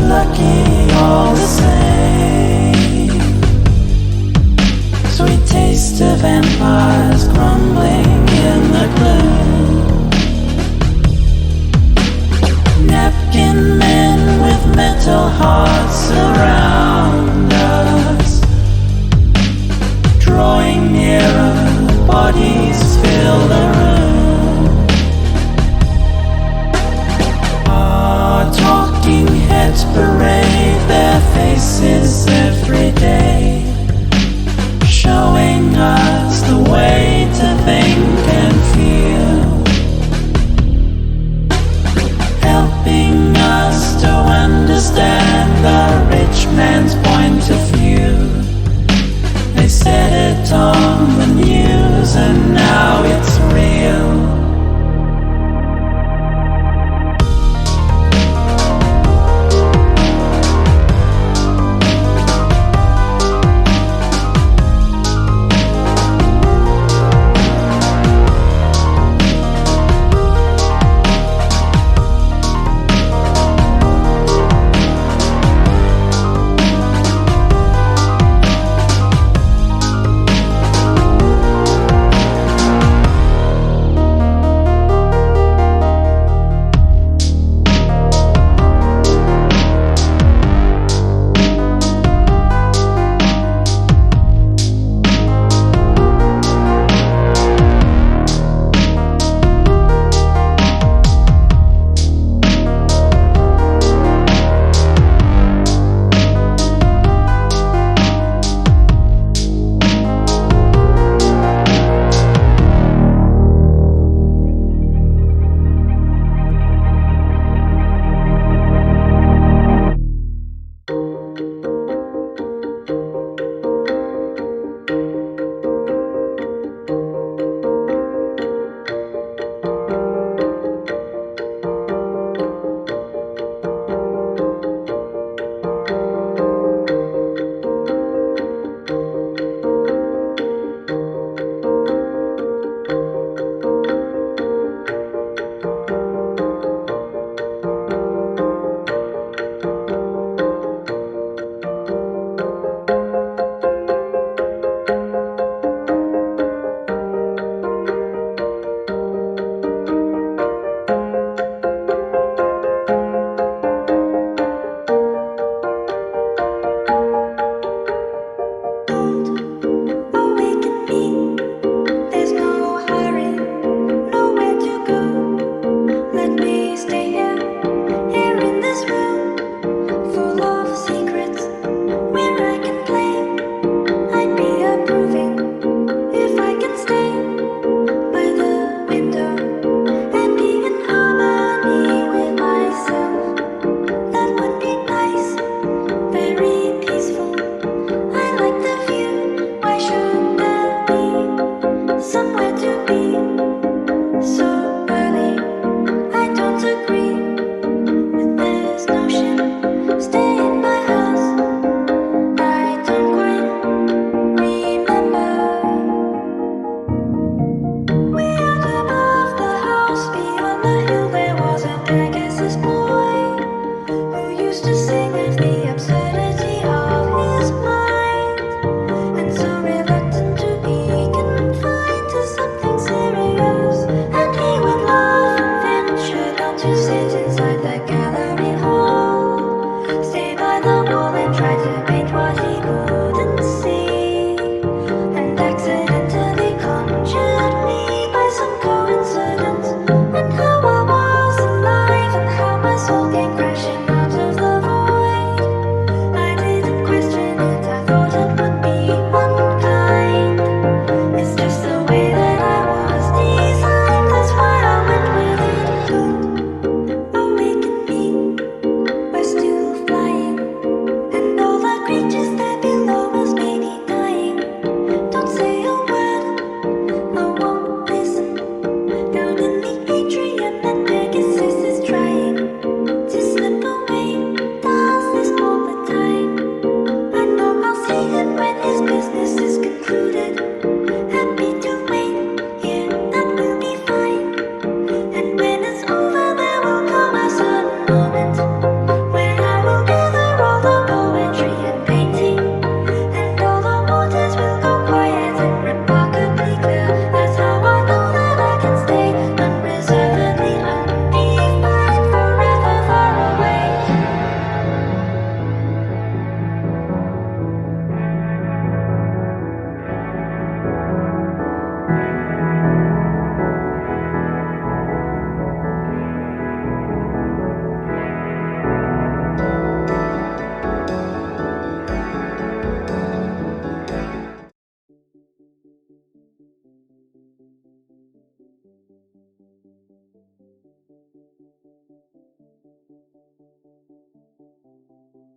lucky all the same. Sweet taste of vampires crumbling in the gloom. Napkin men with metal hearts around us, drawing nearer, bodies fill the room. Our talking heads parade their faces every day, showing us the way to think and feel, helping us to understand the rich man's point of view. They said it on the news and now it's real.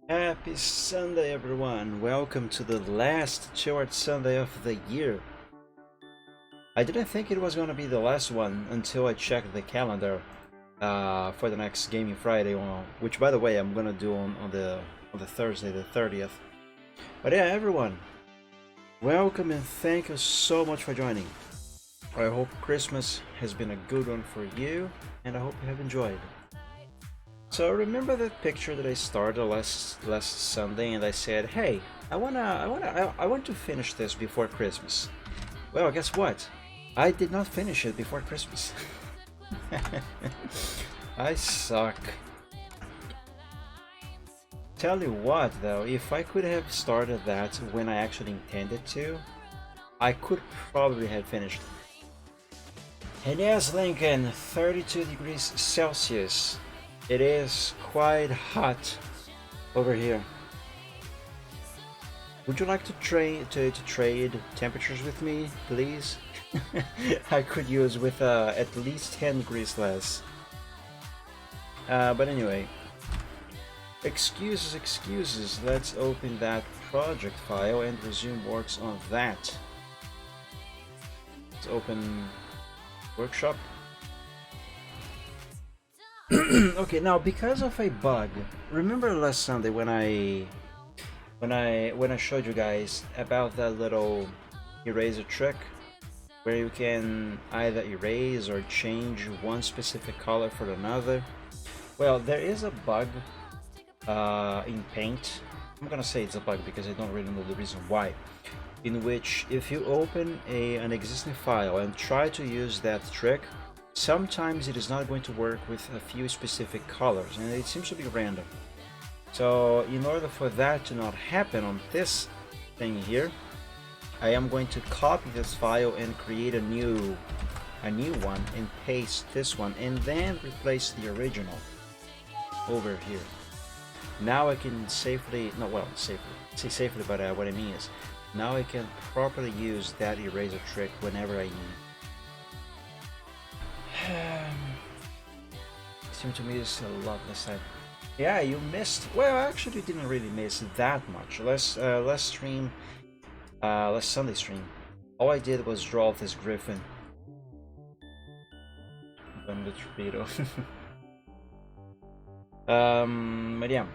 Happy Sunday, everyone! Welcome to the last short Sunday of the year. I didn't think it was going to be the last one until I checked the calendar for the next Gaming Friday, which, by the way, I'm going to do on the Thursday, the 30th. But yeah, everyone, welcome and thank you so much for joining. I hope Christmas has been a good one for you, and I hope you have enjoyed. So remember that picture that I started last Sunday, and I said, "Hey, I want to finish this before Christmas." Well, guess what? I did not finish it before Christmas. I suck. Tell you what, though, if I could have started that when I actually intended to, I could probably have finished. And yes, Lincoln, 32 degrees Celsius. It is quite hot over here. Would you like to trade temperatures with me, please? I could use with at least 10 degrees less. But anyway, excuses. Let's open that project file and resume works on that. Let's open workshop. Okay, now because of a bug, remember last Sunday when I showed you guys about that little eraser trick where you can either erase or change one specific color for another? Well, there is a bug in Paint. I'm gonna say it's a bug because I don't really know the reason why, in which if you open an existing file and try to use that trick, sometimes it is not going to work with a few specific colors, and it seems to be random. So in order for that to not happen on this thing here, I am going to copy this file and create a new one and paste this one and then replace the original over here. Now I can safely, no, well, say safely, but what I mean is now I can properly use that eraser trick whenever I need. Seems to me it's a lot less time. Yeah, you missed. Well, actually, you didn't really miss that much. Last Sunday stream, all I did was draw this griffin from the torpedo. But yeah.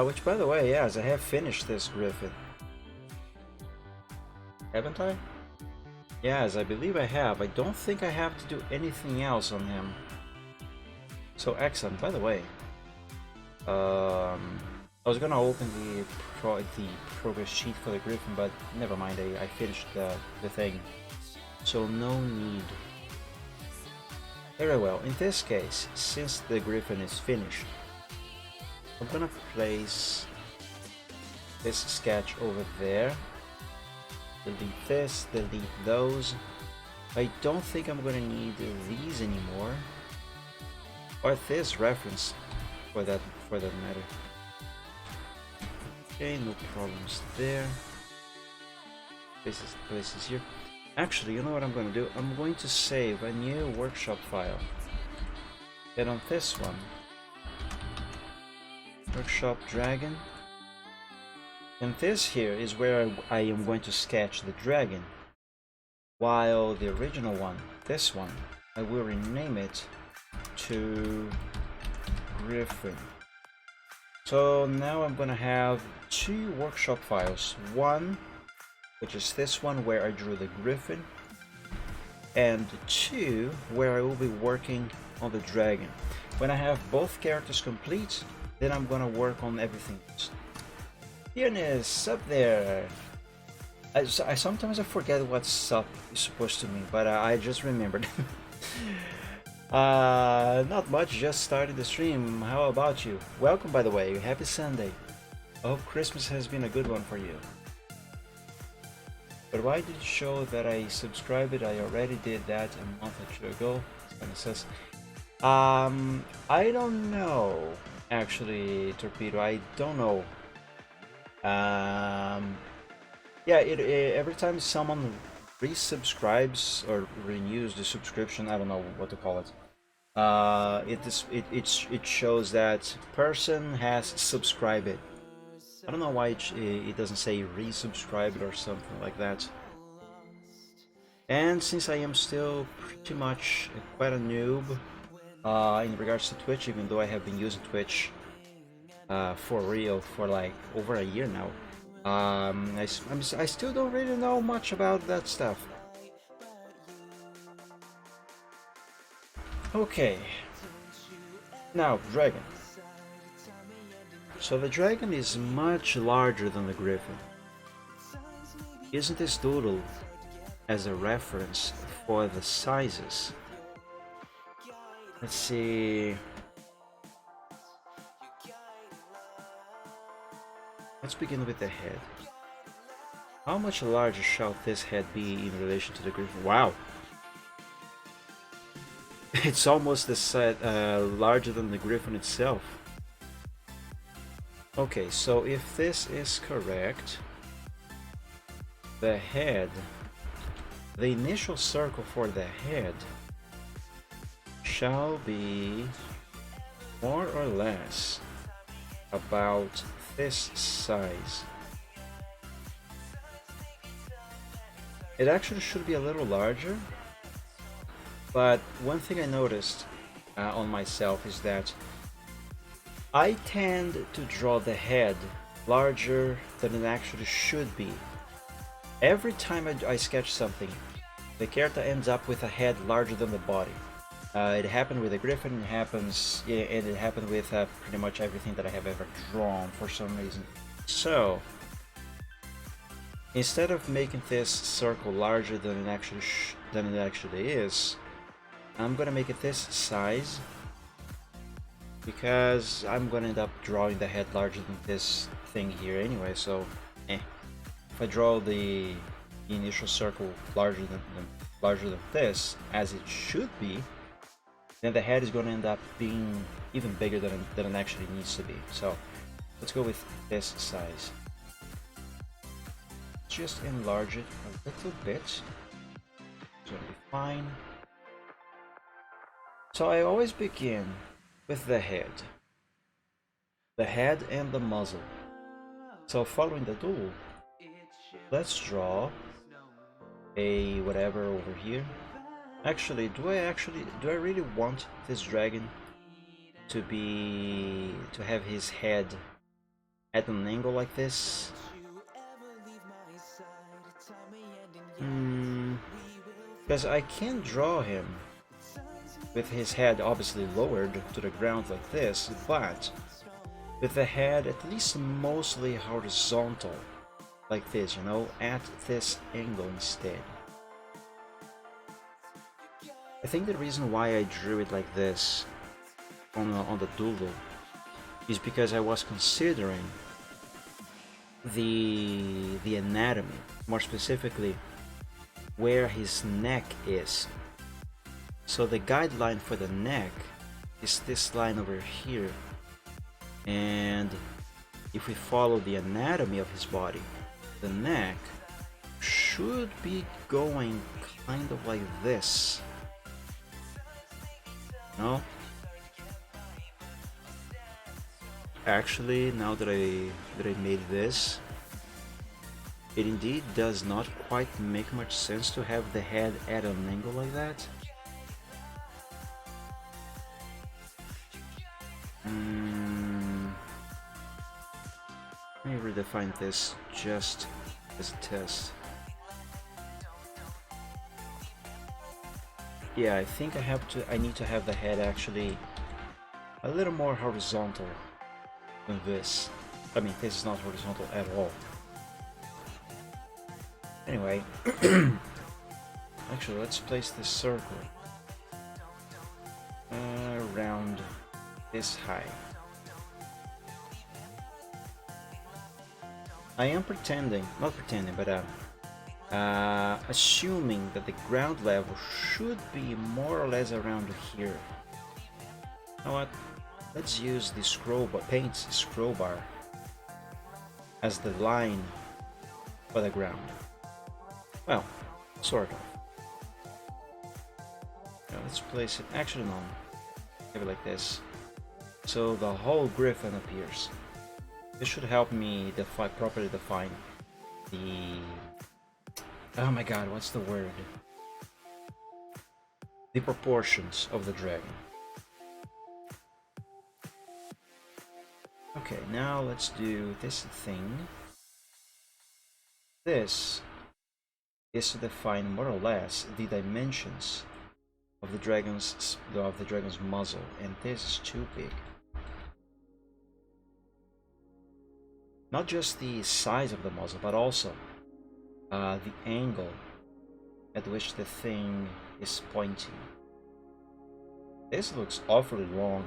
Which, by the way, yes, I have finished this griffin. Haven't I? Yes, I believe I have. I don't think I have to do anything else on him. So excellent. By the way, I was gonna open the progress sheet for the Griffin, but never mind. I finished the thing, so no need. Very well. In this case, since the Griffin is finished, I'm gonna place this sketch over there. Delete this, delete those. I don't think I'm gonna need these anymore, or this reference for that matter. Okay, no problems there. Places here. Actually, you know what I'm gonna do? I'm going to save a new workshop file. And on this one, workshop dragon. And this here is where I am going to sketch the dragon, while the original one, this one, I will rename it to Griffin. So now I'm gonna have two workshop files, one which is this one where I drew the Griffin, and two where I will be working on the dragon. When I have both characters complete, then I'm gonna work on everything else. Eunice, up there. I sometimes I forget what sup is supposed to mean, but I just remembered. Not much, just started the stream. How about you? Welcome, by the way. Happy Sunday. I hope Christmas has been a good one for you. But why did it show that I subscribed? I already did that a month or two ago. It says, I don't know. Actually, Torpedo, I don't know. Yeah, every time someone resubscribes or renews the subscription, I don't know what to call it. it shows that person has subscribed it. I don't know why it doesn't say resubscribed or something like that. And since I am still pretty much quite a noob in regards to Twitch, even though I have been using Twitch for real for like over a year now, I still don't really know much about that stuff. Okay, now dragon. So the dragon is much larger than the griffin. Isn't this doodle as a reference for the sizes? Let's see. Let's begin with the head. How much larger shall this head be in relation to the griffin? Wow! It's almost the size, larger than the griffin itself. Okay, so if this is correct, the head, the initial circle for the head shall be more or less about this size. It actually should be a little larger, but one thing I noticed on myself is that I tend to draw the head larger than it actually should be. Every time I sketch something, the character ends up with a head larger than the body. It happened with the griffin, it happened with pretty much everything that I have ever drawn for some reason. So, instead of making this circle larger than it actually is, I'm gonna make it this size, because I'm gonna end up drawing the head larger than this thing here anyway, so if I draw the initial circle larger than this, as it should be, then the head is gonna end up being even bigger than it actually needs to be. So let's go with this size. Just enlarge it a little bit. It's gonna be fine. So I always begin with the head and the muzzle. So following the tool, let's draw a whatever over here. Actually, do I really want this dragon to have his head at an angle like this? Because I can draw him with his head obviously lowered to the ground like this, but with the head at least mostly horizontal like this, you know, at this angle instead. I think the reason why I drew it like this on the doodle is because I was considering the anatomy, more specifically where his neck is. So the guideline for the neck is this line over here, and if we follow the anatomy of his body, the neck should be going kind of like this. No? Actually, now that I made this, it indeed does not quite make much sense to have the head at an angle like that. Let me redefine this just as a test. Yeah, I think I need to have the head actually a little more horizontal than this. I mean, this is not horizontal at all. Anyway, actually, let's place this circle around this height. I am assuming that the ground level should be more or less around here. You know what? Let's use the paint scroll bar as the line for the ground. Well, sort of. Now let's place it. Actually, no. Give it like this. So the whole griffin appears. This should help me properly define the... Oh my god, what's the word? The proportions of the dragon. Okay, now let's do this thing. This is to define more or less the dimensions of the dragon's muzzle, and this is too big. Not just the size of the muzzle, but also the angle at which the thing is pointing. This looks awfully long.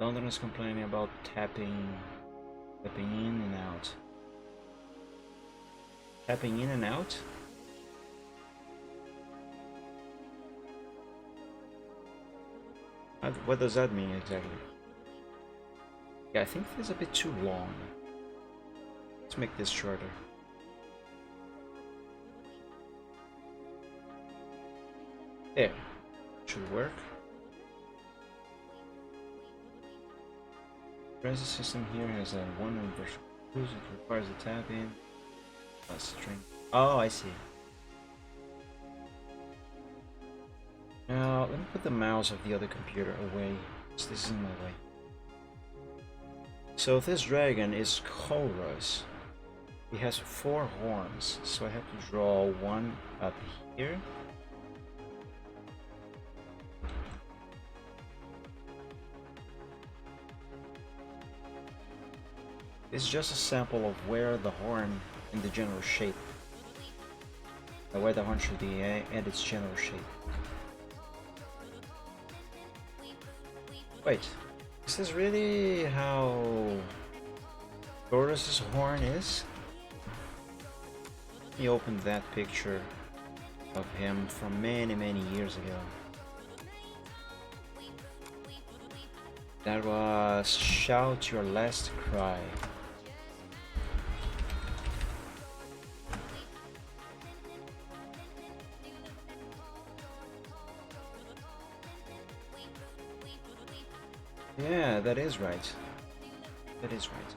London is complaining about tapping in and out. Tapping in and out? What does that mean exactly? Yeah, I think this is a bit too long. Let's make this shorter. There. Should work. The system here has a one universal cruise. It requires a tap in. A string. Oh, I see. Now, let me put the mouse of the other computer away, because this is in my way. So this dragon is Chorus. He has 4 horns, so I have to draw one up here. This is just a sample of where the horn in the general shape, where the horn should be and its general shape. Wait, is this really how Horus's horn is? He opened that picture of him from many years ago. That was Shout Your Last Cry. Yeah, that is right. That is right.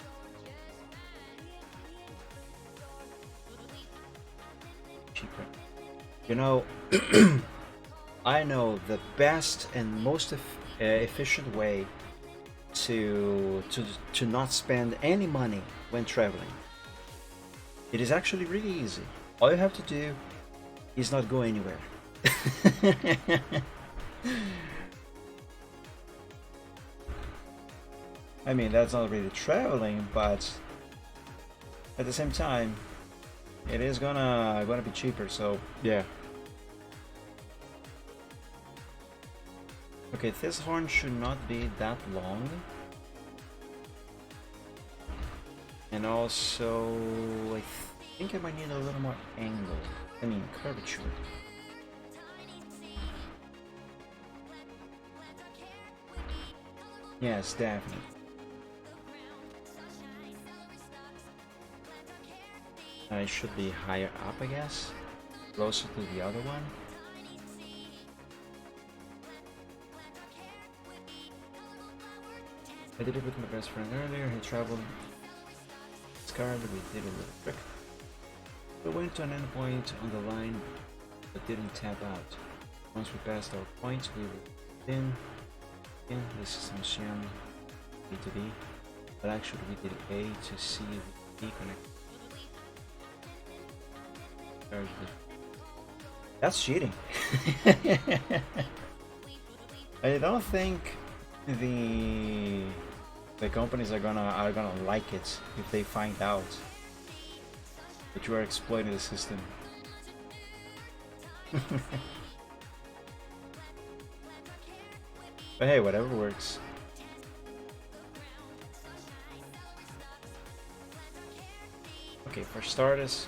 Cheaper. You know, I know the best and most efficient way to not spend any money when traveling. It is actually really easy. All you have to do is not go anywhere. I mean, that's not really traveling, but at the same time, it is gonna be cheaper. So yeah. Okay, this horn should not be that long, and also I think I might need a little more angle. I mean curvature. Yes, definitely. I should be higher up, I guess, closer to the other one. I did it with my best friend earlier. He traveled Scarlet. We did a little trick. We went to an endpoint on the line, but didn't tap out. Once we passed our points, we were in. This is some CM B to B, but actually we did A to C with B connected. That's cheating. I don't think the companies are gonna like it if they find out that you are exploiting the system. But hey, whatever works. Okay, for starters,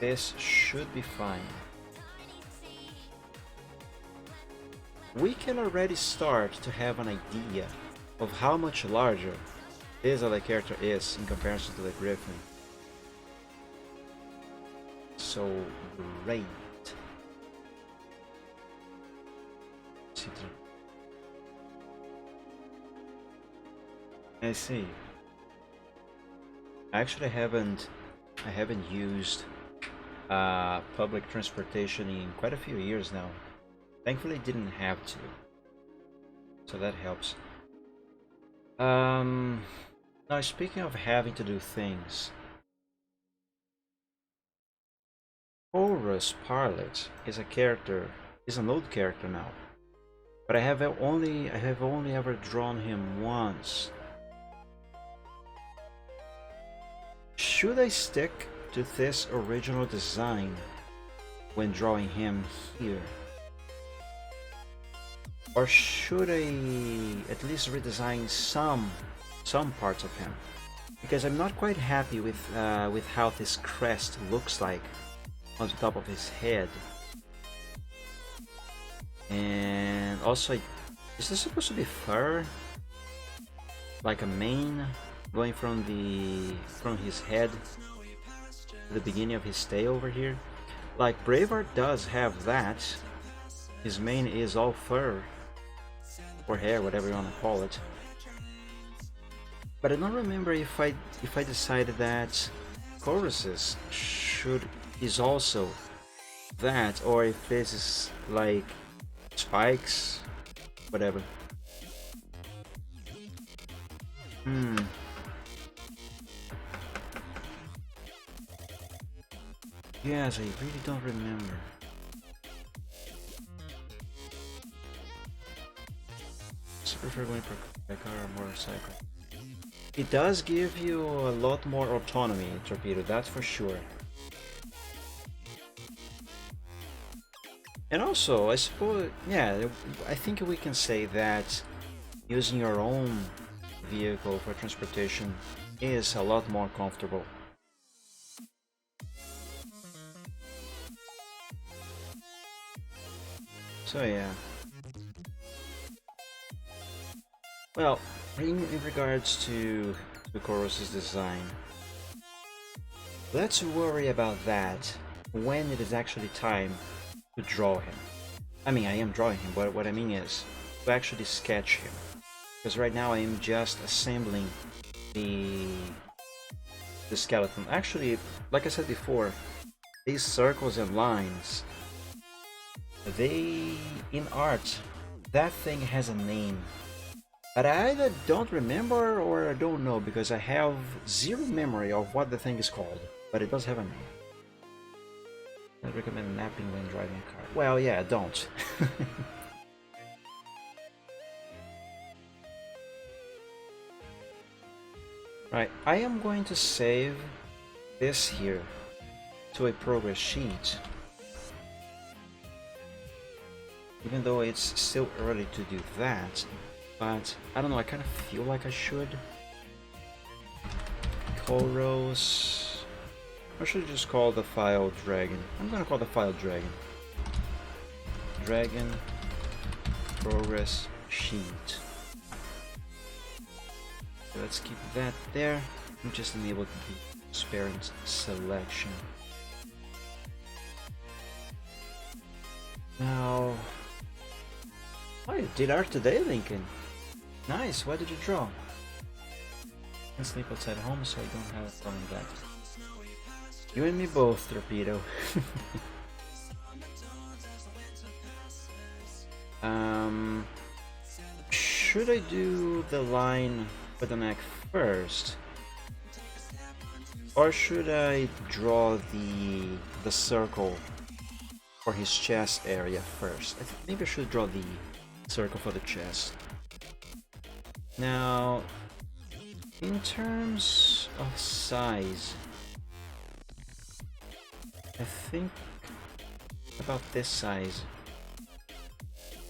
this should be fine. We can already start to have an idea of how much larger this other character is in comparison to the Griffin. So great. see through. I see. Actually, I haven't used public transportation in quite a few years now. Thankfully, didn't have to, so that helps. Now speaking of having to do things, Horus Parlet is an old character now, but I have only ever drawn him once. Should I stick to this original design when drawing him here? Or should I at least redesign some parts of him? Because I'm not quite happy with how this crest looks like on the top of his head. And also, is this supposed to be fur? Like a mane going from his head to the beginning of his tail over here? Like Braveheart does have that. His mane is all fur. Or hair, whatever you want to call it. But I don't remember if I decided that Chorus's is also that, or if this is like spikes, whatever. Yes, I really don't remember. I prefer going by car or motorcycle. It does give you a lot more autonomy, Torpedo, that's for sure. And also, I suppose, yeah, I think we can say that using your own vehicle for transportation is a lot more comfortable. So yeah. Well, in regards to Chorus's design, let's worry about that when it is actually time to draw him. I mean, I am drawing him, but what I mean is to actually sketch him. Because right now I am just assembling the skeleton. Actually, like I said before, these circles and lines, in art, that thing has a name. But I either don't remember or I don't know, because I have zero memory of what the thing is called. But it does have a name. I recommend napping when driving a car. Well, yeah, don't. Right, I am going to save this here to a progress sheet. Even though it's still early to do that. But I don't know, I kind of feel like I should. Chorus. Or should I just call the file Dragon? I'm gonna call the file Dragon. Dragon progress sheet. So let's keep that there. I'm just enable the transparent selection. Now, oh, you did art today, Lincoln. Nice. What did you draw? I can sleep outside home, so I don't have a problem with that. You and me both, Torpedo. Should I do the line for the neck first, or should I draw the circle for his chest area first? I think maybe I should draw the circle for the chest. Now, in terms of size, I think about this size.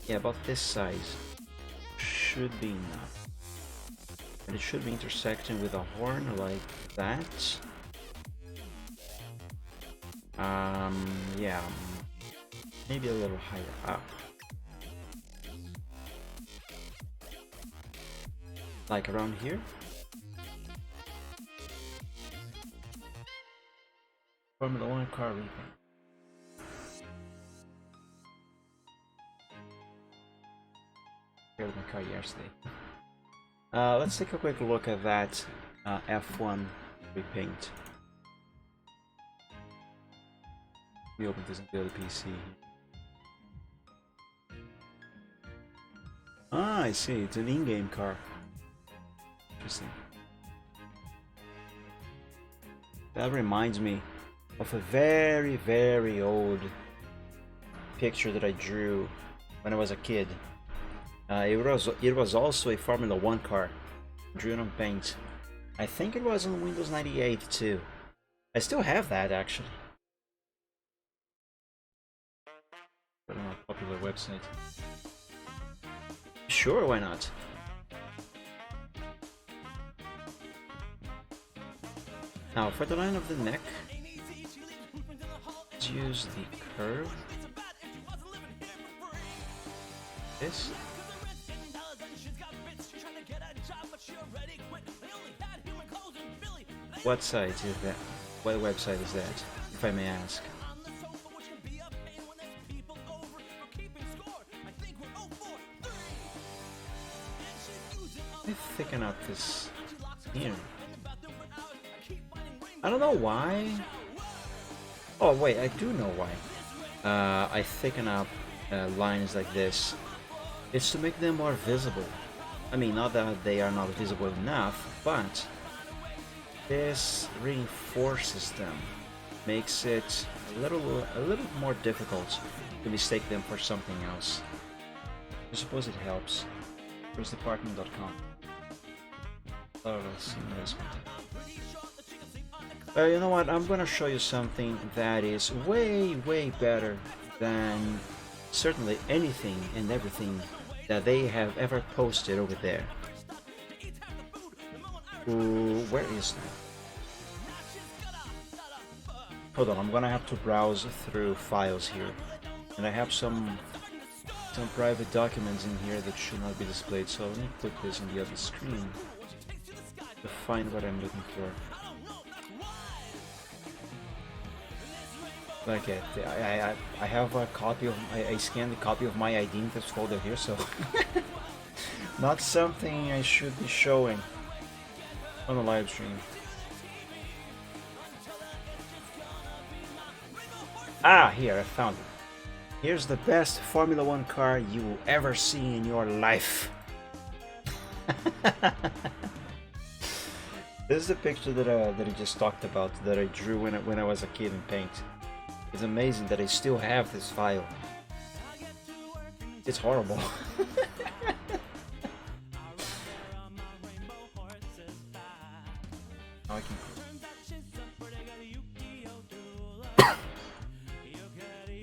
Yeah, about this size should be enough. And it should be intersecting with a horn like that. Yeah, maybe a little higher up. Like around here. Formula 1 car repaint. repaired my car yesterday. Let's take a quick look at that F1 repaint. We open this into the PC. Ah, I see. It's an in-game car. Interesting. That reminds me of a very, very old picture that I drew when I was a kid. It was also a Formula 1 car, drawn on paint. I think it was on Windows 98 too. I still have that actually. But on a popular website. Sure, why not? Now for the line of the neck, let's use the curve. This. What site is that? What website is that, if I may ask? Let me thicken up this here. I don't know why. Oh wait, I do know why. I thicken up lines like this. It's to make them more visible. I mean, not that they are not visible enough, but this reinforces them, makes it a little more difficult to mistake them for something else. I suppose it helps. Where's department.com? Oh, let's see this. You know what? I'm gonna show you something that is way better than certainly anything and everything that they have ever posted over there. Ooh, where is that? Hold on, I'm gonna have to browse through files here, and I have some private documents in here that should not be displayed, so let me put this on the other screen to find what I'm looking for. Okay, I have a copy of, I scanned a copy of my ID in this folder here, so not something I should be showing on a live stream. Ah, here, I found it. Here's the best Formula 1 car you will ever see in your life. This is the picture that I just talked about, that I drew when I was a kid in paint. It's amazing that I still have this file. It's horrible. Now I can...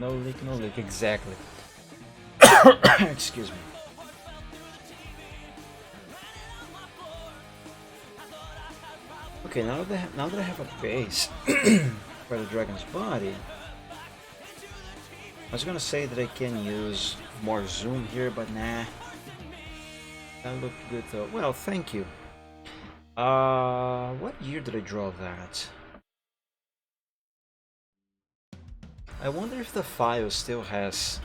No leak, exactly. Excuse me. Okay, now that I have a base for the dragon's body, I was gonna say that I can use more zoom here, but nah. That looked good though. Well, thank you. What year did I draw that? I wonder if the file still has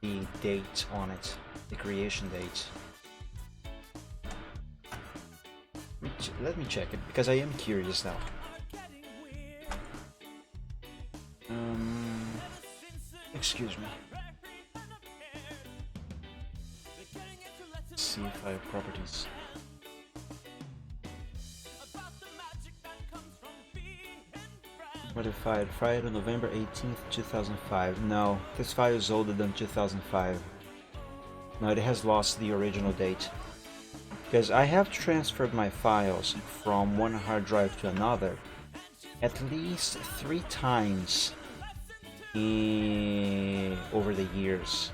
the date on it, the creation date. Let me check it, because I am curious now. Excuse me. Let's see file properties. Modified Friday, November 18th, 2005. No, this file is older than 2005. No, it has lost the original date. Because I have transferred my files from one hard drive to another at least 3 times over the years.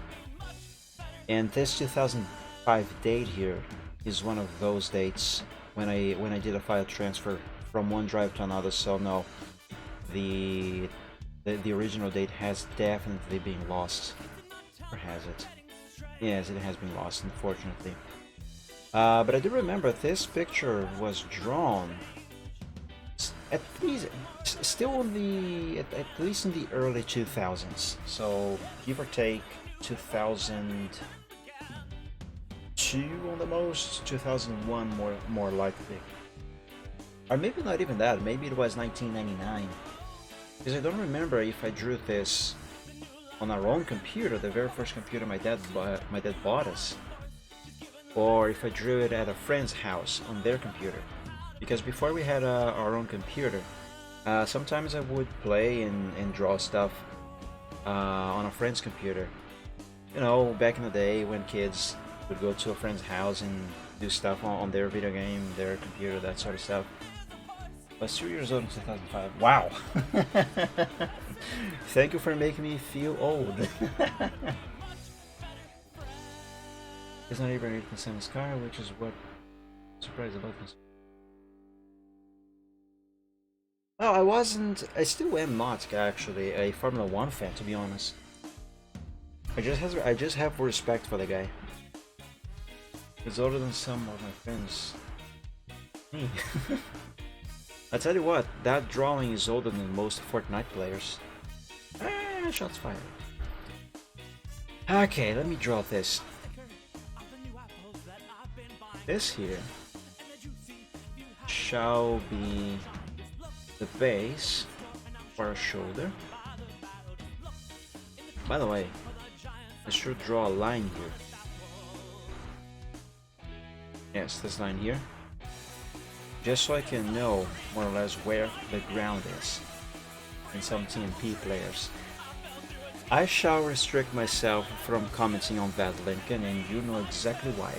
And this 2005 date here is one of those dates when I did a file transfer from one drive to another, so no. The original date has definitely been lost. Or has it? Yes, it has been lost, unfortunately. But I do remember this picture was drawn at least still in at least in the early 2000s. So give or take 2002, 2002 on the most, 2001 more likely. Or maybe not even that, maybe it was 1999. Because I don't remember if I drew this on our own computer, the very first computer my dad bought us, or if I drew it at a friend's house on their computer. Because before we had our own computer, sometimes I would play and draw stuff on a friend's computer. You know, back in the day when kids would go to a friend's house and do stuff on their video game, their computer, that sort of stuff. I was 2 years old in 2005. Wow! Thank you for making me feel old. It's not even ready to send his car, which is what I'm surprised about this. No, I still am not actually a Formula 1 fan, to be honest. I just have respect for the guy. He's older than some of my friends. Me. I tell you what, that drawing is older than most Fortnite players. Shots fired. Okay, let me draw this. This here shall be the base for a shoulder. By the way, I should draw a line here. Yes, this line here. Just so I can know more or less where the ground is in some TMP players. I shall restrict myself from commenting on that, Lincoln, and you know exactly why.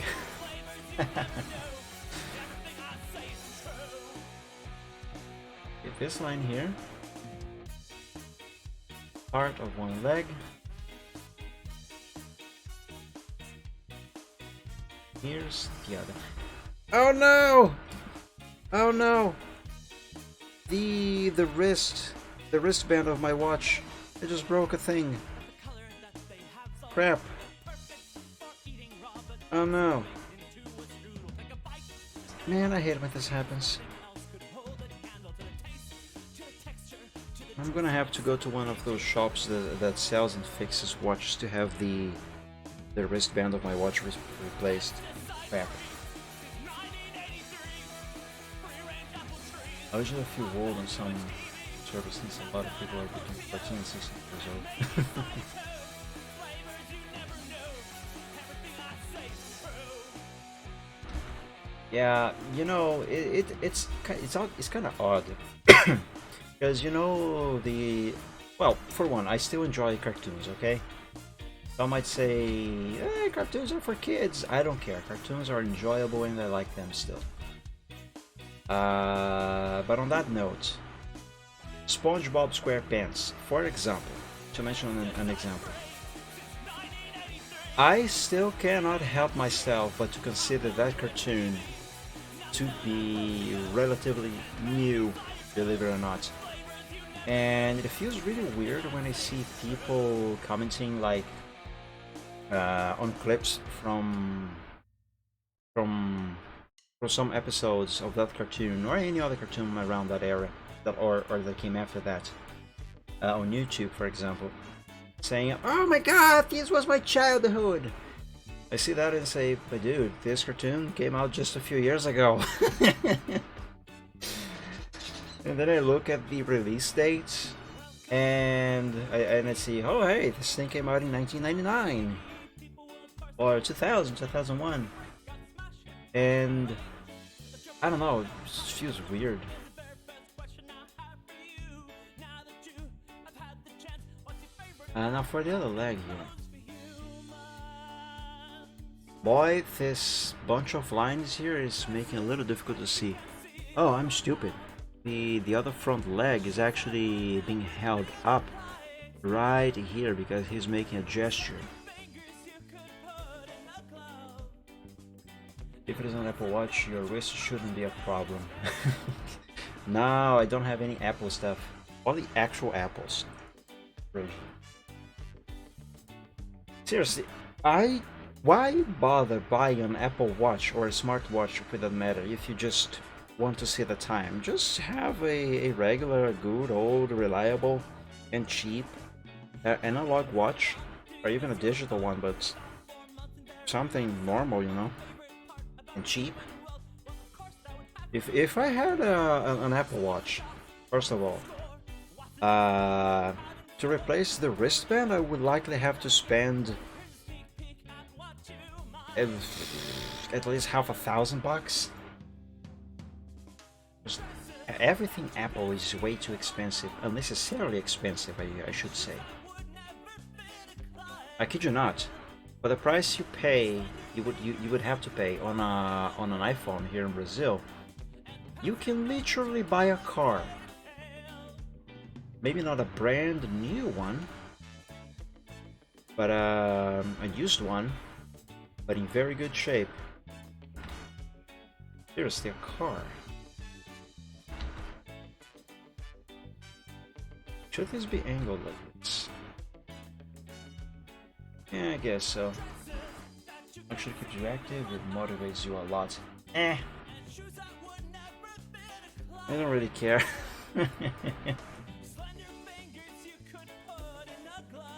This line here, part of one leg, here's the other. Oh no! Oh no! The wristband of my watch, it just broke a thing. Crap. Oh no. Man, I hate when this happens. I'm gonna have to go to one of those shops that sells and fixes watches to have the wristband of my watch replaced. Crap. I usually feel old on some service since a lot of people are between 14 and 16 years old. Yeah, you know, it's kind of odd. Because, you know, well, for one, I still enjoy cartoons, okay? Some might say, cartoons are for kids. I don't care. Cartoons are enjoyable and I like them still. But on that note, SpongeBob SquarePants, for example, to mention an example, I still cannot help myself but to consider that cartoon to be relatively new, believe it or not. And it feels really weird when I see people commenting like on clips from some episodes of that cartoon or any other cartoon around that era or that came after that on YouTube, for example, saying, "Oh my god, this was my childhood." I see that and say, "But dude, this cartoon came out just a few years ago." And then I look at the release date and I see, oh hey, this thing came out in 1999 or 2000, 2001, and I don't know, it just feels weird. Now for the other leg here. Boy, this bunch of lines here is making it a little difficult to see. Oh, I'm stupid. The other front leg is actually being held up right here because he's making a gesture. If it is an Apple Watch, your wrist shouldn't be a problem. No, I don't have any Apple stuff. All the actual Apples. Seriously, why bother buying an Apple Watch or a smartwatch for that matter if you just want to see the time? Just have a regular, good, old, reliable, and cheap analog watch, or even a digital one, but something normal, you know, and cheap. If I had an Apple Watch, first of all, to replace the wristband, I would likely have to spend at least $5,000. Everything Apple is way too expensive, unnecessarily expensive, I should say. I kid you not. For the price you pay, you would have to pay on an iPhone here in Brazil, you can literally buy a car. Maybe not a brand new one, but a used one, but in very good shape. Seriously, a car. Should this be angled like this? Yeah, I guess so. Actually keeps you active, it motivates you a lot. I don't really care.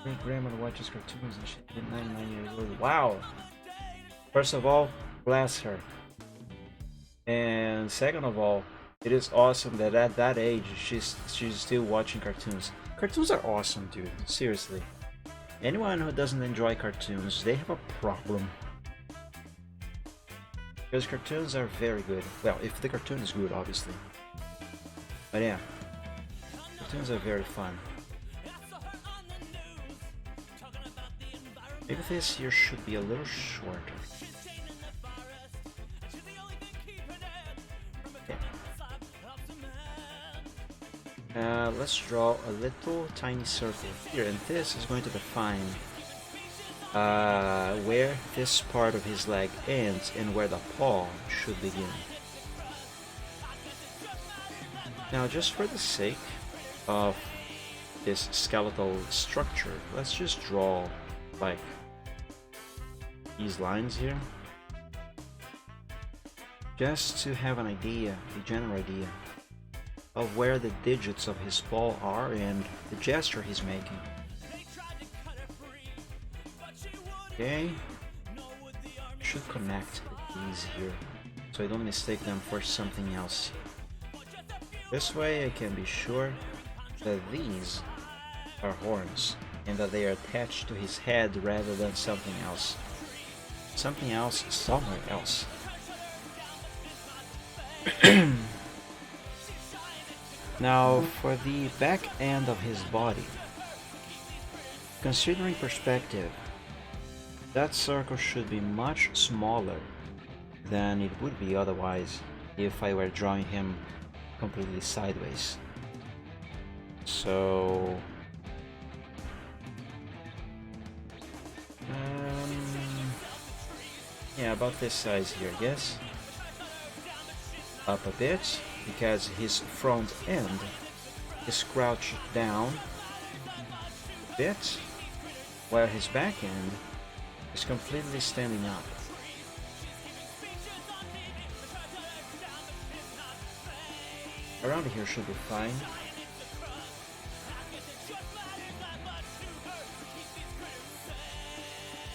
Great grandmother watches cartoons and she's 99 years old. Wow! First of all, bless her. And second of all, it is awesome that at that age she's still watching cartoons. Cartoons are awesome, dude. Seriously. Anyone who doesn't enjoy cartoons, they have a problem. Because cartoons are very good. Well, if the cartoon is good, obviously. But yeah, cartoons are very fun. Maybe this here should be a little shorter. Let's draw a little tiny circle here, and this is going to define where this part of his leg ends and where the paw should begin. Now, just for the sake of this skeletal structure, let's just draw like these lines here, just to have an idea, a general idea of where the digits of his paw are and the gesture he's making. Okay, should connect these here so I don't mistake them for something else. This way I can be sure that these are horns and that they are attached to his head rather than something else. Something else somewhere else. Now, for the back end of his body, considering perspective, that circle should be much smaller than it would be otherwise if I were drawing him completely sideways. So, yeah, about this size here, I guess. Up a bit, because his front end is crouched down a bit, while his back end is completely standing up. Around here should be fine.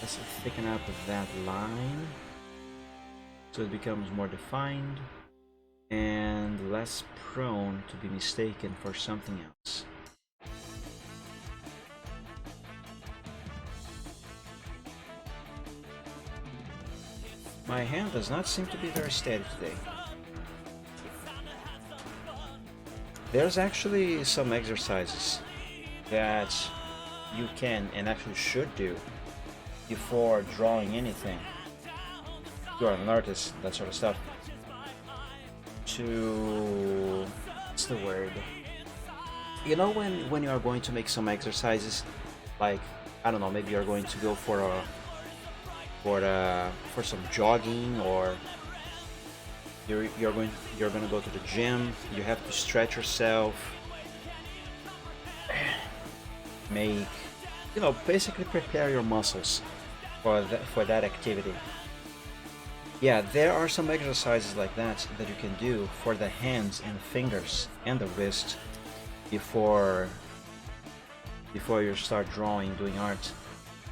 Let's thicken up that line so it becomes more defined and less prone to be mistaken for something else. My hand does not seem to be very steady today. There's actually some exercises that you can and actually should do before drawing anything. You're an artist, that sort of stuff. To, what's the word? You know when you are going to make some exercises, like, I don't know, maybe you're going to go for some jogging, or you're gonna go to the gym. You have to stretch yourself, make, you know, basically prepare your muscles for that activity. Yeah, there are some exercises like that that you can do for the hands and fingers and the wrist before you start drawing, doing art.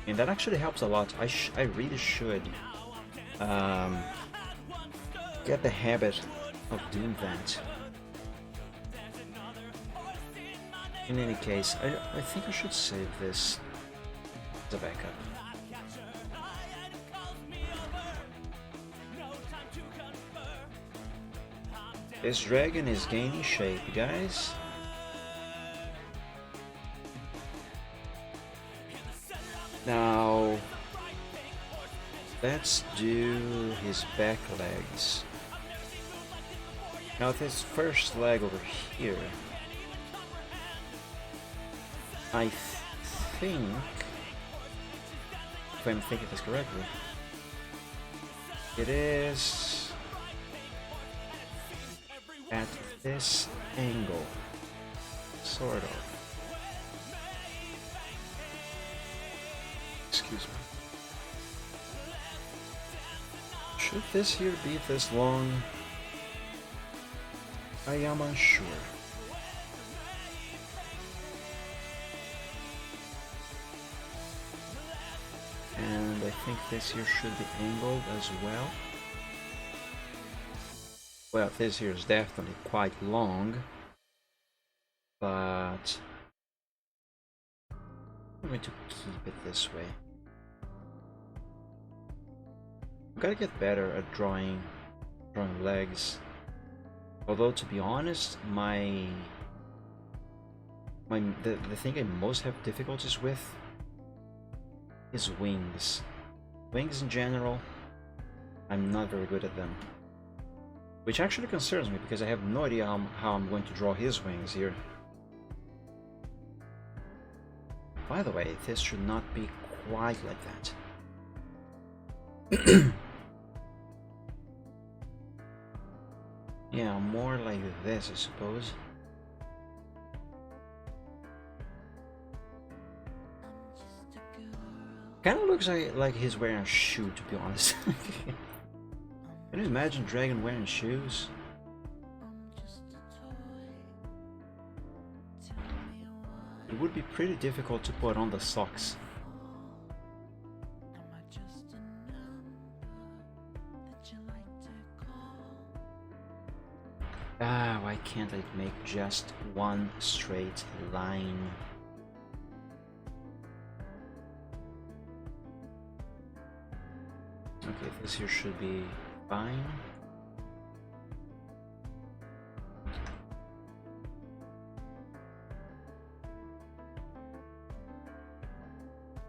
And that actually helps a lot. I really should get the habit of doing that. In any case, I think I should save this as a backup. This dragon is gaining shape, guys. Now, let's do his back legs. Now this first leg over here, I think, if I'm thinking this correctly, it is at this angle, sort of. Excuse me. Should this here be this long? I am unsure. And I think this here should be angled as well. Well, this here is definitely quite long, but I'm going to keep it this way. I gotta get better at drawing legs. Although, to be honest, the thing I most have difficulties with is wings. Wings in general, I'm not very good at them. Which actually concerns me because I have no idea how I'm going to draw his wings here. By the way, this should not be quite like that. Yeah, more like this, I suppose. Kind of looks like he's wearing a shoe, to be honest. Can you imagine Dragon wearing shoes? It would be pretty difficult to put on the socks. Ah, why can't I make just one straight line? Okay, this here should be fine.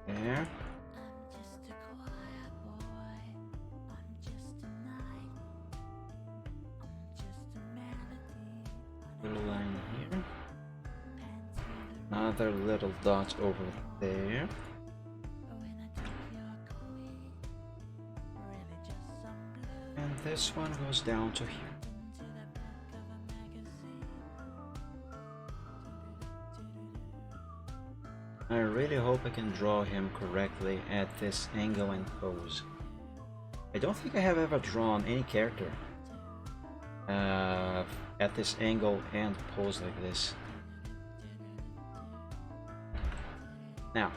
There. Little line here. Another little dot over there. And this one goes down to here. I really hope I can draw him correctly at this angle and pose. I don't think I have ever drawn any character at this angle and pose like this. Now,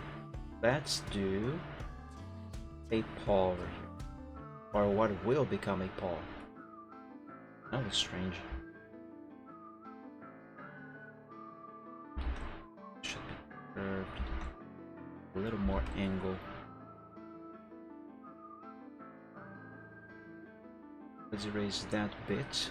let's do a paw over here, or what will become a paw. That was strange. Should be curved, a little more angle. Let's erase that bit.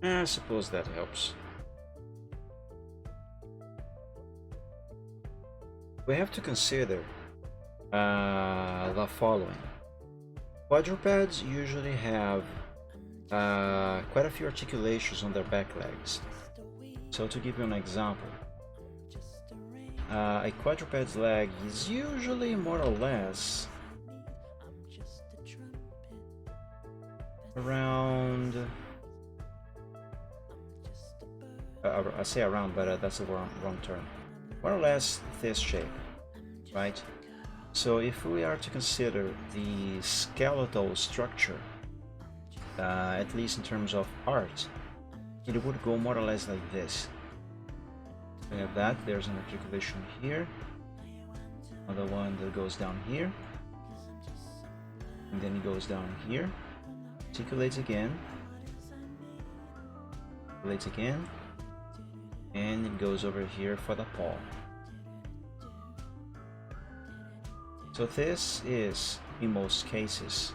I suppose that helps. We have to consider the following. Quadrupeds usually have quite a few articulations on their back legs. So to give you an example, a quadruped's leg is usually more or less around, I say around, but that's the wrong term. More or less this shape, right? So if we are to consider the skeletal structure, at least in terms of art, it would go more or less like this. We have that, there's an articulation here, another one that goes down here, and then it goes down here, articulates again, and it goes over here for the paw. So this is, in most cases,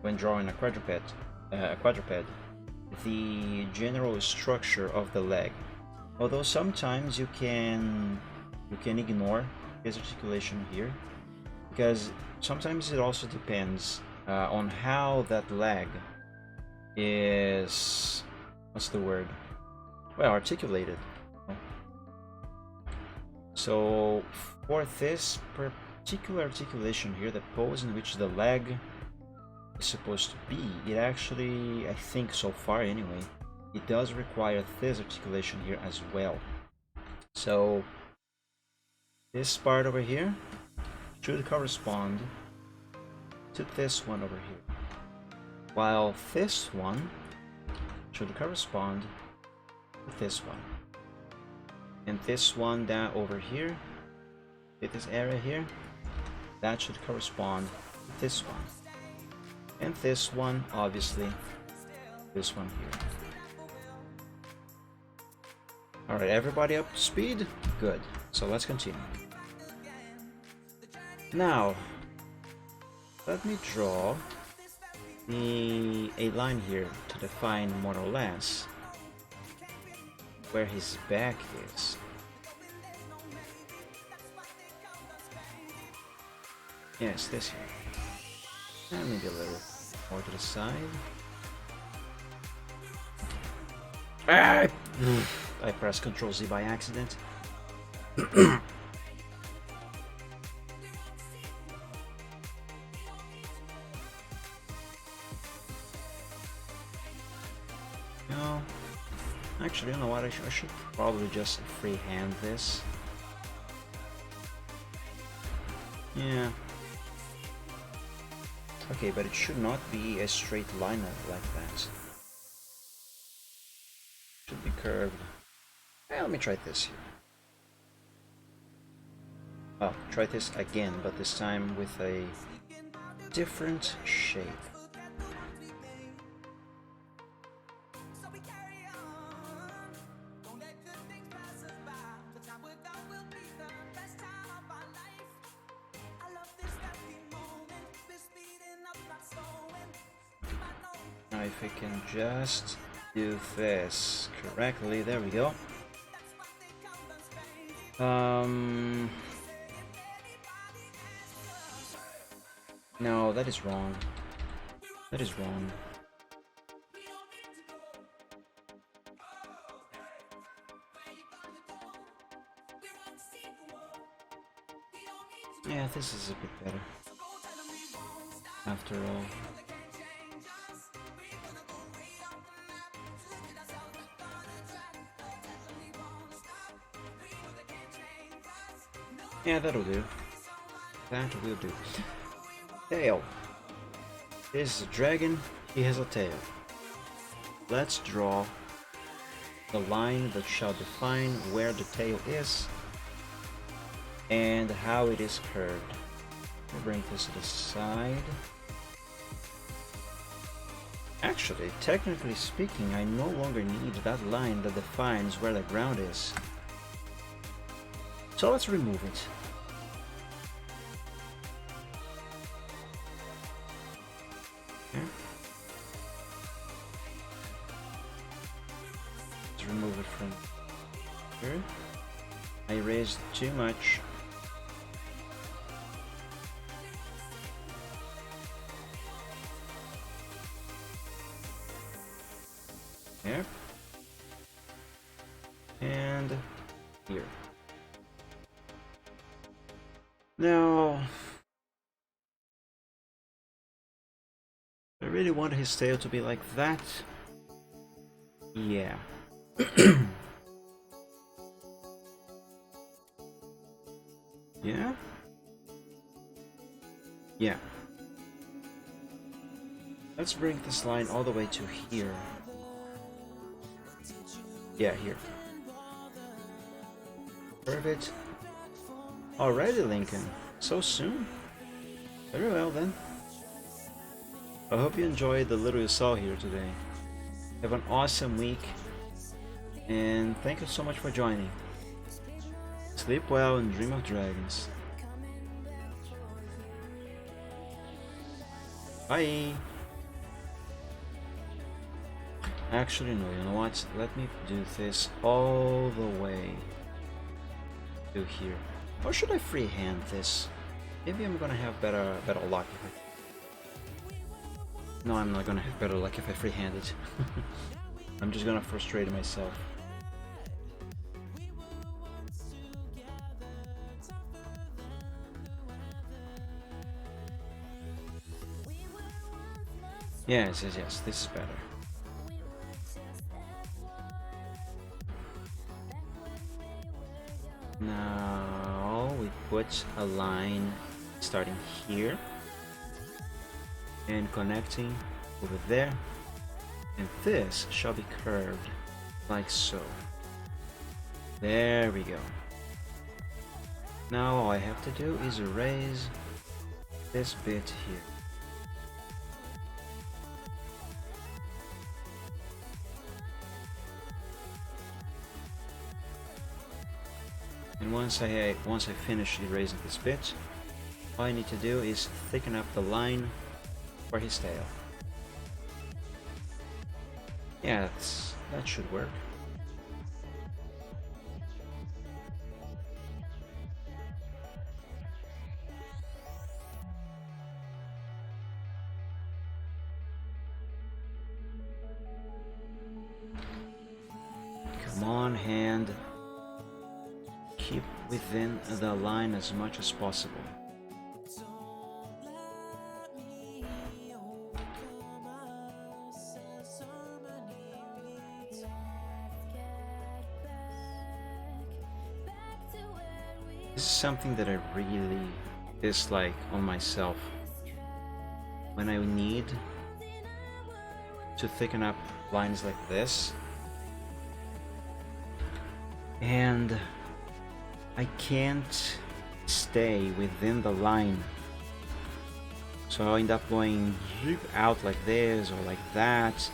when drawing a quadruped, the general structure of the leg. Although sometimes you can ignore this articulation here, because sometimes it also depends on how that leg is, what's the word? Well, articulated. So for this particular articulation here, the pose in which the leg is supposed to be, it actually, I think so far anyway, it does require this articulation here as well. So this part over here should correspond to this one over here, while this one should correspond to this one, and this one down over here, with this area here, that should correspond to this one, and this one, obviously, this one here. Alright, everybody up to speed? Good. So let's continue. Now, let me draw a line here to define more or less where his back is. Yes, this here. And maybe a little more to the side. Ah! I pressed Ctrl Z by accident. No, actually, you know what? I should probably just freehand this. Yeah. Okay, but it should not be a straight line like that. It should be curved. Let me try this here. Oh, try this again, but this time with a different shape. Now if I can just do this correctly, there we go. No, that is wrong. That is wrong. Yeah, this is a bit better. After all. Yeah, that'll do. That will do. Tail. This is a dragon, he has a tail. Let's draw the line that shall define where the tail is and how it is curved. We'll bring this to the side. Actually, technically speaking, I no longer need that line that defines where the ground is. So let's remove it. Okay. Let's remove it from here. I raised too much. There. And here. Now, I really want his tail to be like that. Yeah. Yeah? Yeah. Let's bring this line all the way to here. Yeah, here. Curve it. Already, Lincoln? So soon? Very well then. I hope you enjoyed the little you saw here today. Have an awesome week, and thank you so much for joining. Sleep well and dream of dragons. Bye! Actually, no, you know what? Let me do this all the way to here. Or should I freehand this? Maybe I'm gonna have better luck if I... No, I'm not gonna have better luck if I freehand it. I'm just gonna frustrate myself. Yes, yes, yes, this is better. Now we put a line starting here and connecting over there, and this shall be curved like so. There we go. Now all I have to do is erase this bit here. And once I finish erasing this bit, all I need to do is thicken up the line for his tail. Yeah, that should work. Come on, hand. Keep within the line as much as possible. This is something that I really dislike on myself. When I need to thicken up lines like this, and I can't stay within the line, so I end up going out like this or like that.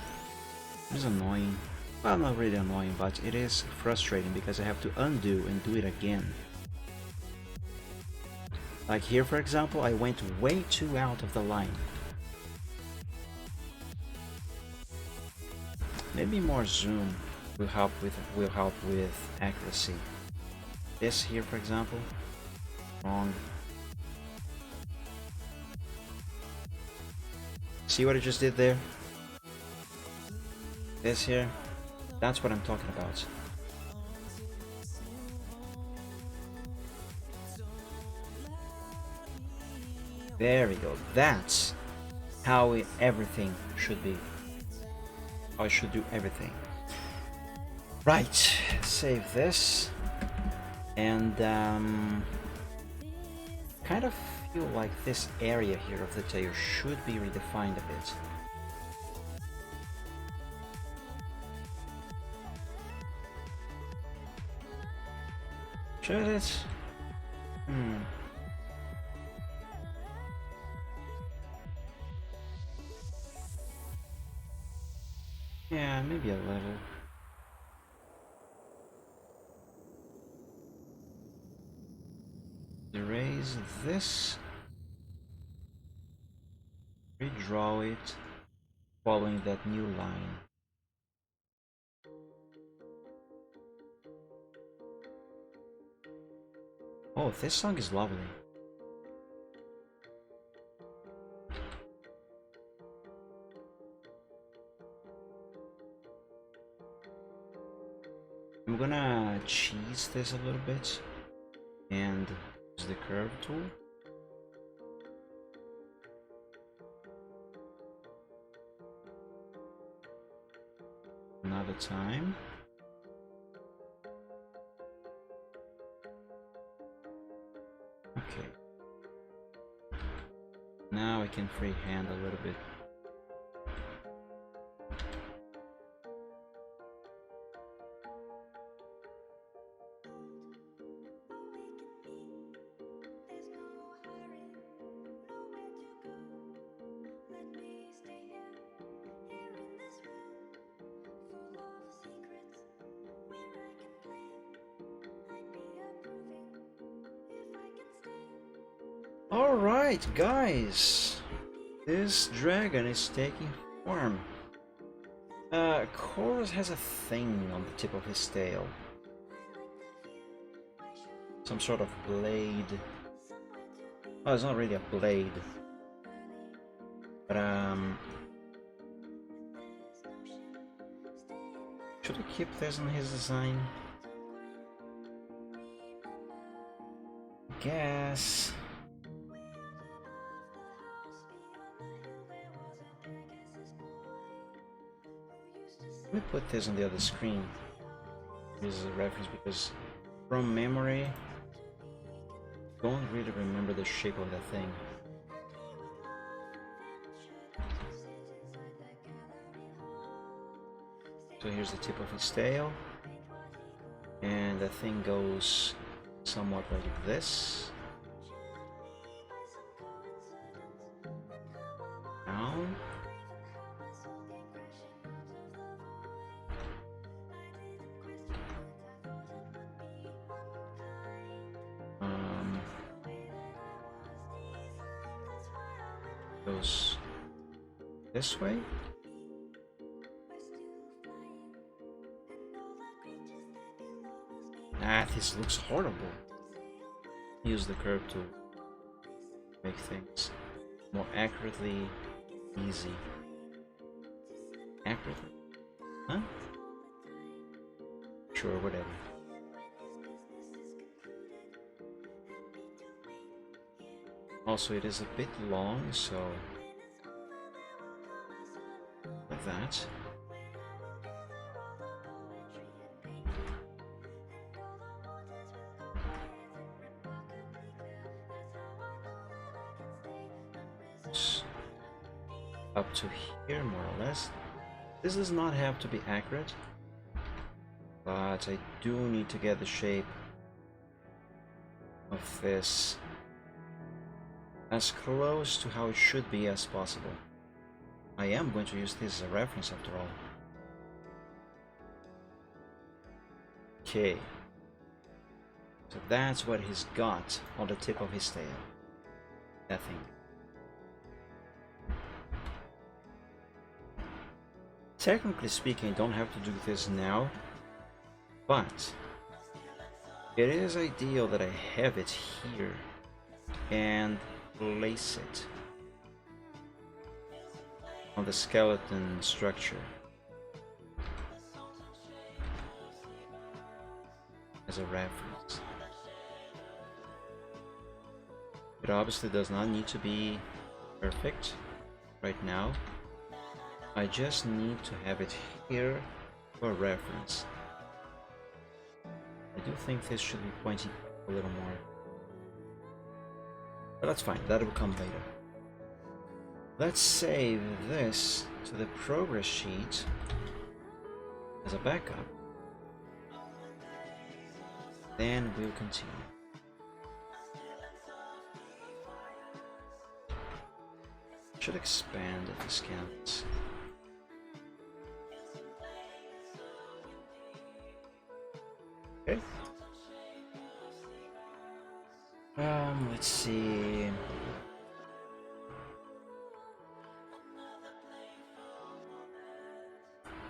It's annoying. Well, not really annoying, but it is frustrating because I have to undo and do it again. Like here, for example, I went way too out of the line. Maybe more zoom will help with accuracy. This here, for example, wrong. See what I just did there? This here, that's what I'm talking about. There we go. That's how everything should be. I should do everything. Right, save this. And kind of feel like this area here of the tail should be redefined a bit. Should it? Yeah, maybe a little. Erase this. Redraw it following that new line. Oh, this song is lovely. I'm gonna cheese this a little bit and use the curve tool. Another time. Okay. him freehand a little bit. Alright, guys, this dragon is taking form. Chorus has a thing on the tip of his tail. Some sort of blade. Oh, it's not really a blade. But, should I keep this in his design? Guess. Let me put this on the other screen. This is a reference because from memory, don't really remember the shape of that thing. So here's the tip of his tail, and the thing goes somewhat like this. Down. Goes this way. Ah, this looks horrible. Use the curve to make things more accurately easy. Accurately? Huh? Sure, whatever. Also, it is a bit long, so like that. Up to here, more or less. This does not have to be accurate, but I do need to get the shape of this as close to how it should be as possible. I am going to use this as a reference after all. Okay. So that's what he's got on the tip of his tail. That thing. Technically speaking, I don't have to do this now, but it is ideal that I have it here and place it on the skeleton structure as a reference. It obviously does not need to be perfect right now. I just need to have it here for reference. I do think this should be pointing a little more. But that's fine, that will come later. Let's save this to the progress sheet as a backup. Then we'll continue. Should expand this canvas. Okay. Let's see.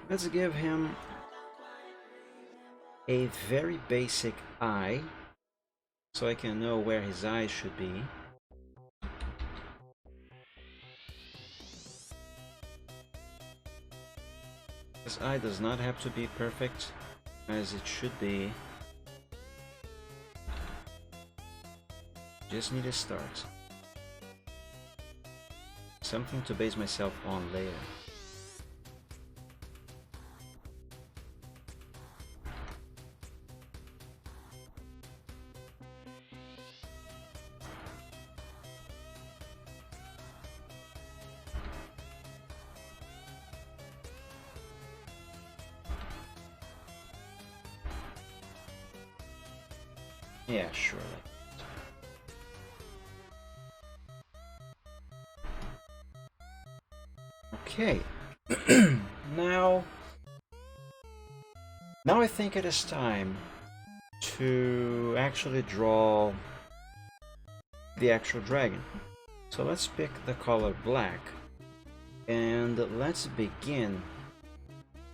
Let's give him a very basic eye, so I can know where his eyes should be. His eye does not have to be perfect, as it should be. Just need a start. Something to base myself on later. Yeah, surely. Okay. now I think it is time to actually draw the actual dragon. So let's pick the color black and let's begin.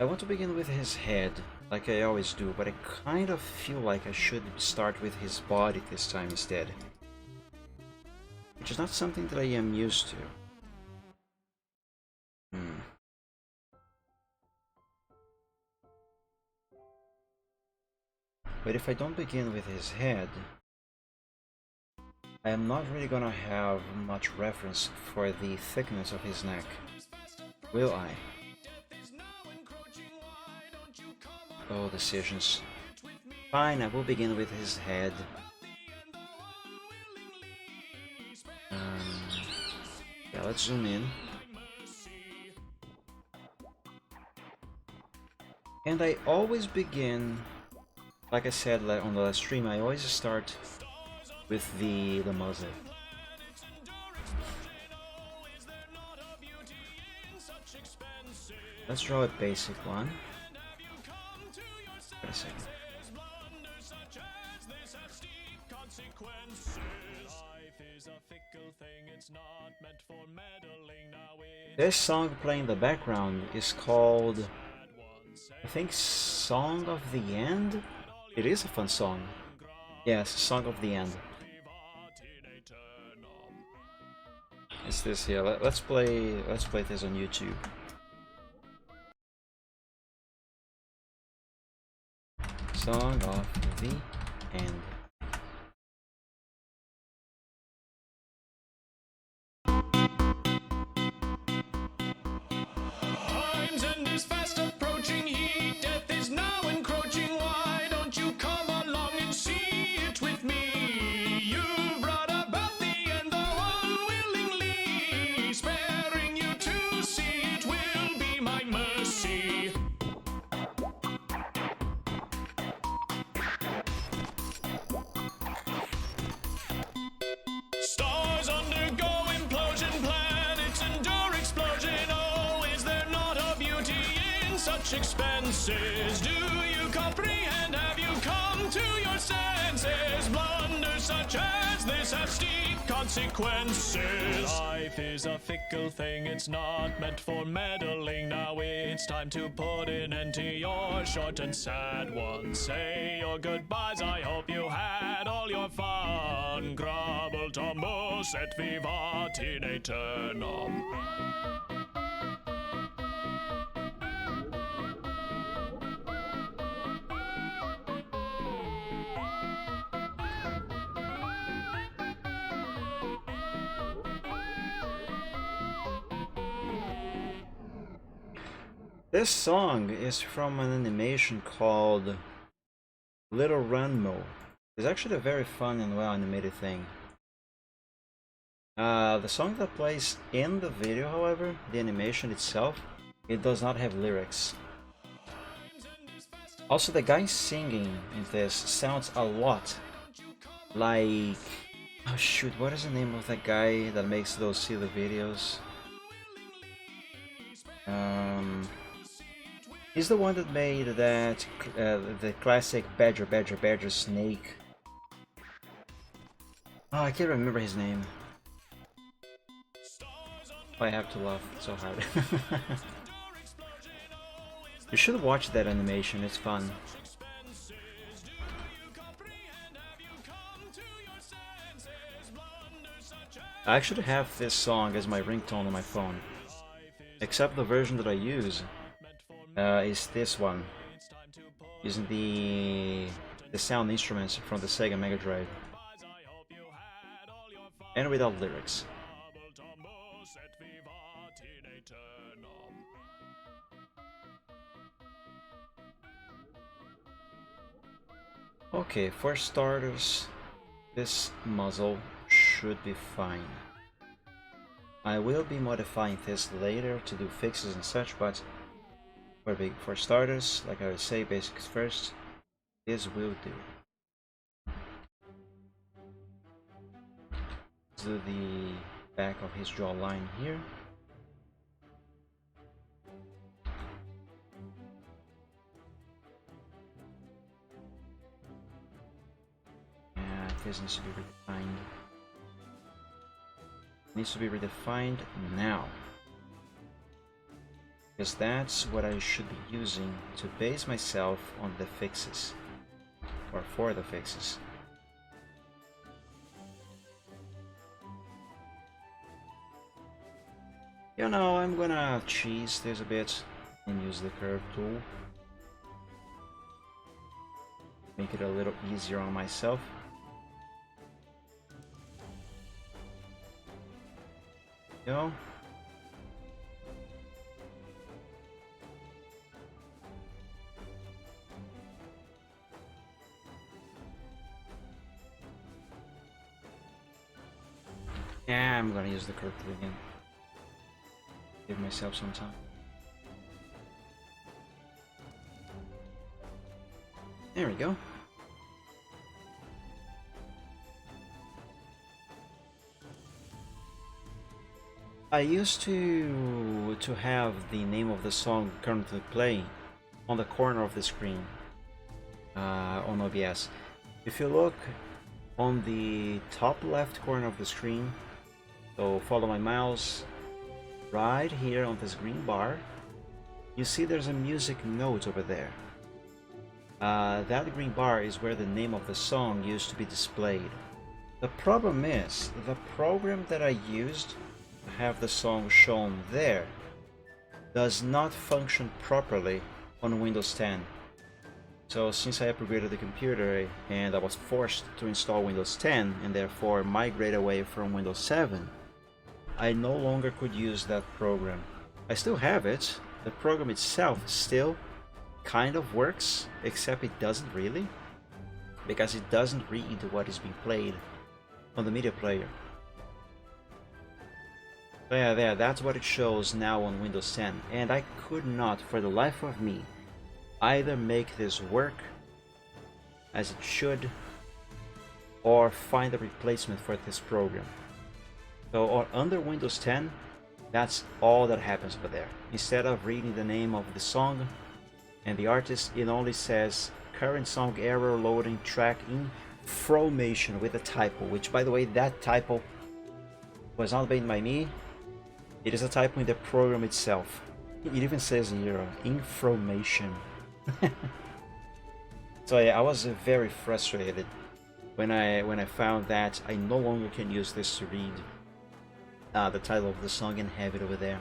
I want to begin with his head like I always do, but I kind of feel like I should start with his body this time instead, which is not something that I am used to. But if I don't begin with his head, I am not really gonna have much reference for the thickness of his neck, will I? Oh, decisions. Fine, I will begin with his head. Yeah, let's zoom in. And I always begin, like I said on the last stream, I always start with the muzzle. Let's draw a basic one. Wait a second. This song playing in the background is called, I think, Song of the End? It is a fun song. Yes, Song of the End. It's this here. Let's play this on YouTube. Song of the End. Time's end is fast approaching, heat death is now encroaching. Why don't you come along and see it with me? You brought about the end, though unwillingly. Sparing you to see it will be my mercy. Stars undergo implosion, planets endure explosion. Oh, is there not a beauty in such expenses? Do you comprehend? Have you come to your senses? Blunders such as this have steep consequences. Life is a fickle thing, it's not meant for meddling. Now it's time to put an end to your short and sad one. Say your goodbyes, I hope you had all your fun. Grubble tombos et vivat in aeternum. This song is from an animation called Little Ranmo. It's actually a very fun and well animated thing. The song that plays in the video, however, the animation itself, it does not have lyrics. Also, the guy singing in this sounds a lot like... Oh shoot, what is the name of that guy that makes those silly videos? He's the one that made that the classic Badger snake. Oh, I can't remember his name. I have to laugh so hard. You should watch that animation, it's fun. I actually have this song as my ringtone on my phone, except the version that I use is this one, using the sound instruments from the Sega Mega Drive, and without lyrics. Okay, for starters, this muzzle should be fine. I will be modifying this later to do fixes and such, but for starters, like I would say, basics first, this will do. to the back of his jawline here. Yeah, this needs to be redefined. Needs to be redefined now. Because that's what I should be using to base myself on the fixes. Or for the fixes. You know, I'm gonna cheese this a bit and use the curve tool. Make it a little easier on myself. You know? Yeah, I'm gonna use the curve tool again. Give myself some time. There we go. I used to have the name of the song currently playing on the corner of the screen on OBS. If you look on the top left corner of the screen, so follow my mouse right here on this green bar, you see there's a music note over there. That green bar is where the name of the song used to be displayed. The problem is, the program that I used to have the song shown there does not function properly on Windows 10. So since I upgraded the computer and I was forced to install Windows 10 and therefore migrate away from Windows 7, I no longer could use that program. I still have it. The program itself still kind of works, except it doesn't really, because it doesn't read what is being played on the media player. So yeah, there, that's what it shows now on Windows 10, and I could not, for the life of me, either make this work as it should, or find a replacement for this program. So under Windows 10, that's all that happens over there. Instead of reading the name of the song and the artist, it only says current song error loading track information with a typo, which by the way, that typo was not made by me. It is a typo in the program itself. It even says here, information. So yeah, I was very frustrated when I found that I no longer can use this to read the title of the song and have it over there.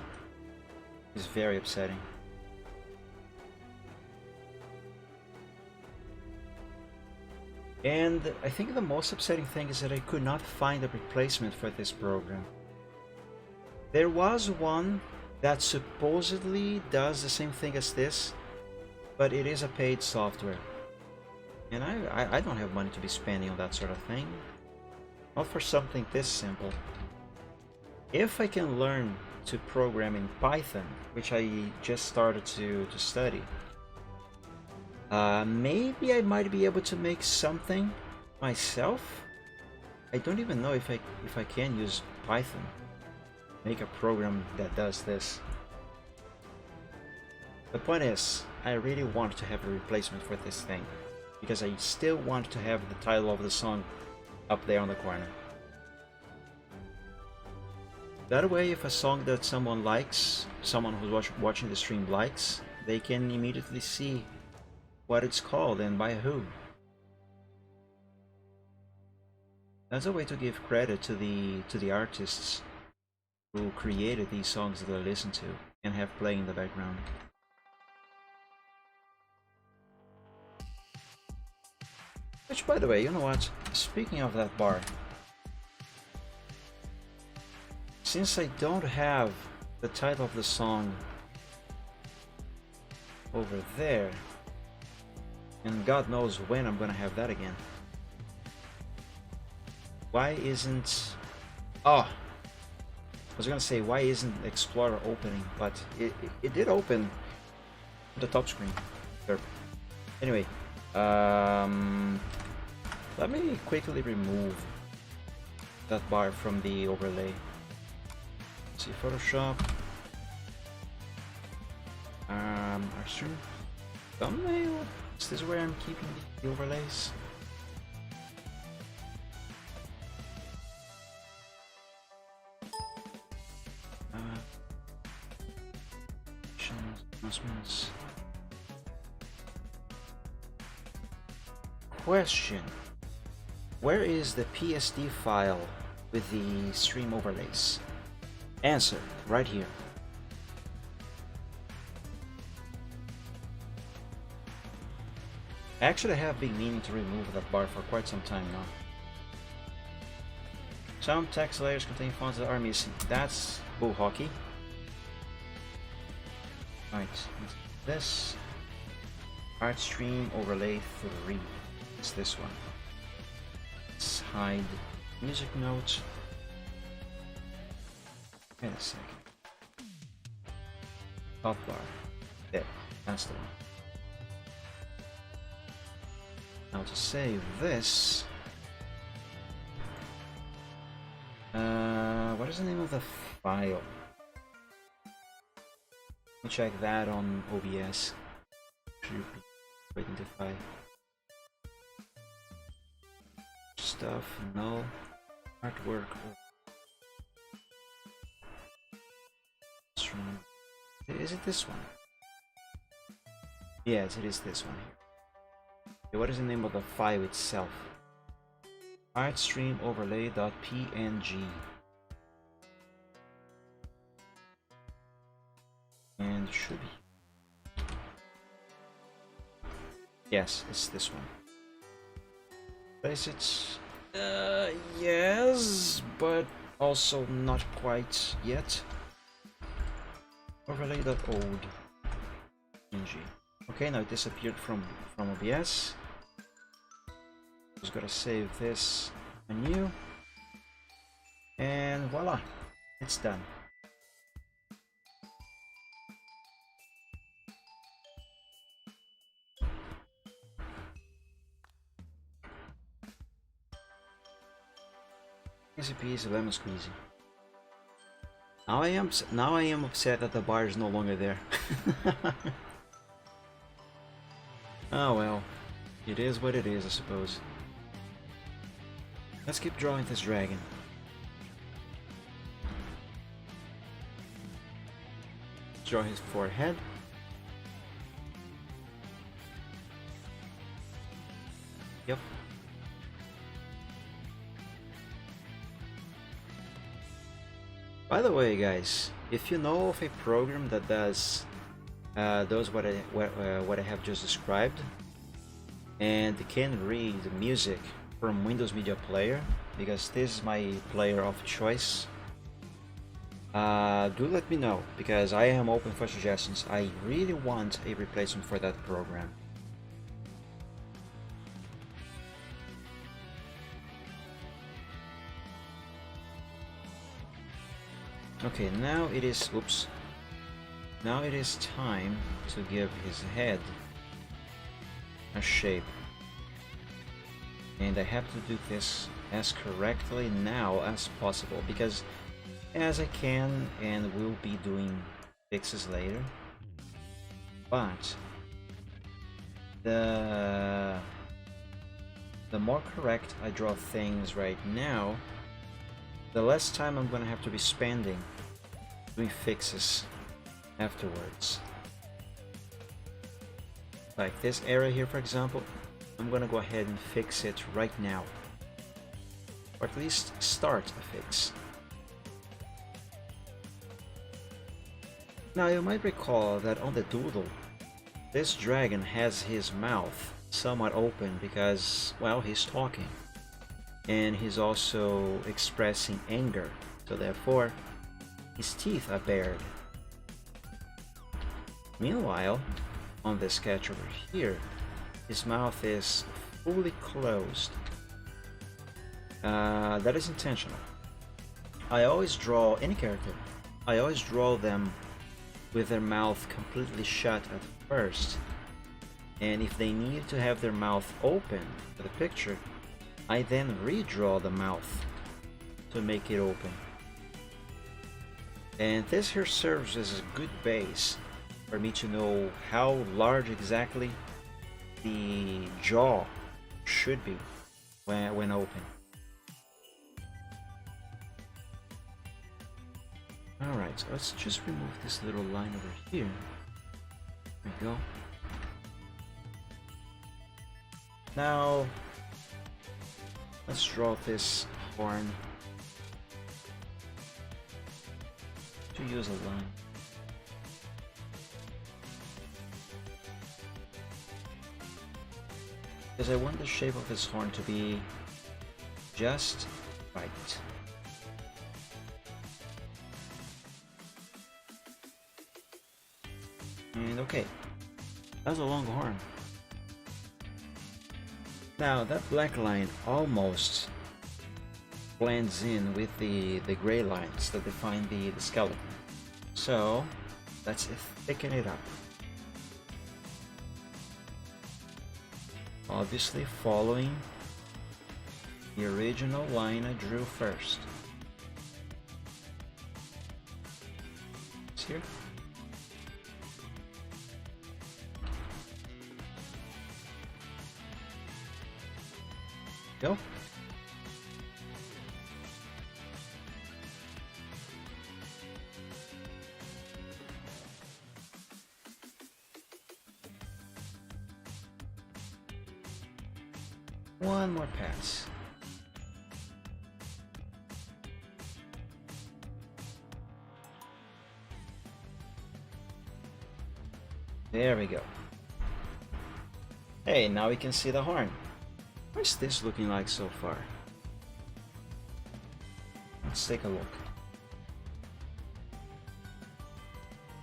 It's very upsetting. And I think the most upsetting thing is that I could not find a replacement for this program. There was one that supposedly does the same thing as this, but it is a paid software. And I don't have money to be spending on that sort of thing. Not for something this simple. If I can learn to program in Python, which I just started to study, maybe I might be able to make something myself. I don't even know if I can use Python. Make a program that does this. The point is, I really want to have a replacement for this thing, because I still want to have the title of the song up there on the corner. That way, if a song that someone likes, someone who's watching the stream likes, they can immediately see what it's called and by who. That's a way to give credit to the artists who created these songs that I listen to and have playing in the background. Which, by the way, you know what? Speaking of that bar, since I don't have the title of the song over there, and God knows when I'm gonna have that again. Why isn't... Oh! I was gonna say, why isn't Explorer opening? But it did open the top screen. Sure. Anyway, let me quickly remove that bar from the overlay. Let's see, Photoshop. Artstream. Thumbnail? Is this where I'm keeping the overlays? Announcements. Question. Where is the PSD file with the stream overlays? Answer, right here. Actually, I have been meaning to remove that bar for quite some time now. Some text layers contain fonts that are missing. That's bull hockey. Right, this Artstream overlay 3. It's this one. Let's hide music note. Wait a second. Top bar. There, that's the one. Now to save this, what is the name of the file? Let me check that on OBS. Should be identify stuff, no artwork. Is it this one? Yes, it is this one here. Okay, what is the name of the file itself? Artstream overlay.png. And it should be. Yes, it's this one. Place it. Yes, but also not quite yet. Overlay.old. Okay, now it disappeared from OBS. Just gotta save this menu. And voila, it's done. Easy peasy lemon squeezy. Now I am upset that the bar is no longer there. Oh well, it is what it is, I suppose. Let's keep drawing this dragon. Draw his forehead. Yep. By the way, guys, if you know of a program that does what I have just described, and can read music from Windows Media Player, because this is my player of choice, do let me know, because I am open for suggestions. I really want a replacement for that program. Okay, now it is, oops, now it is time to give his head a shape. And I have to do this as correctly now as possible, because as I can and will be doing fixes later, but the more correct I draw things right now, the less time I'm gonna have to be spending doing fixes afterwards. Like this area here, for example, I'm gonna go ahead and fix it right now, or at least start a fix. Now you might recall that on the doodle, this dragon has his mouth somewhat open because, well, he's talking. And he's also expressing anger, so therefore his teeth are bared. Meanwhile, on the sketch over here, his mouth is fully closed. That is intentional. I always draw any character, I always draw them with their mouth completely shut at first, and if they need to have their mouth open for the picture, I then redraw the mouth to make it open. And this here serves as a good base for me to know how large exactly the jaw should be when open. Alright, so let's just remove this little line over here. There we go. Now, let's draw this horn to use a line. Because I want the shape of this horn to be just right. And okay, that's a long horn. Now that black line almost blends in with the gray lines that define the skeleton. So let's thicken it up. Obviously following the original line I drew first. It's here. Go. One more pass. There we go. Hey, now we can see the horn. What's this looking like so far? Let's take a look.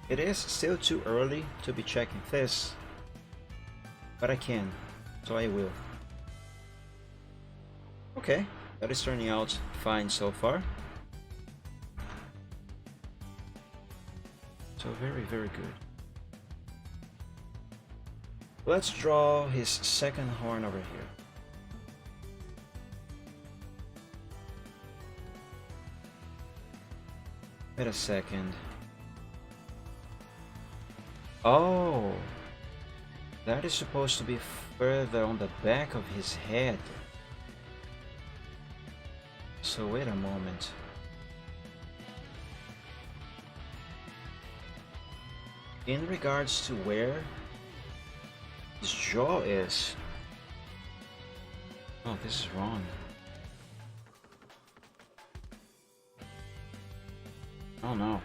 It is still too early to be checking this, but I can, so I will. Okay, that is turning out fine so far. So very, very good. Let's draw his second horn over here. Wait a second. Oh, that is supposed to be further on the back of his head. So wait a moment. In regards to where his jaw is. Oh, this is wrong. Oh no.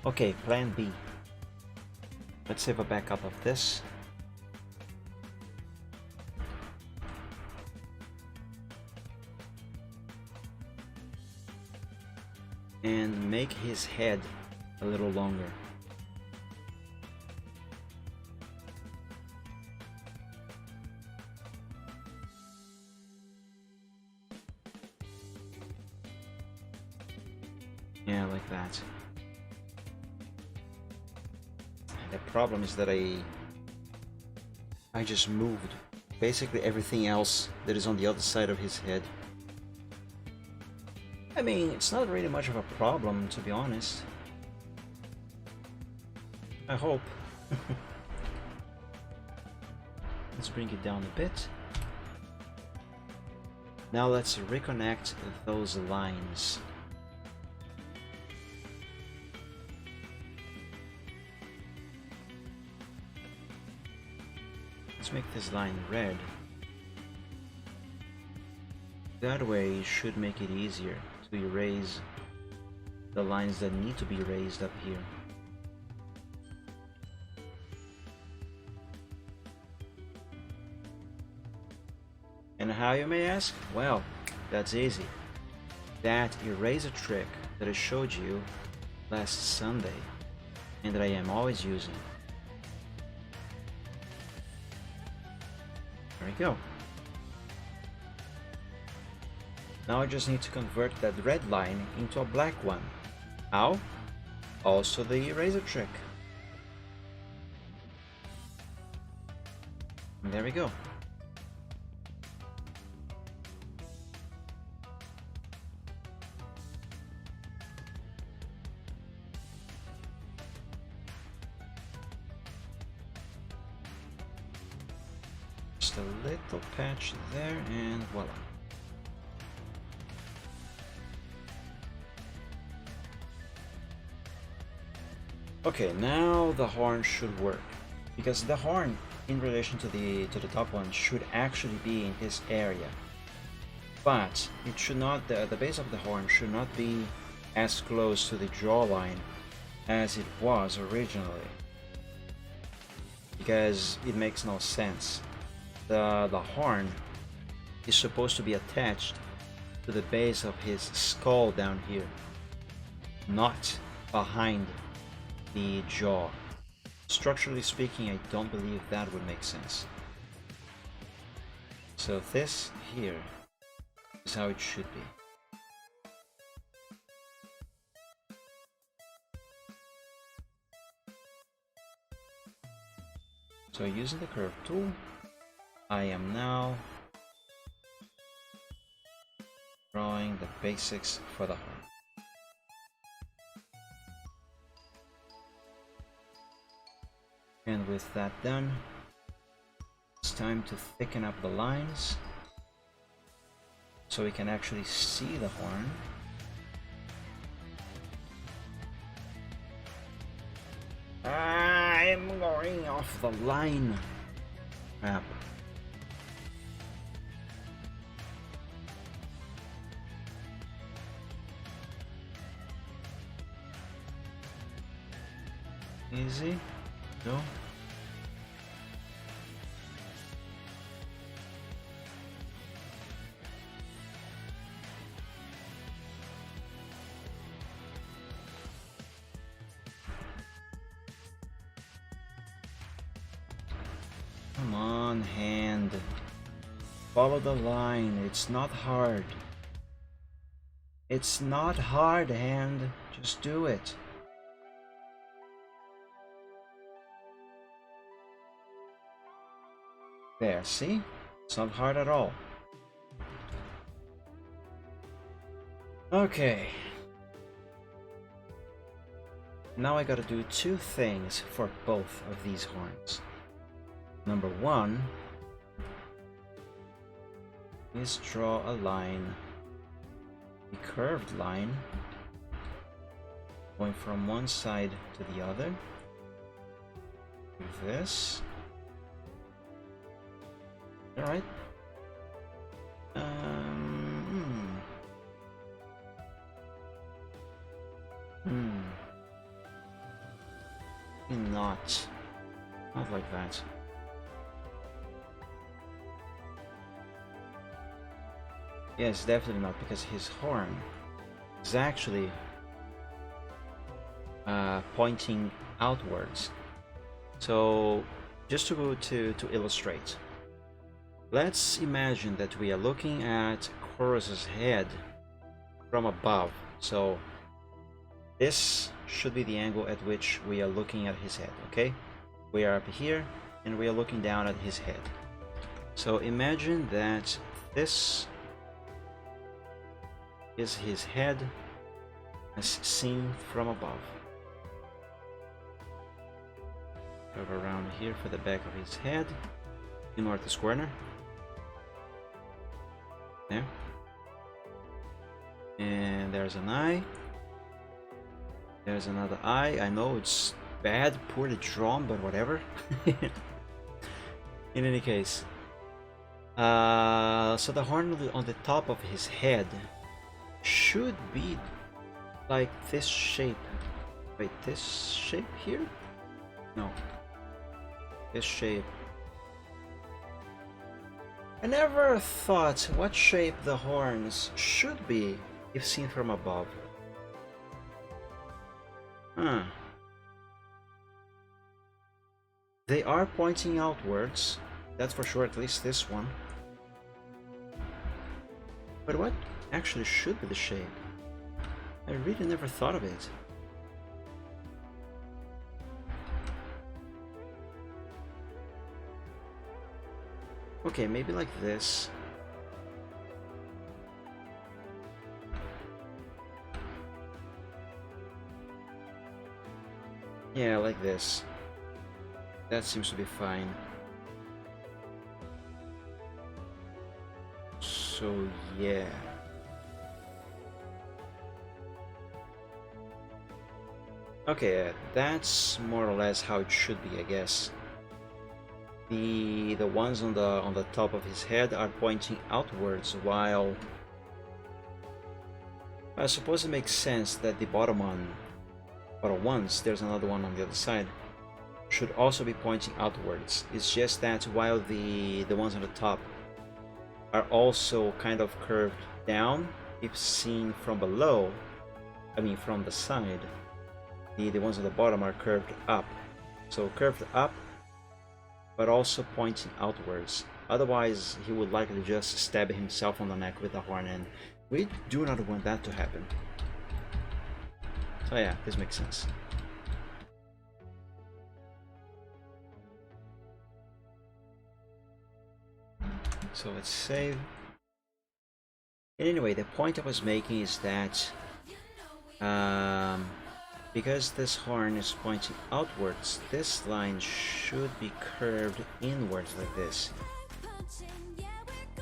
Okay, plan B. Let's save a backup of this. And make his head a little longer. Yeah, like that. The problem is that I just moved basically everything else that is on the other side of his head. I mean, it's not really much of a problem, to be honest. I hope. Let's bring it down a bit. Now let's reconnect those lines. Let's make this line red. That way it should make it easier to erase the lines that need to be erased up here. And how, you may ask? Well, that's easy. That eraser trick that I showed you last Sunday and that I am always using. There we go. Now I just need to convert that red line into a black one. How? Also the eraser trick. there we go. Just a little patch there and voila. Okay, now the horn should work, because the horn in relation to the top one should actually be in his area, but it should not, the base of the horn should not be as close to the jawline as it was originally, because it makes no sense. The horn is supposed to be attached to the base of his skull down here, not behind the jaw. Structurally speaking, I don't believe that would make sense. So this here is how it should be. So using the curve tool, I am now drawing the basics for the horn. And with that done, it's time to thicken up the lines so we can actually see the horn. I'm going off the line. Crap. Easy. No. Come on, hand. Follow the line. It's not hard. It's not hard, hand. Just do it. There, see? It's not hard at all. Okay. Now I gotta do two things for both of these horns. Number one is draw a line, a curved line, going from one side to the other. Do this. All right. Not like that. Yes, definitely not, because his horn is actually pointing outwards. So, just to illustrate, let's imagine that we are looking at Chorus's head from above. So this should be the angle at which we are looking at his head, okay? We are up here and we are looking down at his head. So imagine that this is his head as seen from above. Curve around here for the back of his head, in northeast corner. There. And there's an eye. There's another eye. I know it's bad, poorly drawn, but whatever. In any case, so the horn on the top of his head should be like this shape. Wait, this shape here? No. This shape. I never thought what shape the horns should be if seen from above. Huh. They are pointing outwards, that's for sure, at least this one. But what actually should be the shape? I really never thought of it. Okay, maybe like this. Yeah, like this. That seems to be fine. So, yeah. Okay, that's more or less how it should be, I guess. The ones on the top of his head are pointing outwards, while I suppose it makes sense that the bottom ones, there's another one on the other side, should also be pointing outwards. It's just that while the ones on the top are also kind of curved down, if seen from below, I mean from the side, the ones on the bottom are curved up. So curved up, but also pointing outwards. Otherwise, he would likely just stab himself on the neck with the horn, and we do not want that to happen. So yeah, this makes sense. So let's save. And anyway, the point I was making is that because this horn is pointing outwards, this line should be curved inwards like this.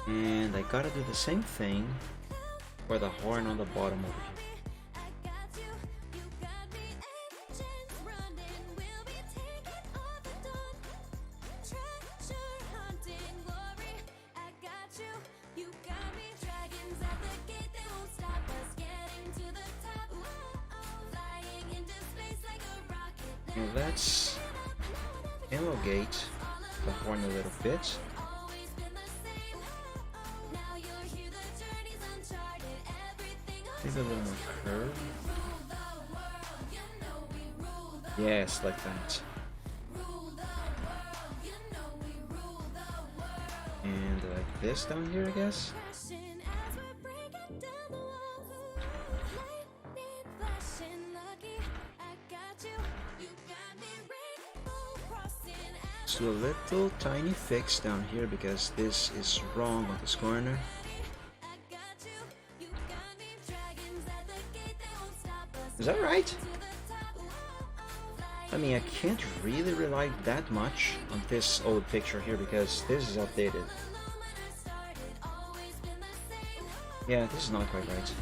And I gotta do the same thing for the horn on the bottom over here. Now let's elongate the horn a little bit. Maybe a little more curve. Yes, like that. And like this down here, I guess. Do a little tiny fix down here because this is wrong on this corner. Is that right? I mean, I can't really rely that much on this old picture here because this is outdated. Yeah, this is not quite right.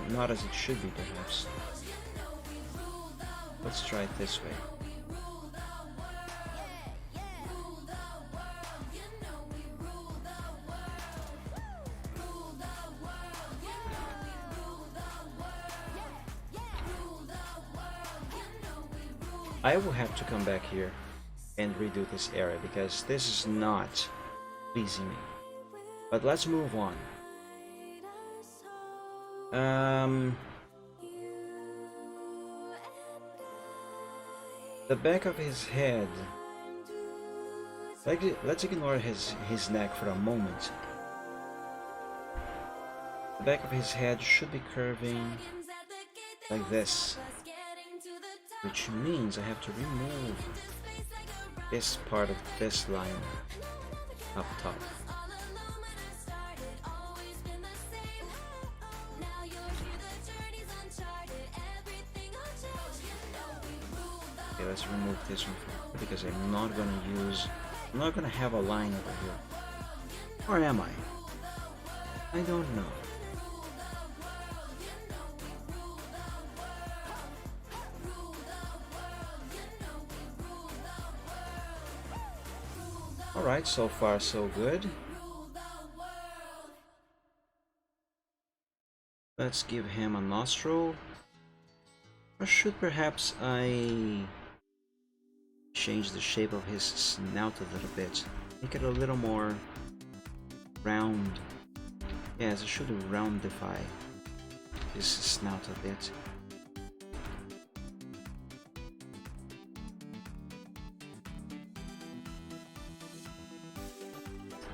Not as it should be, perhaps. Let's try it this way. I will have to come back here and redo this area because this is not pleasing me. But let's move on. The back of his head. Let's ignore his neck for a moment. The back of his head should be curving like this, which means I have to remove this part of this line up top. Okay, let's remove this one because I'm not gonna have a line over here. Or am I? I don't know. Alright, so far so good. Let's give him a nostril. Or should perhaps I change the shape of his snout a little bit? Make it a little more round. Yes, I should roundify his snout a bit.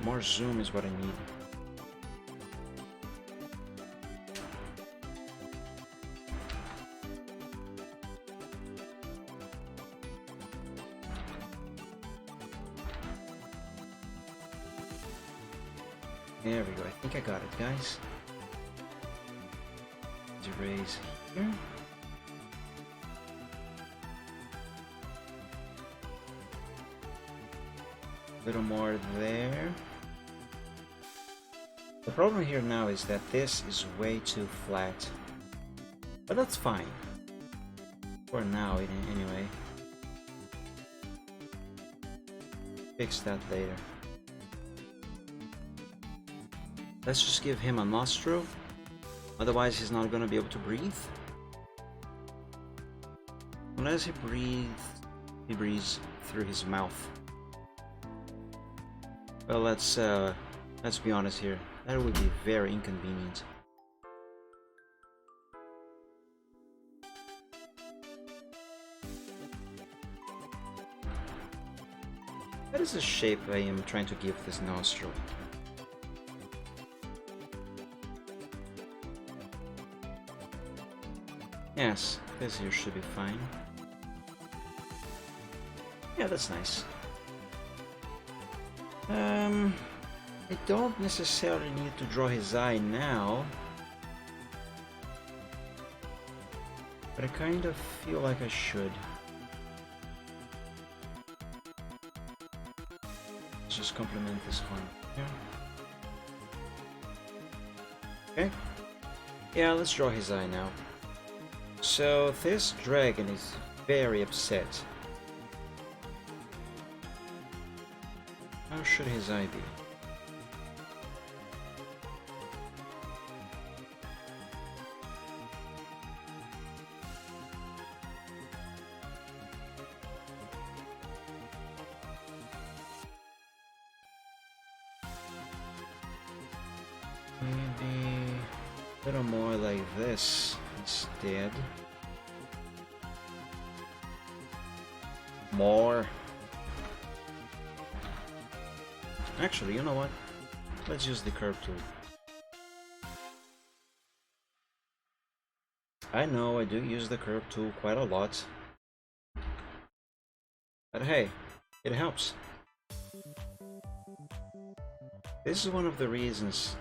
More zoom is what I need. There we go. I think I got it, guys. Let's erase here. A little more there. The problem here now is that this is way too flat. But that's fine. For now, anyway. Fix that later. Let's just give him a nostril. Otherwise, he's not gonna be able to breathe. Unless he breathes through his mouth. Well, let's be honest here. That would be very inconvenient. That is the shape I am trying to give this nostril. Yes, this here should be fine. Yeah, that's nice. I don't necessarily need to draw his eye now, but I kind of feel like I should. Let's just complement this one here. Okay. Yeah, let's draw his eye now. So this dragon is very upset. How should his eye be? Maybe a little more like this instead. More. Actually, you know what? Let's use the curve tool. I know I do use the curve tool quite a lot. But hey, it helps. This is one of the reasons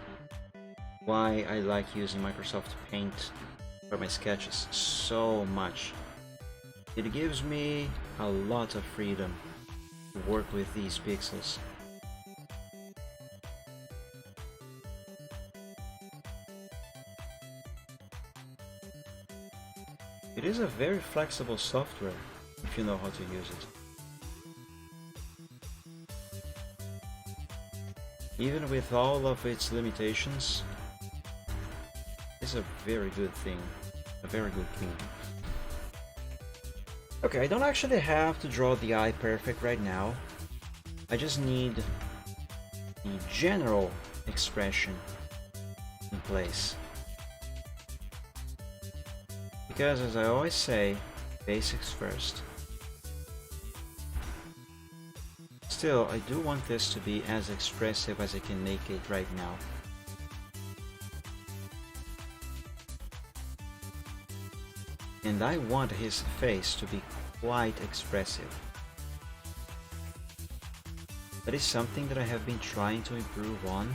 why I like using Microsoft Paint for my sketches so much. It gives me a lot of freedom to work with these pixels. It is a very flexible software if you know how to use it. Even with all of its limitations, it's a very good thing. A very good tool. Okay, I don't actually have to draw the eye perfect right now. I just need the general expression in place. Because as I always say, basics first. Still, I do want this to be as expressive as I can make it right now. And I want his face to be quite expressive. That is something that I have been trying to improve on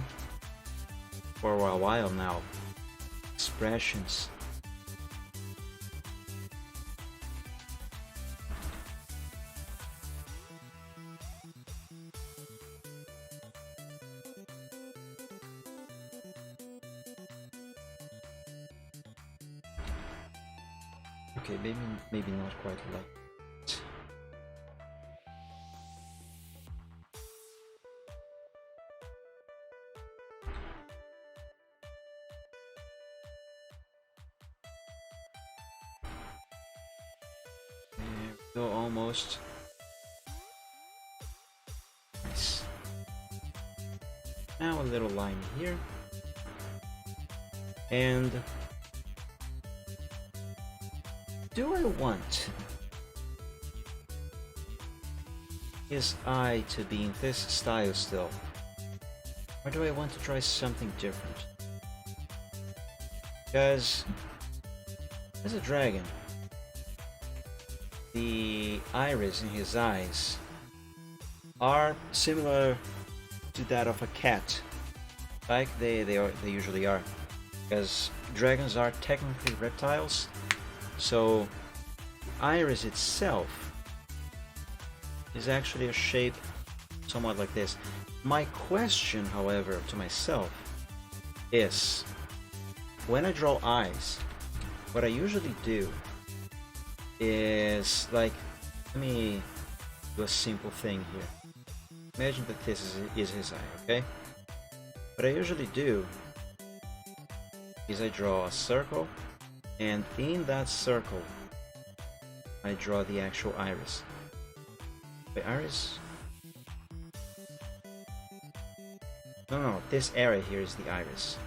for a while now. Expressions. Okay, maybe not quite like that. There we go, almost. Nice. Now a little line here. And do I want his eye to be in this style still? Or do I want to try something different? Because as a dragon, the iris in his eyes are similar to that of a cat. like they usually are, because dragons are technically reptiles. So iris itself is actually a shape somewhat like this. My question, however, to myself is, when I draw eyes, what I usually do is, like, let me do a simple thing here. Imagine that this is his eye, okay? What I usually do is I draw a circle, and in that circle I draw the actual iris. The iris? No, this area here is the iris.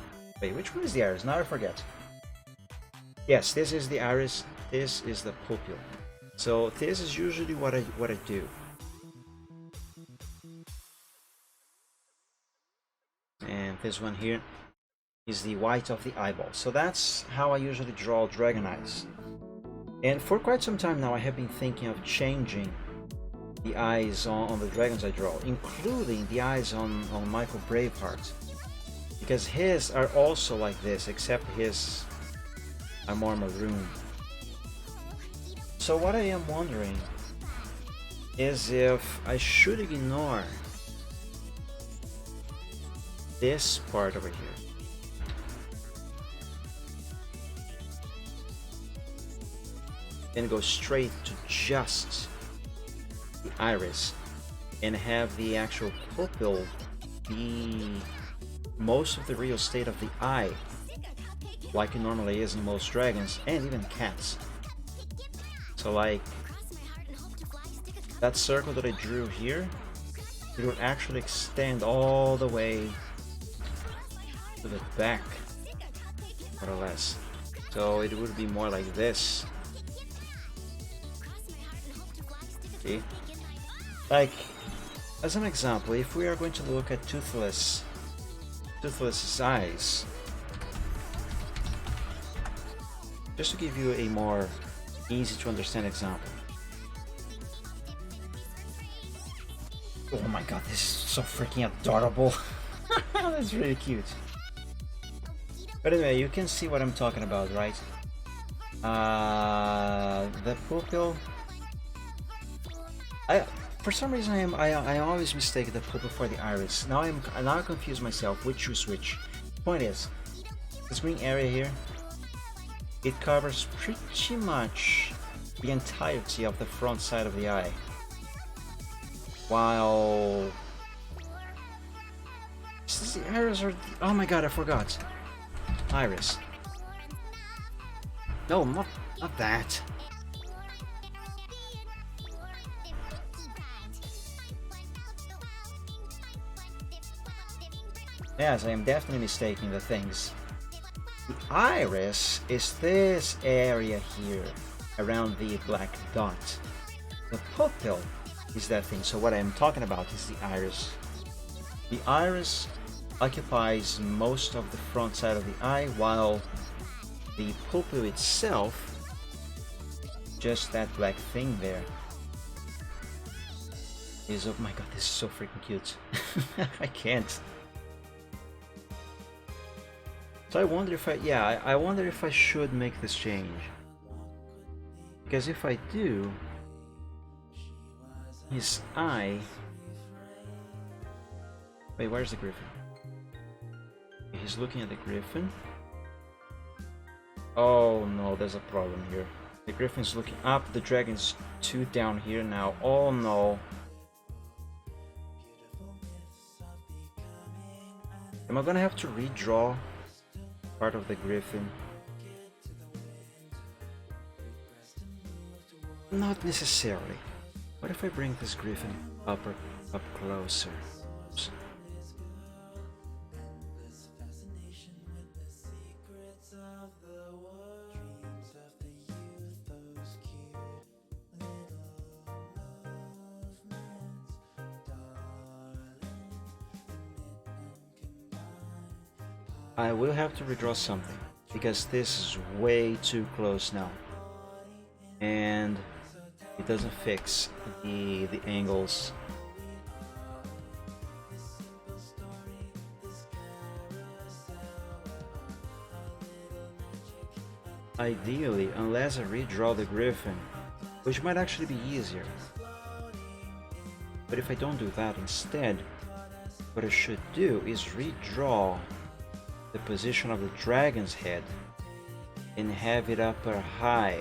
Wait, which one is the iris? Now I forget. Yes, this is the iris, this is the pupil. So this is usually what I do. And this one here is the white of the eyeball. So that's how I usually draw dragon eyes. And for quite some time now I have been thinking of changing the eyes on the dragons I draw, including the eyes on Michael Braveheart, because his are also like this, except his are more maroon. So what I am wondering is if I should ignore this part over here and go straight to just the iris and have the actual pupil be most of the real estate of the eye, like it normally is in most dragons and even cats. So like that circle that I drew here, it would actually extend all the way to the back, more or less. So it would be more like this. See? Like, as an example, if we are going to look at Toothless's eyes, just to give you a more easy to understand example. Oh my god, this is so freaking adorable. That's really cute. But anyway, you can see what I'm talking about, right? The pupil. For some reason I always mistake the pupil for the iris. Now I confuse myself which is which. Point is, this green area here, it covers pretty much the entirety of the front side of the eye, while the iris are. Oh my god, I forgot. Iris. No, not that. Yes, I am definitely mistaking the things. The iris is this area here, around the black dot. The pupil is that thing, so what I am talking about is the iris. The iris occupies most of the front side of the eye, while the pupil itself, just that black thing there, is, oh my god, this is so freaking cute. I can't. So I wonder if I wonder if I should make this change. Because if I do, his eye... Wait, where's the griffin? He's looking at the griffin. Oh no, there's a problem here. The griffin's looking up, the dragon's too down here now. Oh no. Am I gonna have to redraw part of the griffin? Not necessarily. What if I bring this griffin up closer? Oops. I will have to redraw something because this is way too close now, and it doesn't fix the angles. ideally, unless I redraw the Griffin, which might actually be easier. But if I don't do that, instead, what I should do is redraw the position of the dragon's head and have it up or high.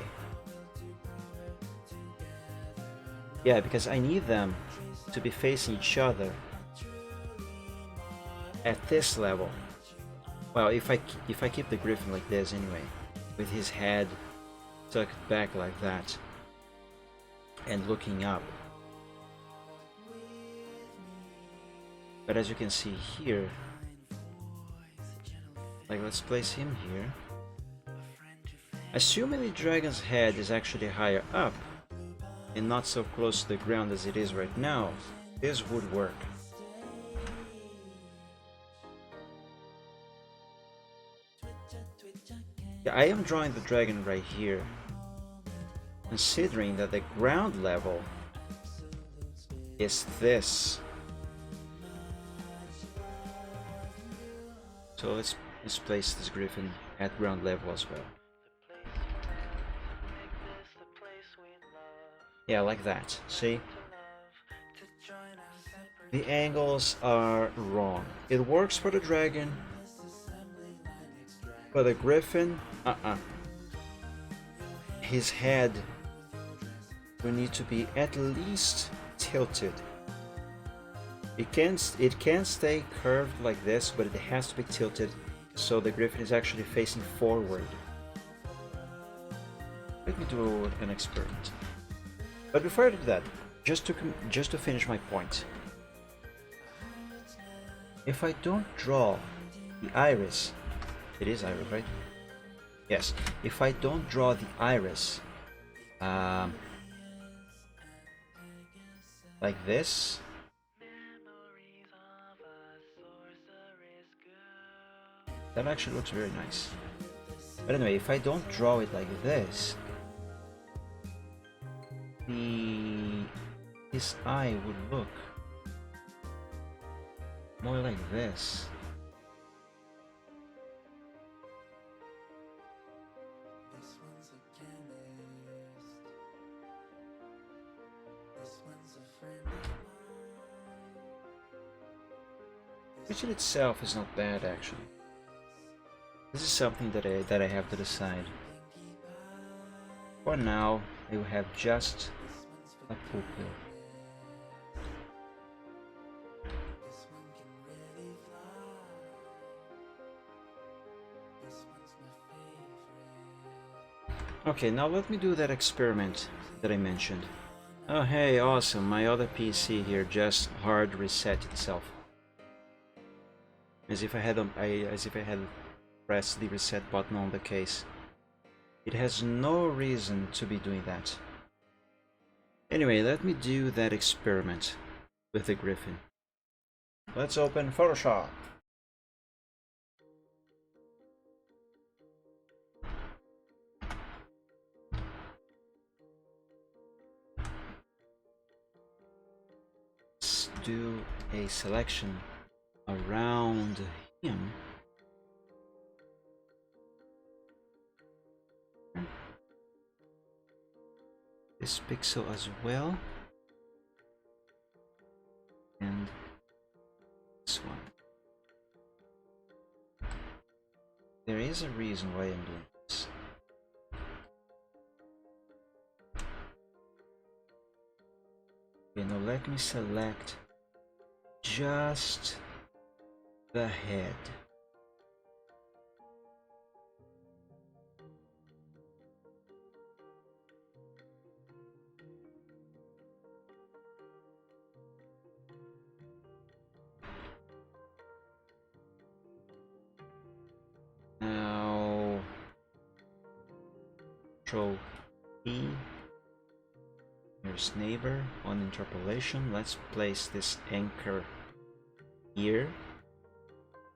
Yeah, because I need them to be facing each other at this level. Well, if I keep the Griffin like this anyway, with his head tucked back like that and looking up. But as you can see here, like, let's place him here. Assuming the dragon's head is actually higher up and not so close to the ground as it is right now, this would work. Yeah, I am drawing the dragon right here, considering that the ground level is this. So let's place this Griffin at ground level as well. Yeah, like that. See? The angles are wrong. It works for the dragon, but the Griffin, his head will need to be at least tilted. It can stay curved like this, but it has to be tilted so the Griffin is actually facing forward. Let me do an experiment. But before I do that, just to finish my point, if I don't draw the iris, it is iris, right? Yes. If I don't draw the iris like this, that actually looks very nice. But anyway, if I don't draw it like this, his eye would look more like this. Which in itself is not bad, actually. This is something that I have to decide. For now, I will have just a pupil. Okay, now let me do that experiment that I mentioned. Oh hey, awesome, my other PC here just hard reset itself. As if I had pressed the reset button on the case. It has no reason to be doing that. Anyway, let me do that experiment with the Griffin. Let's open Photoshop. Let's do a selection around him. This pixel as well, and this one. There is a reason why I'm doing this. Okay, now let me select just the head. Now, Control E, here's neighbor on interpolation. Let's place this anchor here,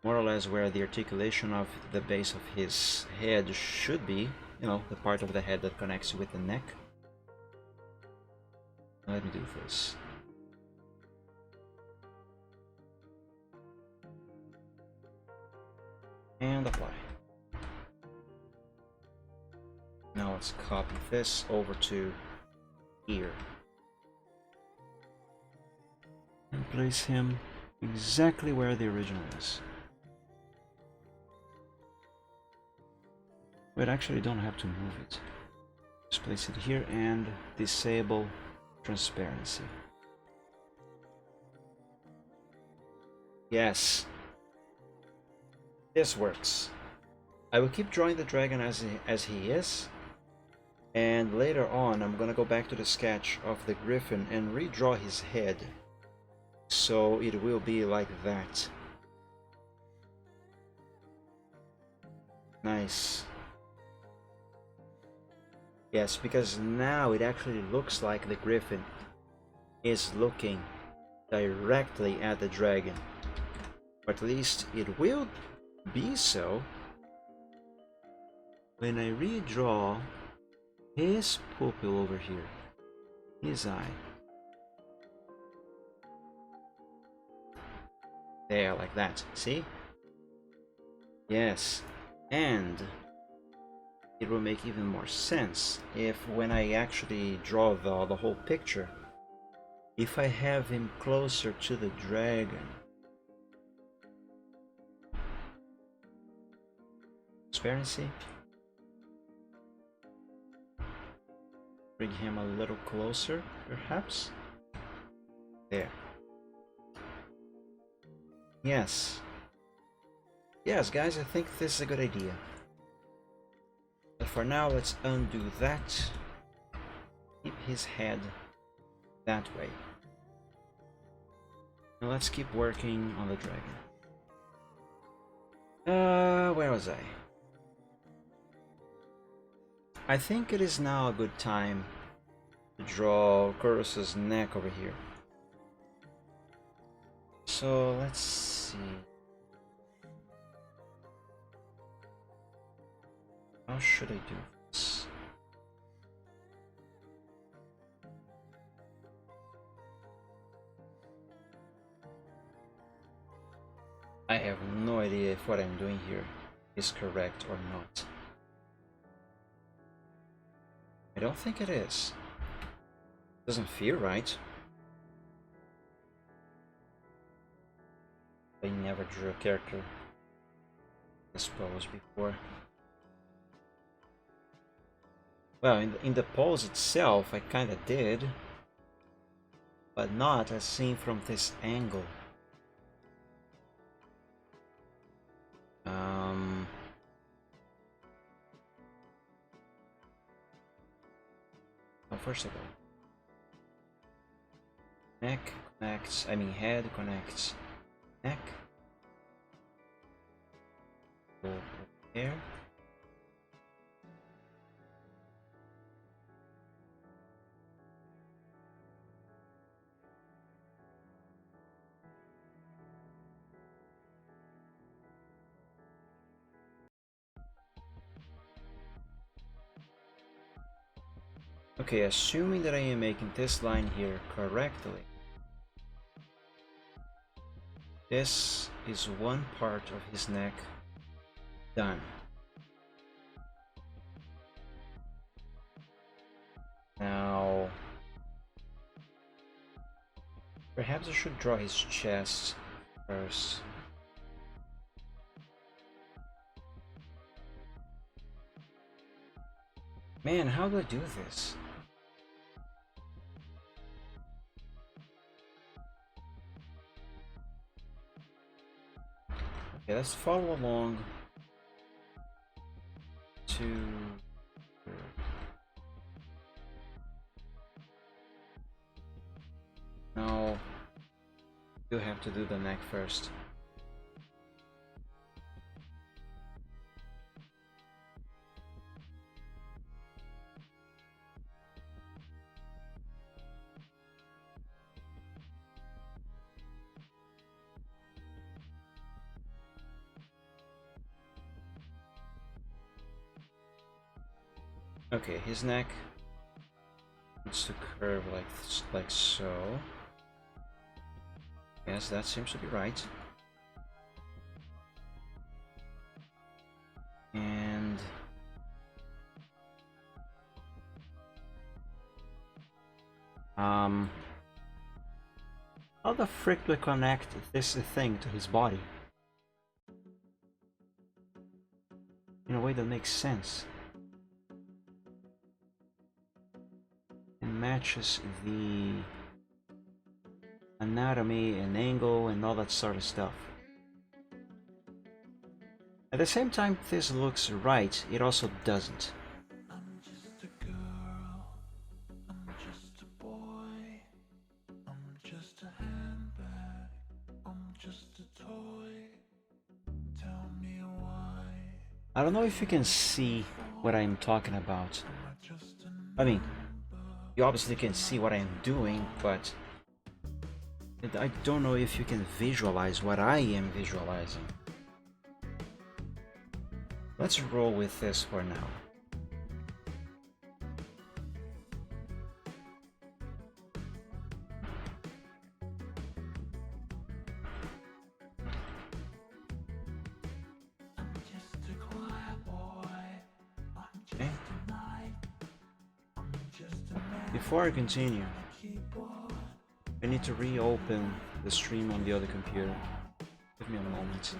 more or less where the articulation of the base of his head should be, you know, the part of the head that connects with the neck. Let me do this. And apply. Now let's copy this over to here. And place him exactly where the original is. But actually don't have to move it. Just place it here and disable transparency. Yes. This works. I will keep drawing the dragon as he is. And later on I'm gonna go back to the sketch of the griffin and redraw his head. So it will be like that. Nice. Yes, because now it actually looks like the griffin is looking directly at the dragon. Or at least it will be so when I redraw his pupil over here, his eye. There, like that. See? Yes. And it will make even more sense if when I actually draw the whole picture, if I have him closer to the dragon. Transparency. Bring him a little closer, perhaps. There. Yes. Yes, guys, I think this is a good idea. But for now, let's undo that. Keep his head that way. Now let's keep working on the dragon. Where was I? I think it is now a good time to draw Chorus's neck over here. So let's see. How should I do this? I have no idea if what I'm doing here is correct or not. I don't think it is. Doesn't feel right. I never drew a character this pose before. Well, in the pose itself, I kinda did, but not as seen from this angle. Well, first of all, neck connects, head connects neck. Go there. Okay, assuming that I am making this line here correctly, this is one part of his neck done. Now, perhaps I should draw his chest first. Man, how do I do this? Okay, let's follow along to... No, you have to do the neck first. Okay, his neck needs to curve like so. Yes, that seems to be right. And How the frick do I connect this thing to his body? In a way that makes sense. It matches the anatomy and angle and all that sort of stuff. At the same time, this looks right, it also doesn't. I'm just a girl, I'm just a boy, I'm just a handbag, I'm just a toy. Tell me why. I don't know if you can see what I'm talking about. I mean, you obviously can see what I'm doing, but I don't know if you can visualize what I am visualizing. Let's roll with this for now. Okay. Before I continue, I need to reopen the stream on the other computer. Give me a moment.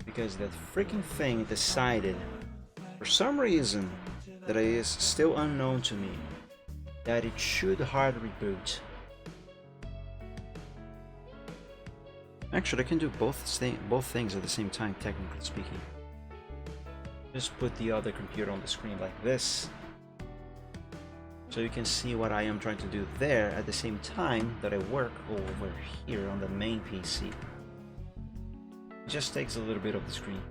Because that freaking thing decided, for some reason that is still unknown to me, that it should hard reboot. Actually, I can do both things at the same time, technically speaking. Just put the other computer on the screen like this, so you can see what I am trying to do there at the same time that I work over here on the main PC. It just takes a little bit of the screen.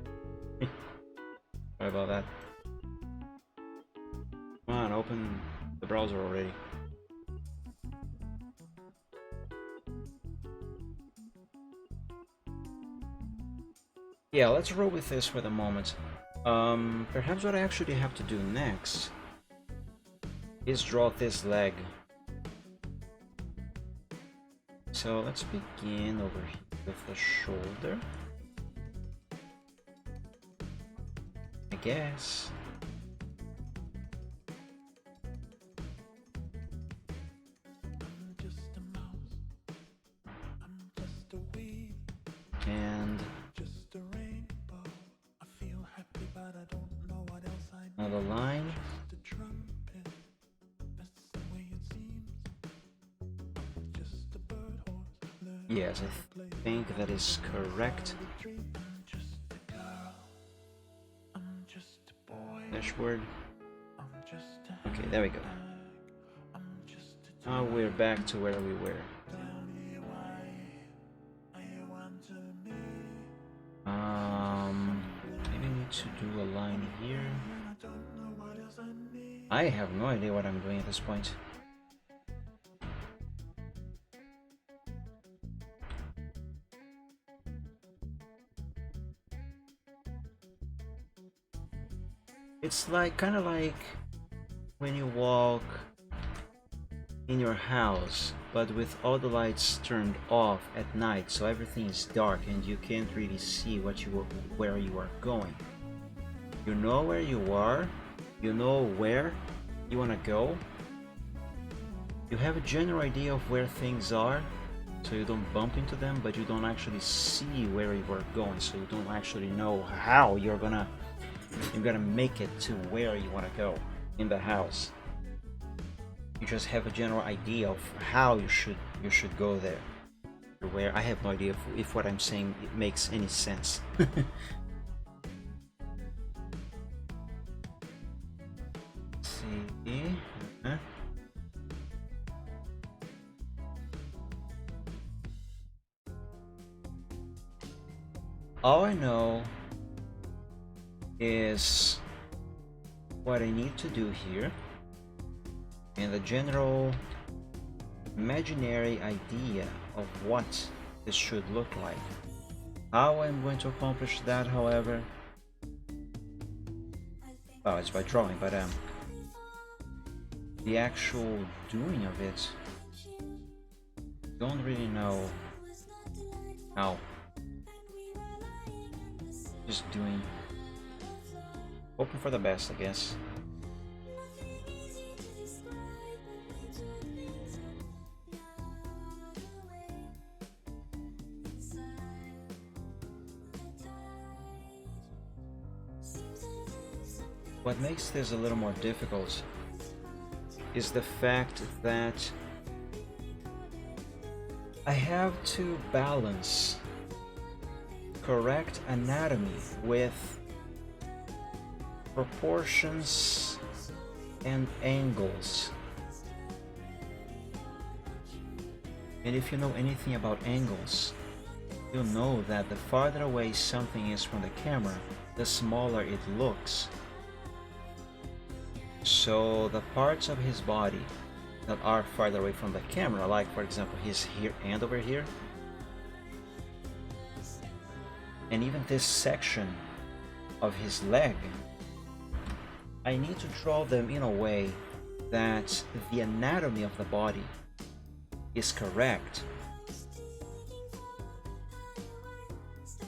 Sorry about that. Come on, open the browser already. Yeah, let's roll with this for the moment. Perhaps what I actually have to do next is draw this leg. So let's begin over here with the shoulder, I guess. And another line. Yes, I think that is correct. Dashboard. Okay, there we go. Now we're back to where we were. Maybe need to do a line here. I have no idea what I'm doing at this point. It's like kind of like when you walk in your house, but with all the lights turned off at night, so everything is dark and you can't really see where you are going. You know where you are, you know where you want to go, you have a general idea of where things are, so you don't bump into them, but you don't actually see where you are going, so you don't actually know how you're gonna make it to where you want to go in the house. You just have a general idea of how you should go there. Where I have no idea if what I'm saying makes any sense. See. All I know is what I need to do here and the general imaginary idea of what this should look like. How I'm going to accomplish that, however, well, it's by drawing, but the actual doing of it, don't really know how. Just doing. Hoping for the best, I guess. What makes this a little more difficult is the fact that I have to balance correct anatomy with proportions and angles. And if you know anything about angles, you'll know that the farther away something is from the camera, the smaller it looks. So the parts of his body that are farther away from the camera, like for example his here and over here, and even this section of his leg, I need to draw them in a way that the anatomy of the body is correct,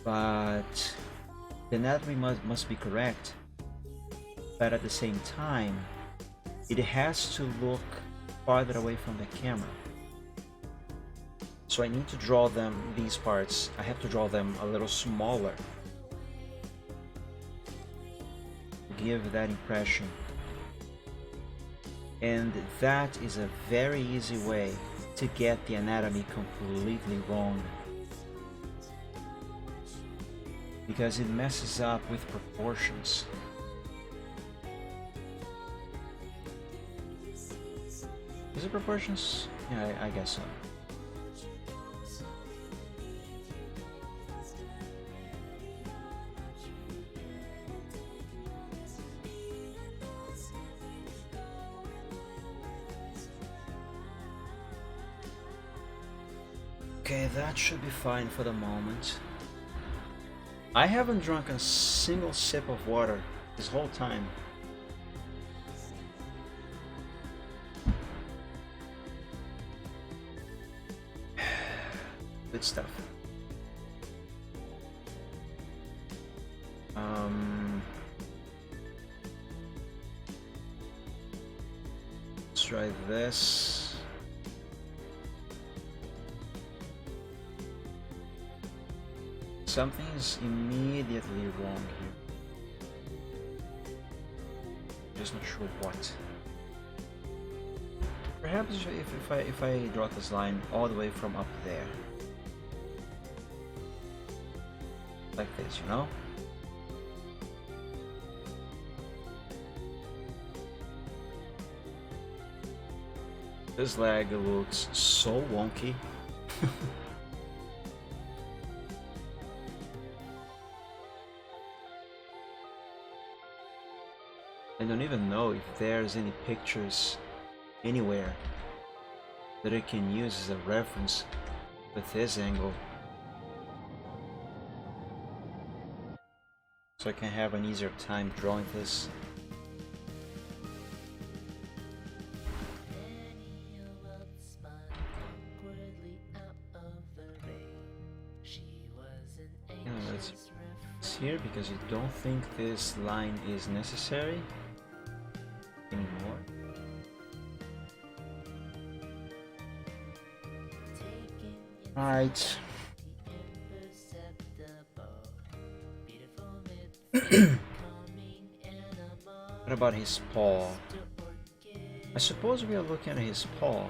but the anatomy must be correct, but at the same time it has to look farther away from the camera. So I need to draw them, these parts, I have to draw them a little smaller to give that impression. And that is a very easy way to get the anatomy completely wrong, because it messes up with proportions. Is it proportions? Yeah, I guess so. Okay, that should be fine for the moment. I haven't drunk a single sip of water this whole time. Good stuff. Let's try this. Something's immediately wrong here. Just not sure what. Perhaps if I draw this line all the way from up there, like this, you know. This leg looks so wonky. I don't even know if there's any pictures anywhere that I can use as a reference with this angle, so I can have an easier time drawing this. Let's here, because I don't think this line is necessary anymore. Alright. What about his paw? I suppose we are looking at his paw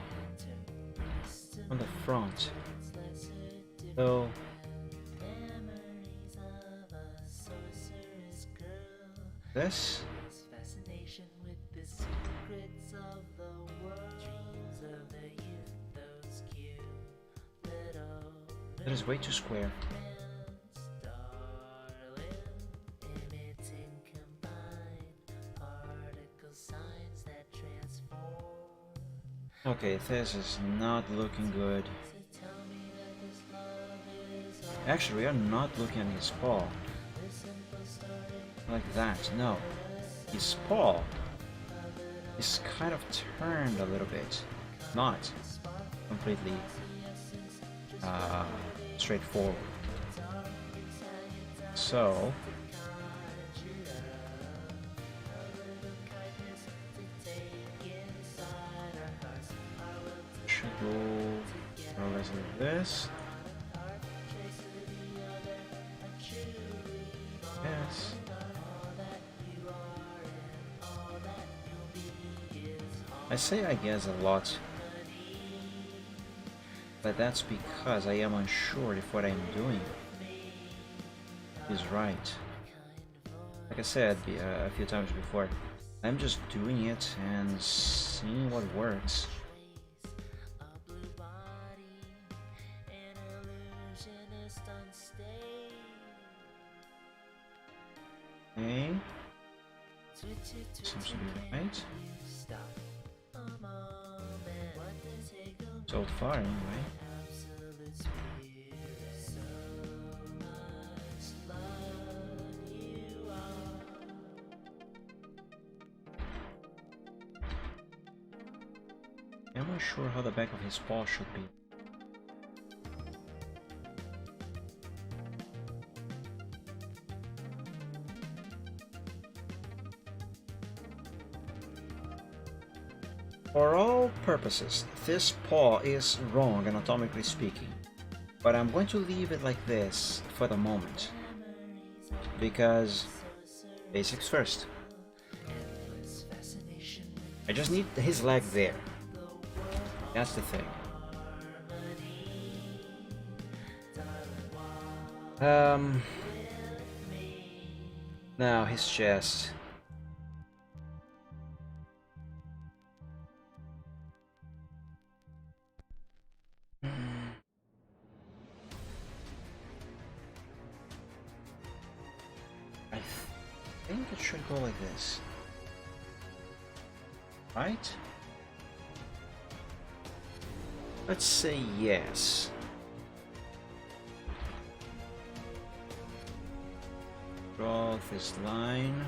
on the front. So this that is way too square. Okay, this is not looking good. Actually, we are not looking at his paw like that. No, his paw is kind of turned a little bit, not completely straightforward. So should go more or less like this. Yes. I say I guess a lot, but that's because I am unsure if what I'm doing is right. Like I said a few times before, I'm just doing it and seeing what works. Okay. Seems to be right. So far, anyway. I'm not sure how the back of his paw should be. For all purposes, this paw is wrong anatomically speaking, but I'm going to leave it like this for the moment, because basics first. I just need his leg there. That's the thing. Now his chest. I think it should go like this. Right? Let's say yes. Draw this line.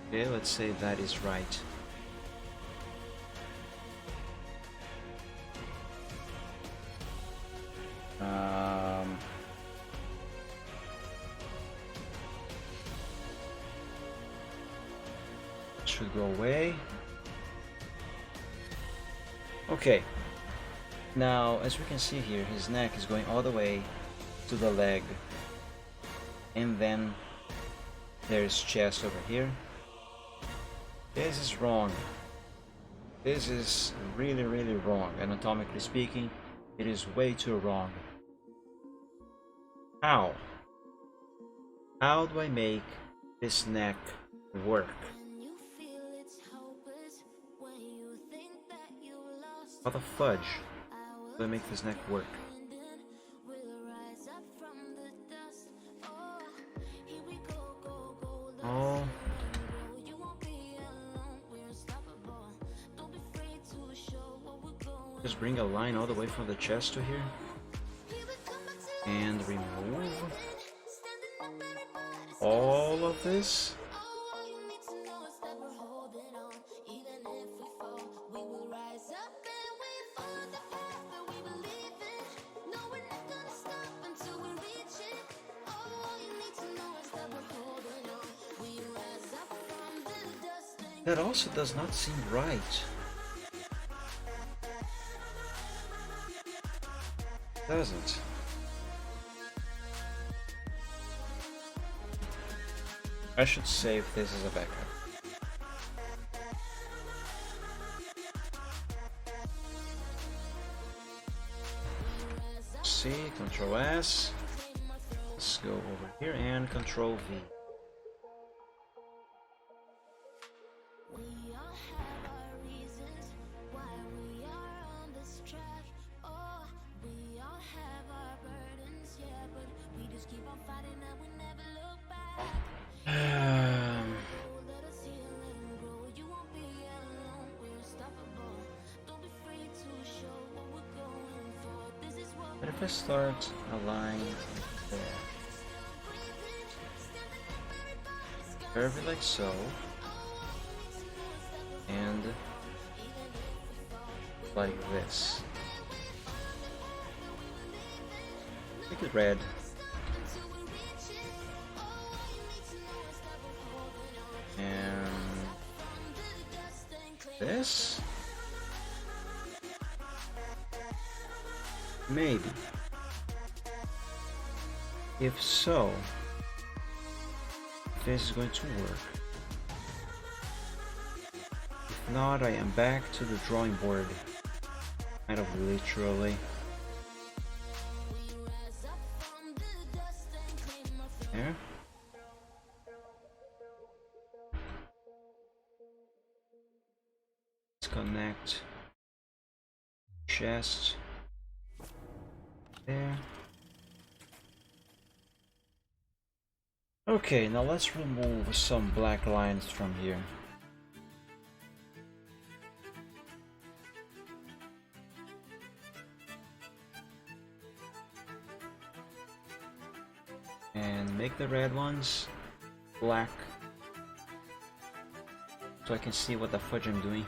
Okay, let's say that is right. Should go away. Okay. Now, as we can see here, his neck is going all the way to the leg. And then there's chest over here. This is wrong. This is really, really wrong. Anatomically speaking, it is way too wrong. How? How do I make this neck work? How the fudge do I make this neck work? Oh. Just bring a line all the way from the chest to here. And remove all of this. That also does not seem right. Doesn't. I should save this as a backup. C, Control S. Let's go over here and Control V. But if I start a line there, curve it like so, and like this. Make it red. And this? Maybe. If so, this is going to work. If not, I am back to the drawing board. Kind of literally. There. Let's connect chest there. Okay, now let's remove some black lines from here. And make the red ones black so I can see what the fudge I'm doing.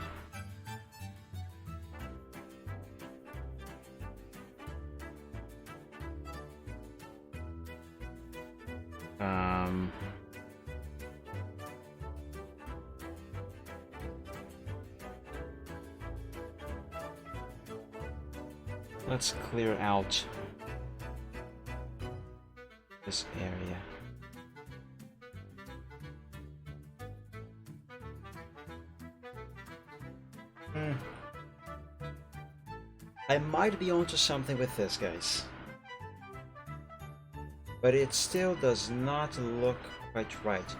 Let's clear out this area. I might be onto something with this, guys. But it still does not look quite right.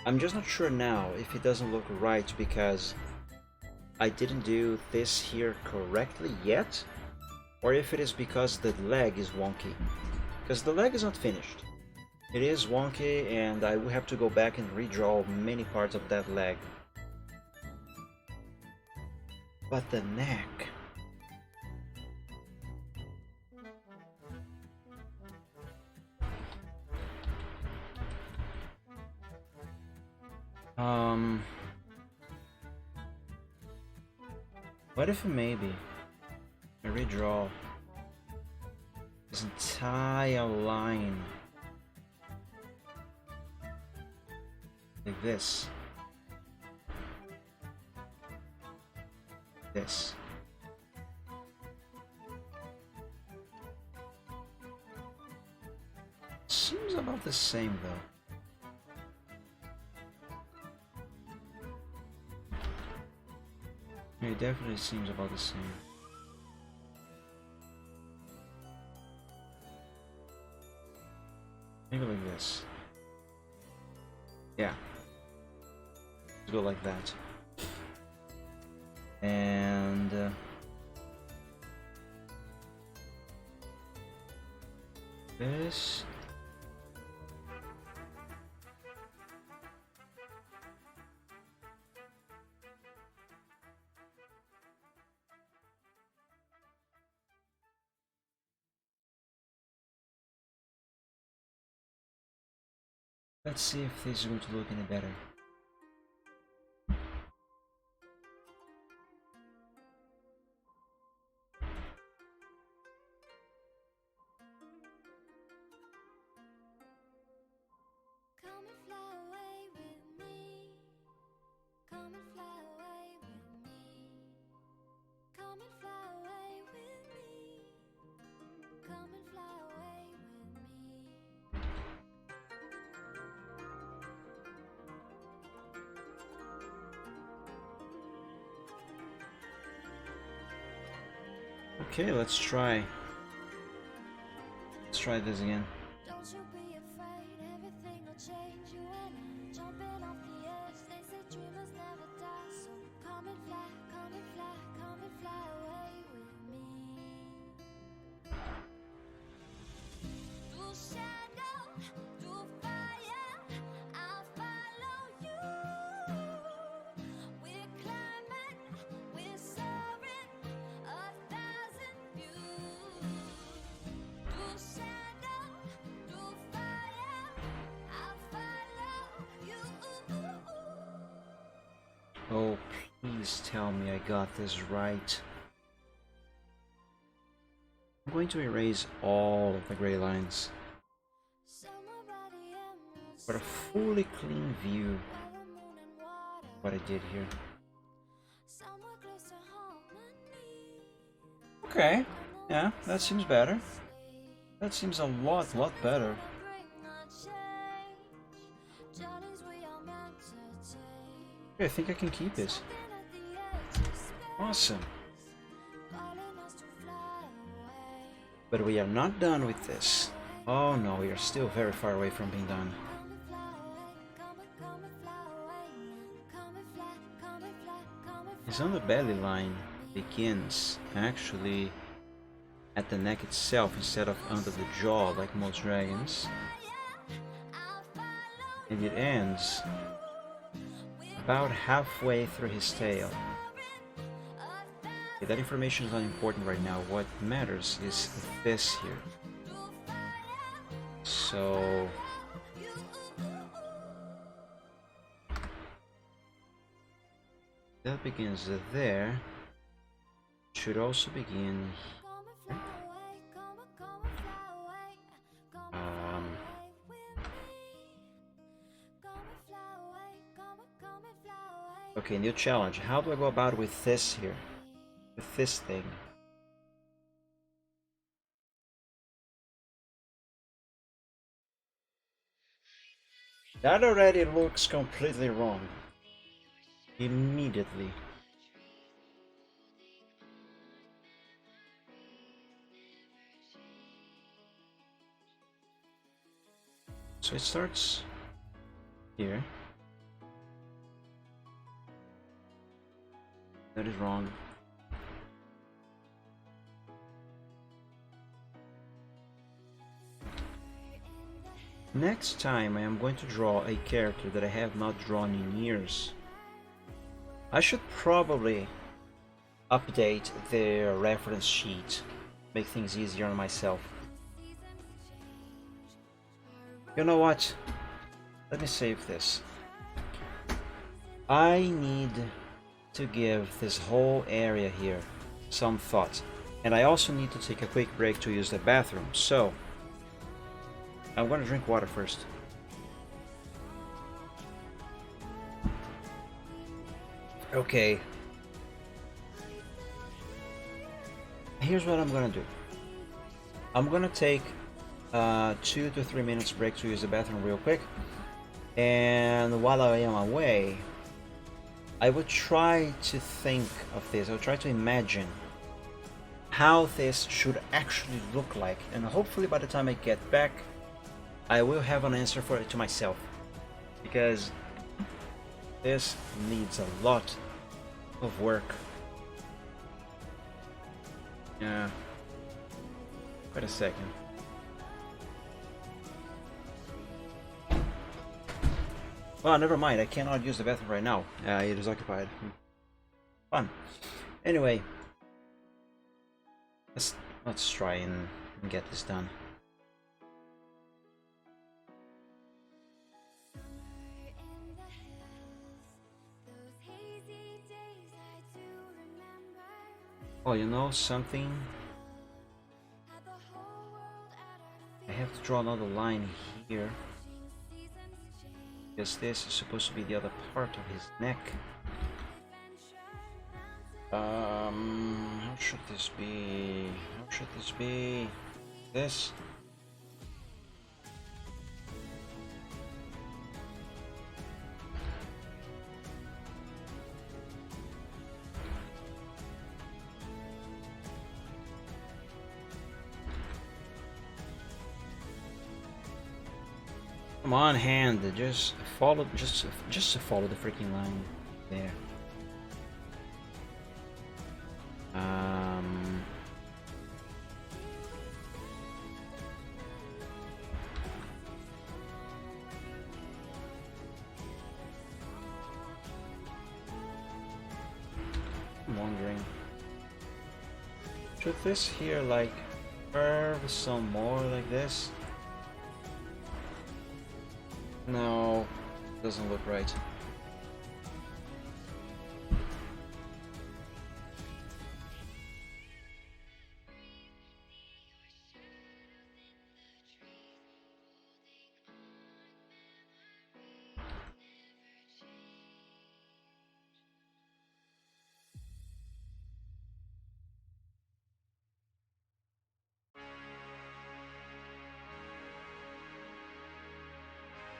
I'm just not sure now if it doesn't look right because I didn't do this here correctly yet, or if it is because the leg is wonky. Because the leg is not finished. It is wonky and I will have to go back and redraw many parts of that leg. But the neck... what if maybe I redraw this entire line like this, this. Seems about the same though. It definitely seems about the same. Maybe like this. Yeah. Let's go like that. And this. Let's see if this is going to look any better. Okay, let's try. Let's try this again. Don't you be afraid, everything will change you when jumping off the edge. They say dreamers never die, so come and fly, come and fly, come and fly away with me. Through shadow, through fire, I'll follow you. We're climbing, we're soaring, 1,000 views. Through shadow, through fire, I'll follow you. Oh, please tell me I got this right. I'm going to erase all of the gray lines Somewhere by the emerald for a fully clean view by the moon and water, of what I did here. somewhere close to harmony. Okay, yeah, that seems better. That seems a lot better. Okay, I think I can keep this. Awesome. calling us to fly away. But we are not done with this. Oh no, we are still very far away from being done. Come and fly away now. Come and fly. It's on the belly line. Begins actually at the neck itself instead of under the jaw like most dragons. And it ends about halfway through his tail. Okay, that information is not important right now. What matters is this here. So that begins there. Should also begin. Okay, new challenge. How do I go about with this here? With this thing? That already looks completely wrong. Immediately. So it starts here. That is wrong. Next time I am going to draw a character that I have not drawn in years. I should probably update the reference sheet, make things easier on myself. You know what? Let me save this. I need to give this whole area here some thought. And I also need to take a quick break to use the bathroom. So, I'm gonna drink water first. Okay. Here's what I'm gonna do. I'm gonna take 2 to 3 minutes break to use the bathroom real quick. And while I am away, I would try to think of this. I would try to imagine how this should actually look like. And hopefully by the time I get back, I will have an answer for it to myself. Because this needs a lot of work. Yeah. Wait a second. Well, never mind. I cannot use the bathroom right now. It is occupied. Fun. Anyway, let's try and get this done. Oh, you know something? I have to draw another line here. Because this is supposed to be the other part of his neck. How should this be? How should this be? This? Come on, hand, just follow, just follow the freaking line there. I'm wondering, should this here like curve some more like this? No, doesn't look right.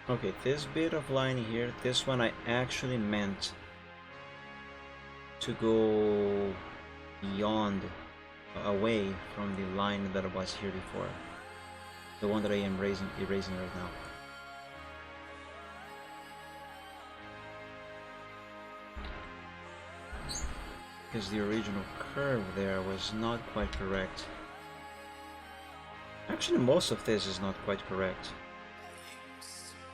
Okay, this bit of line here, this one I actually meant to go beyond, away from the line that was here before, the one that I am erasing right now. Because the original curve there was not quite correct. Actually, most of this is not quite correct.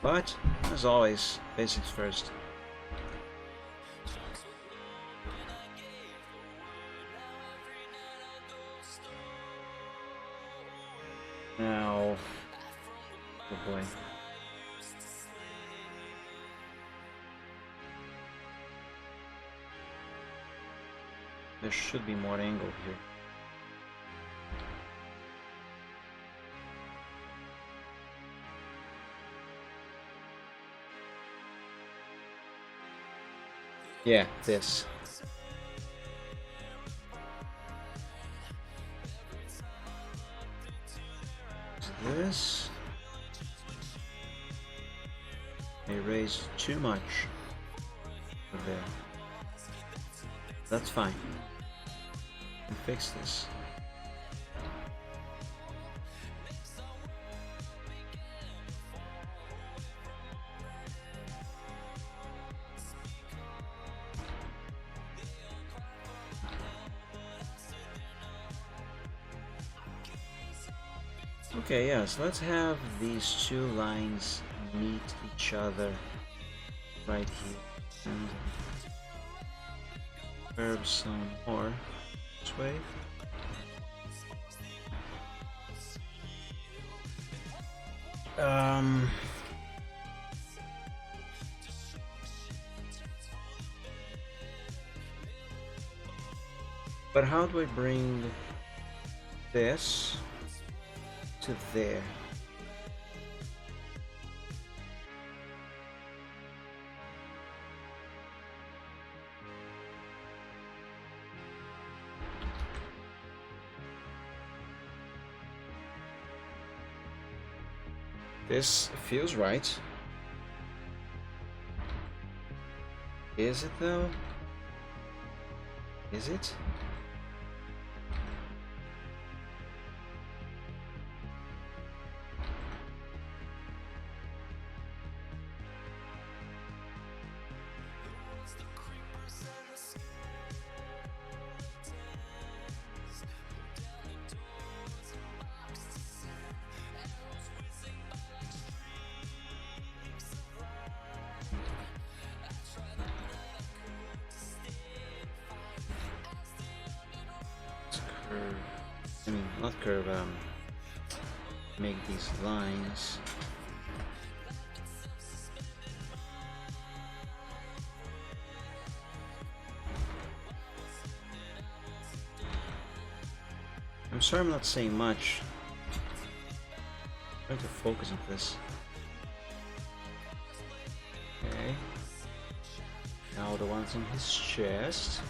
But, as always, basics first. Now... oh boy. There should be more angle here. Yeah, this. This. I raised too much over there. That's fine. And fix this. Okay, yeah, so let's have these two lines meet each other right here. And curve some more this way. But how do I bring this to there? This feels right. Is it though? Is it? I mean, not curve, make these lines. I'm sorry I'm not saying much. I'm trying to focus on this. Okay. Now the ones on his chest.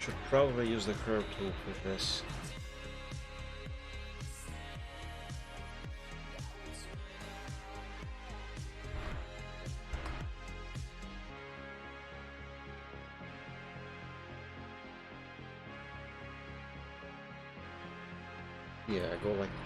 Should probably use the curve tool for this. Yeah, go like that.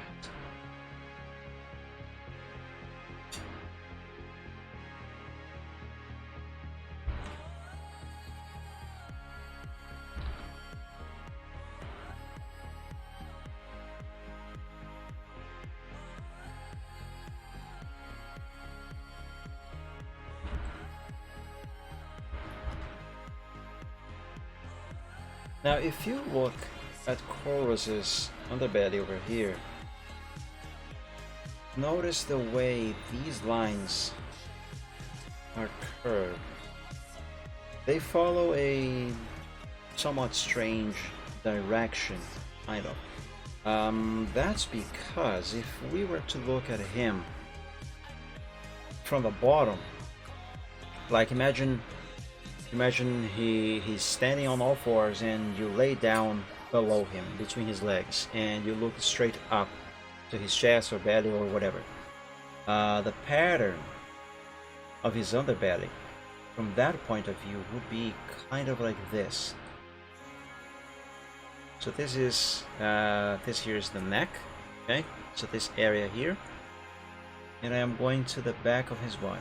Now, if you look at Chorus's underbelly over here, notice the way these lines are curved. They follow a somewhat strange direction, kind of. That's because if we were to look at him from the bottom, like imagine he's standing on all fours and you lay down below him, between his legs, and you look straight up to his chest or belly or whatever. The pattern of his underbelly from that point of view would be kind of like this. So this is this here is the neck, okay? So this area here, and I am going to the back of his body,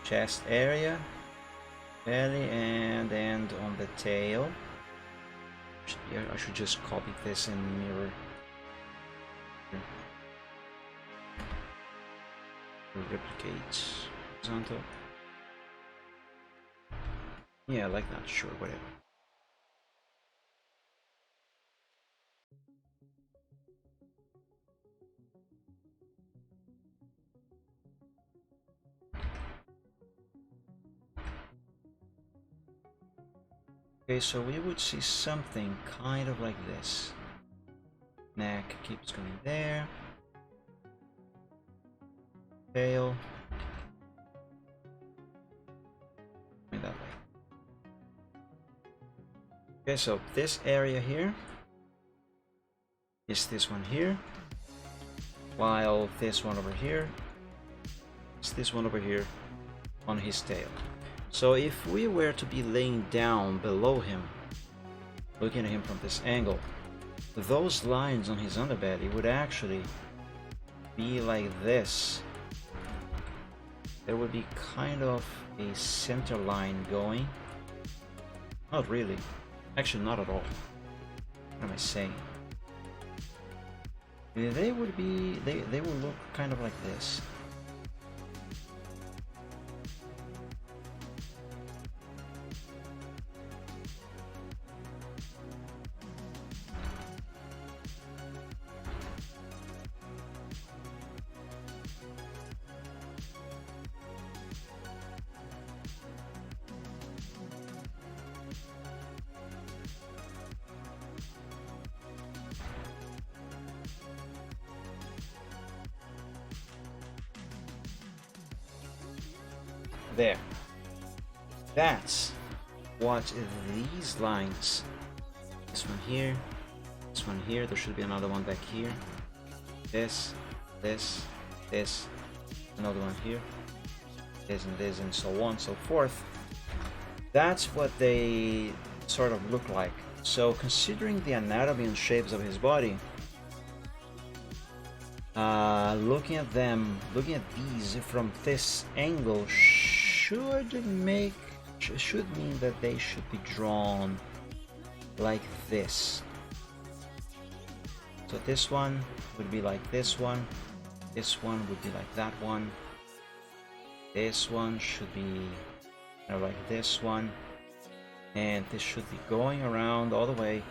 chest area, belly, and end on the tail. I should just copy this and mirror. Replicate horizontal. Yeah, like that. Sure, whatever. Okay, so we would see something kind of like this. Neck keeps going there. Tail. Going that way. Okay, so this area here is this one here, while this one over here is this one over here on his tail. So if we were to be laying down below him, looking at him from this angle, those lines on his underbelly would actually be like this. There would be kind of a center line going. Not really. Actually, not at all. What am I saying? They would be, they would look kind of like this. There. That's what these lines, this one here, there should be another one back here, this, another one here, this, and so on, so forth. That's what they sort of look like. So considering the anatomy and shapes of his body, looking at these from this angle should mean that they should be drawn like this. So this one would be like this one would be like that one, this one should be like this one, and this should be going around all the way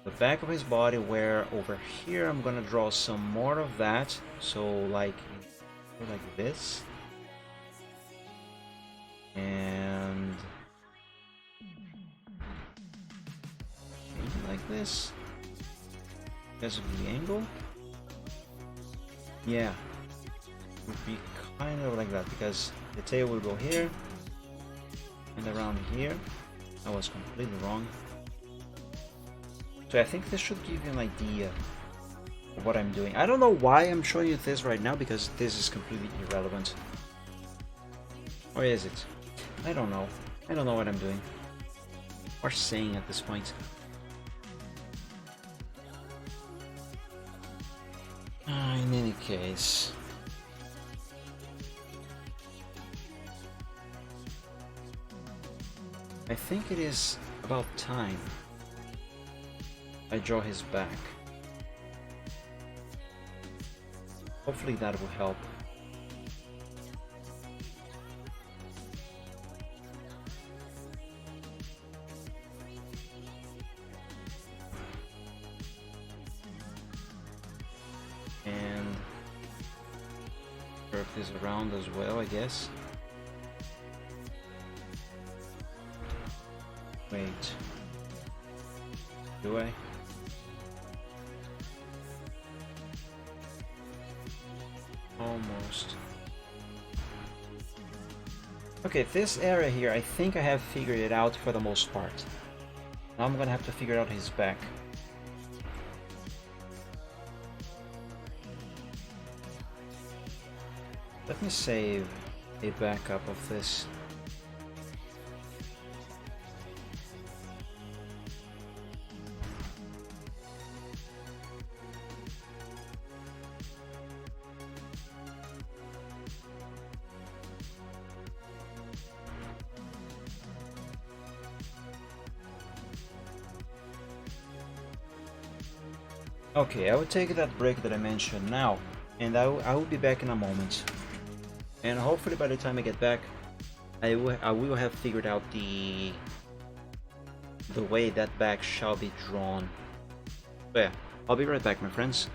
the back of his body, where over here I'm gonna draw some more of that, so like this, and maybe like this because of the angle. Yeah, would be kind of like that because the tail will go here and around here. I was completely wrong. So I think this should give you an idea of what I'm doing. I don't know why I'm showing you this right now, because this is completely irrelevant. Or is it? I don't know. I don't know what I'm doing or saying at this point. In any case, I think it is about time I draw his back. Hopefully that will help. And curve this around as well, I guess. Wait. Do I? Almost. Okay, this area here, I think I have figured it out for the most part. Now I'm gonna have to figure out his back. Let me save a backup of this. Okay, I will take that break that I mentioned now, and I will be back in a moment. And hopefully by the time I get back, I will have figured out the way that back shall be drawn. But yeah, I'll be right back, my friends.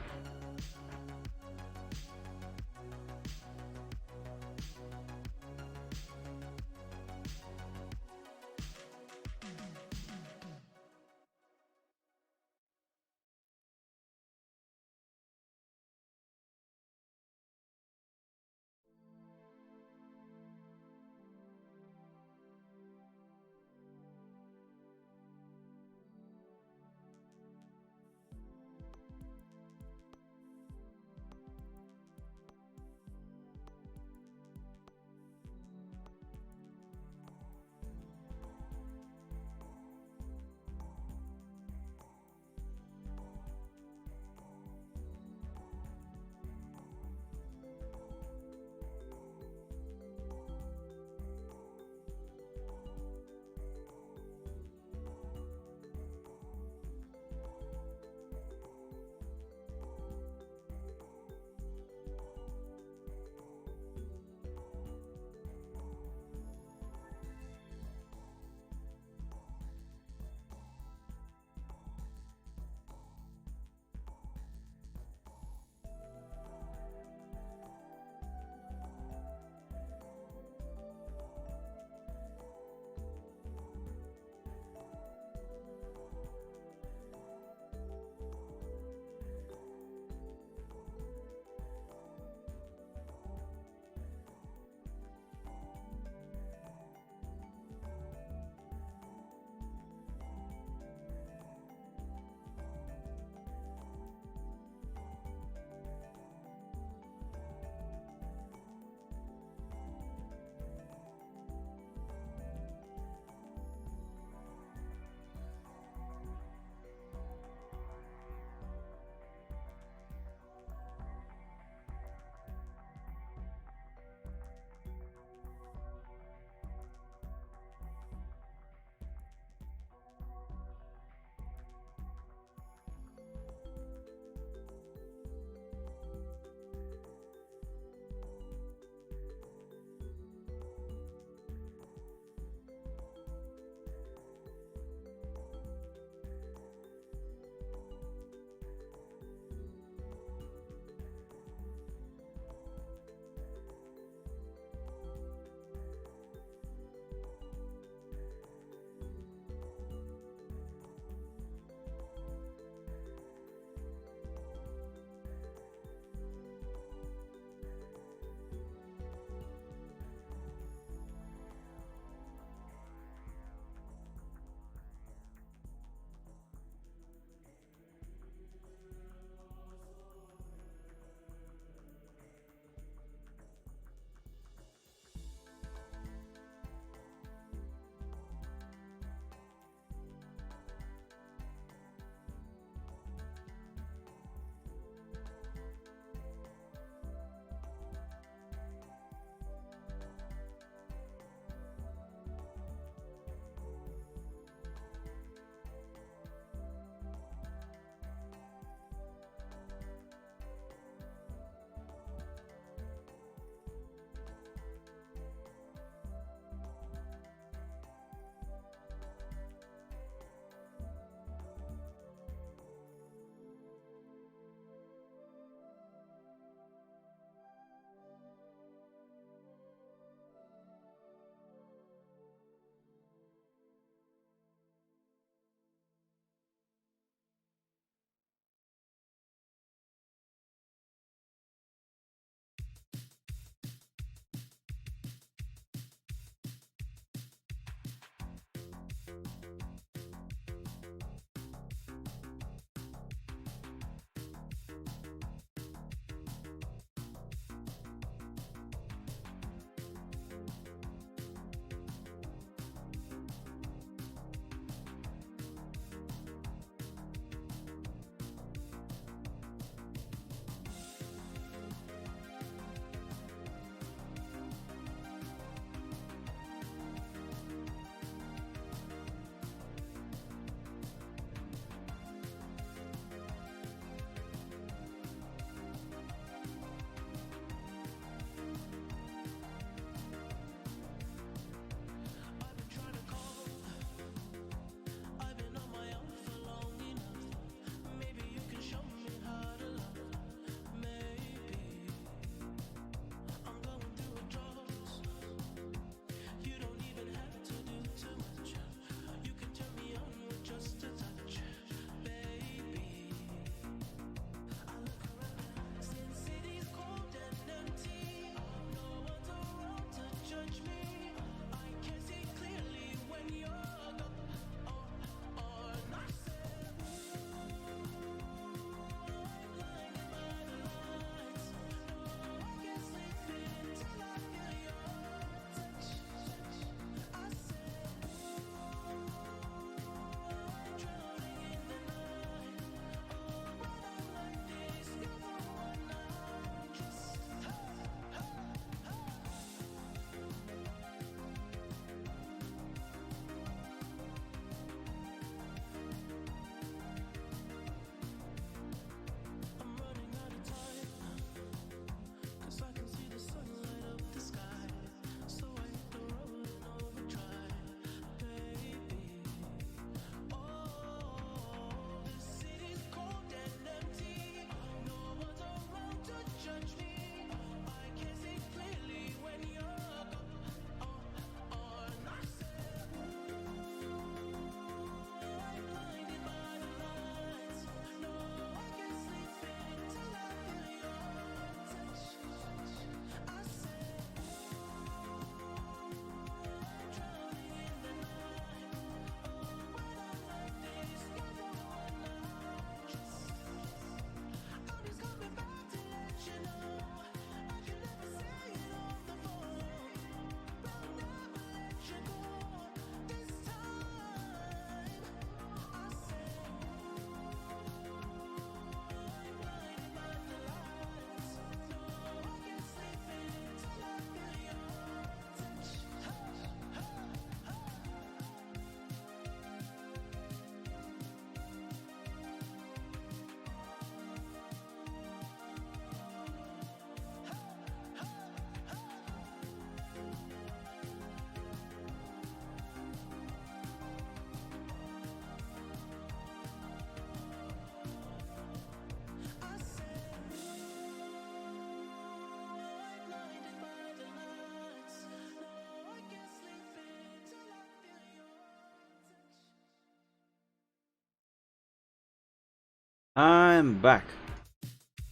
I'm back.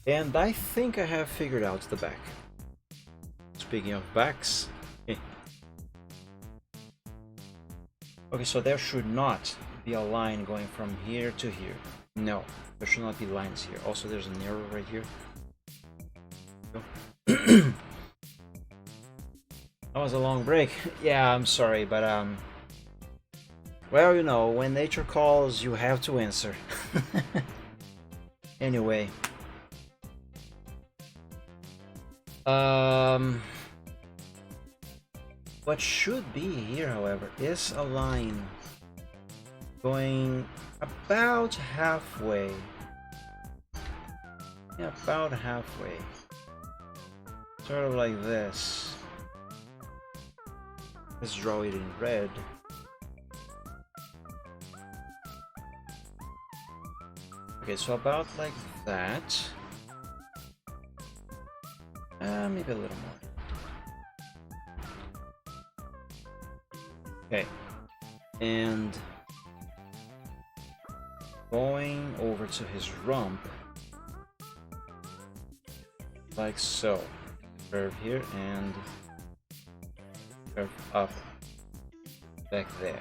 And I think I have figured out the back. Speaking of backs. Okay, so there should not be a line going from here to here. No, there should not be lines here. Also, there's an arrow right here. That was a long break. Yeah, I'm sorry, but well, you know, when nature calls, you have to answer. Anyway. What should be here, however, is a line going about halfway. Yeah, about halfway. Sort of like this. Let's draw it in red. Okay, so about like that. Maybe a little more. Okay, and going over to his rump, like so. Curve here and curve up back there.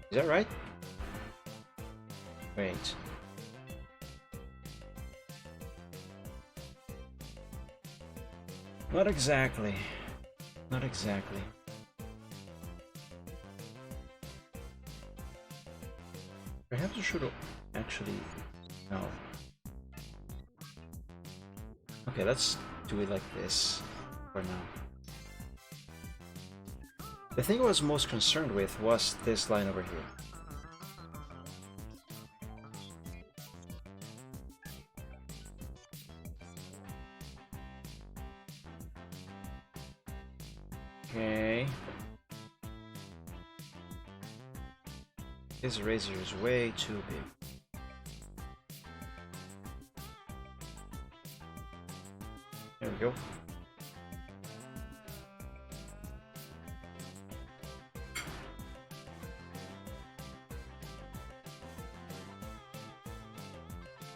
Is that right? Wait. Not exactly. Not exactly. Perhaps I should actually... No. Okay, let's do it like this for now. The thing I was most concerned with was this line over here. Okay. This razor is way too big. There we go.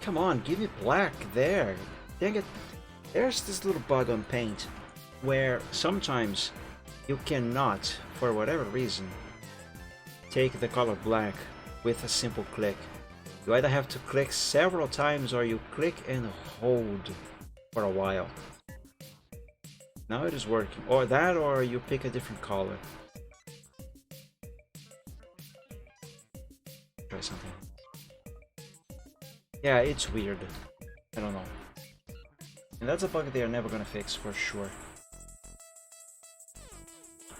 Come on, give me black there. Dang it. There's this little bug on paint where sometimes you cannot, for whatever reason, take the color black with a simple click. You either have to click several times or you click and hold for a while. Now it is working. Or that, or you pick a different color. Try something. Yeah, it's weird. I don't know. And that's a bug they are never gonna fix for sure.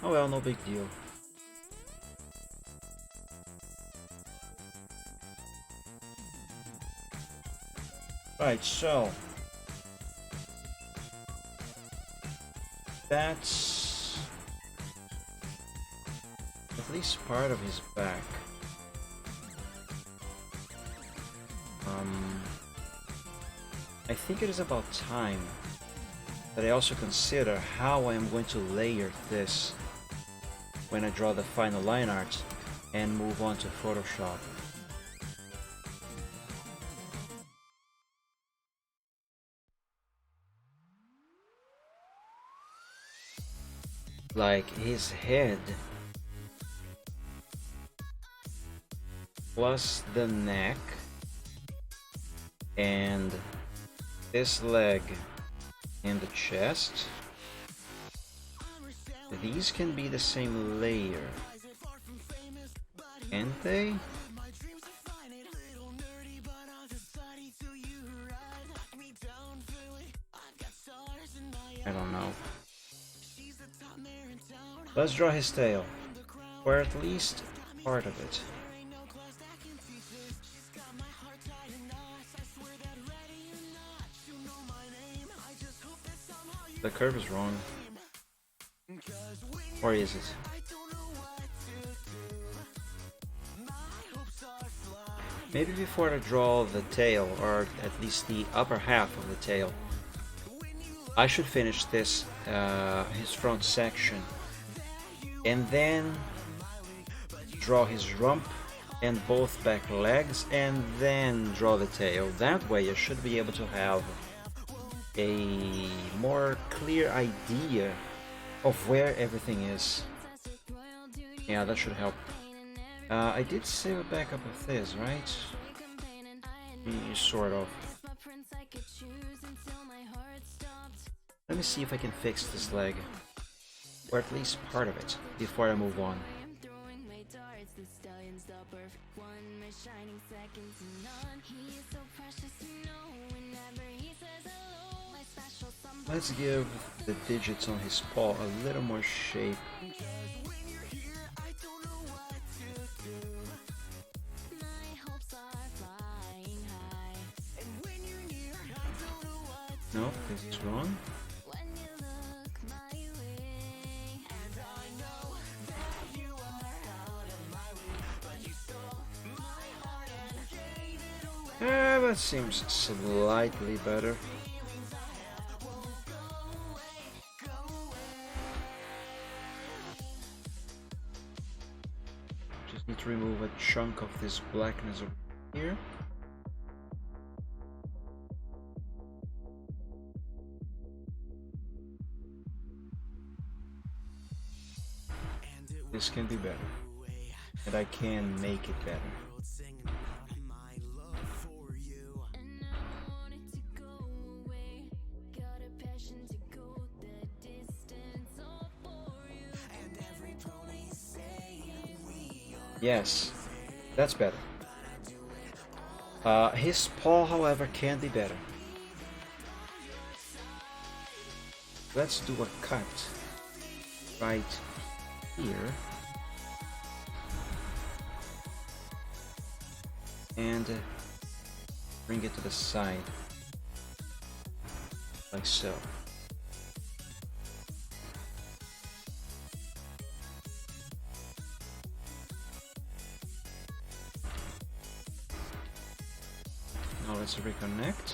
Oh well, no big deal. Right, so that's at least part of his back. I think it is about time that I also consider how I am going to layer this when I draw the final line art and move on to Photoshop. Like his head plus the neck and this leg and the chest. These can be the same layer, can't they? I don't know. Let's draw his tail, or at least part of it. The curve is wrong. Or is it? Maybe before I draw the tail, or at least the upper half of the tail, I should finish this, his front section, and then draw his rump and both back legs, and then draw the tail. That way you should be able to have a more clear idea of where everything is. Yeah, that should help. I did save a backup of this, right? Sort of. Let me see if I can fix this leg, or at least part of it, before I move on. Let's give the digits on his paw a little more shape. No, this is wrong. That seems slightly better. Just need to remove a chunk of this blackness over here. This can be better, and I can make it better. Yes, that's better. His paw, however, can be better. Let's do a cut right here. And bring it to the side, like so. Now let's reconnect.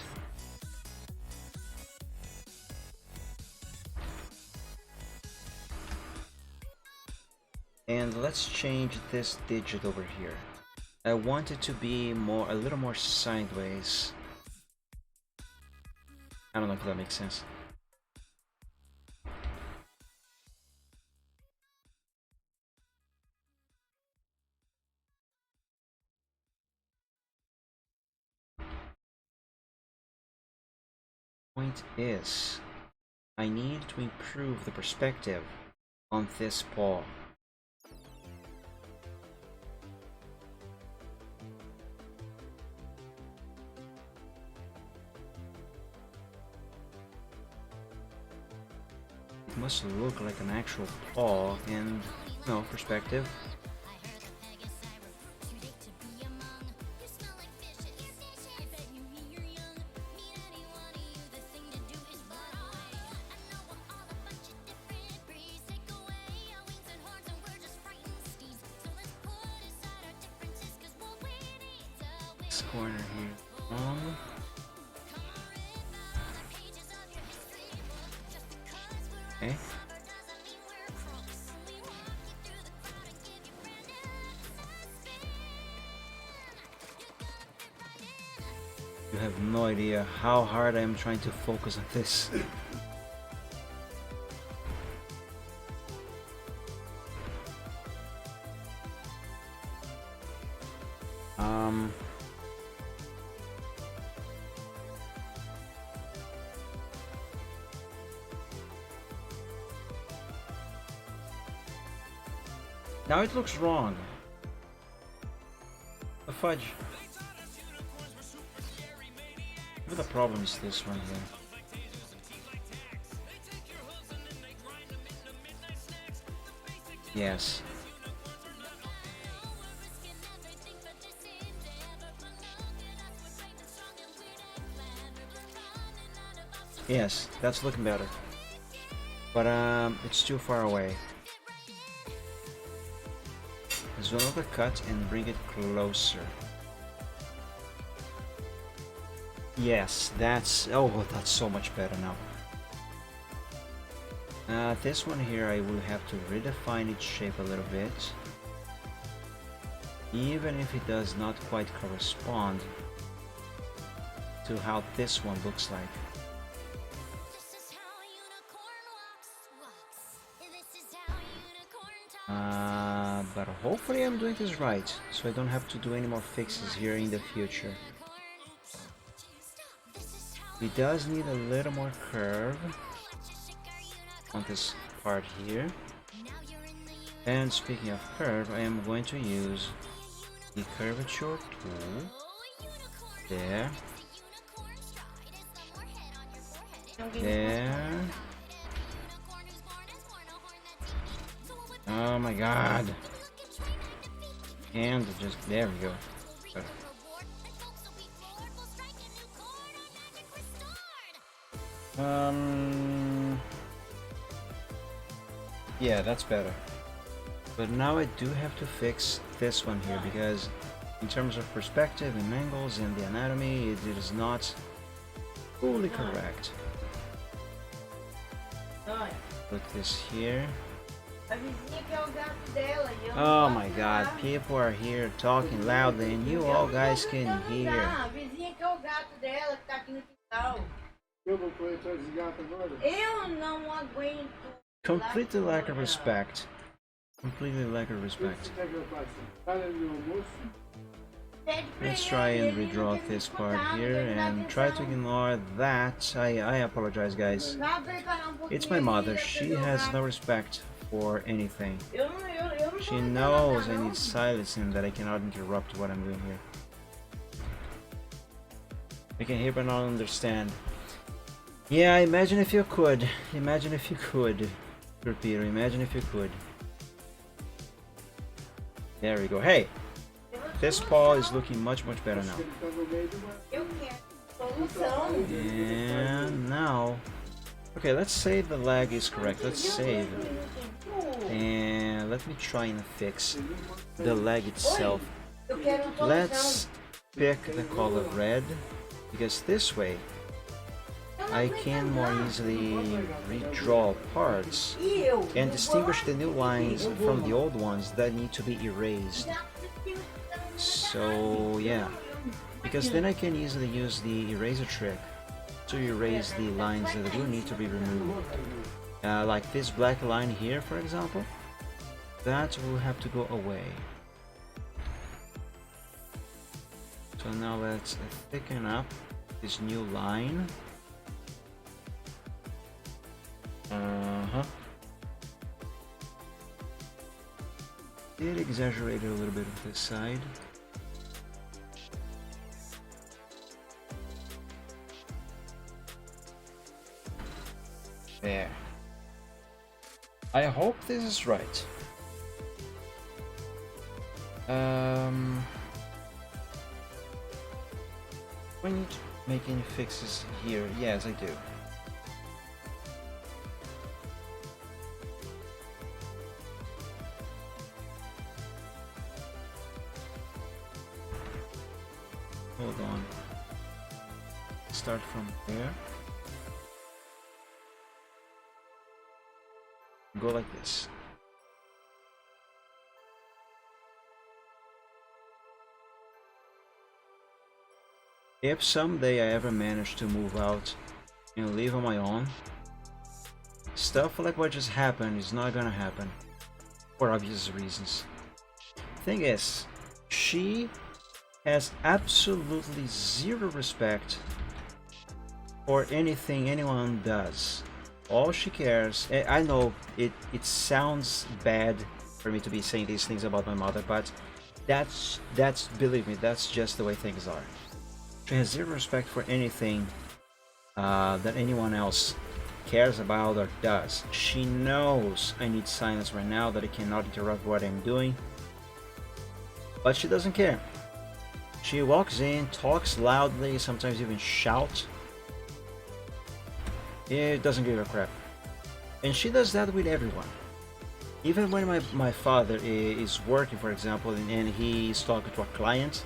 And let's change this digit over here. I want it to be a little more sideways. I don't know if that makes sense. Point is, I need to improve the perspective on this paw. It must look like an actual paw in, perspective. This corner here wrong. Okay. You have no idea how hard I am trying to focus on this. Now it looks wrong. The fudge. Maybe the problem is this one here. Yes. Yes, that's looking better. But it's too far away. Let's do another cut and bring it closer. Yes, that's so much better now. This one here, I will have to redefine its shape a little bit. even if it does not quite correspond to how this one looks like. But hopefully I'm doing this right, so I don't have to do any more fixes here in the future. It does need a little more curve on this part here. And speaking of curve, I am going to use the curvature tool there, there. Oh my god. And just there we go. Yeah, that's better. But now I do have to fix this one here because in terms of perspective and angles and the anatomy, it is not fully correct. Put this here. Oh my god, people are here talking loudly and you all guys can hear. Completely lack of respect. Completely lack of respect. Let's try and redraw this part here and try to ignore that. I apologize, guys. It's my mother. She has no respect for anything. She knows I need silence and that I cannot interrupt what I'm doing here. I can hear but not understand. Yeah, imagine if you could. Imagine if you could. Peter, imagine if you could. There we go. Hey! This paw is looking much better now. And now... Okay, let's say the leg is correct. Let's save. And let me try and fix the leg itself. Let's pick the color red, because this way I can more easily redraw parts and distinguish the new lines from the old ones that need to be erased. So yeah, because then I can easily use the eraser trick to erase the lines that do need to be removed. Like this black line here, for example, that will have to go away. So now let's thicken up this new line. Did exaggerate a little bit of this side. There. I hope this is right. We need to make any fixes here. Yes, I do. Hold on. Start from there. Go like this. If someday I ever manage to move out and live on my own, stuff like what just happened is not gonna happen, for obvious reasons. Thing is, she has absolutely zero respect for anything anyone does. All she cares, I know it sounds bad for me to be saying these things about my mother, but that's believe me, that's just the way things are. She has zero respect for anything that anyone else cares about or does. She knows I need silence right now, that I cannot interrupt what I'm doing, but she doesn't care. She walks in, talks loudly, sometimes even shouts. It doesn't give a crap. And she does that with everyone. Even when my father is working, for example, and he's talking to a client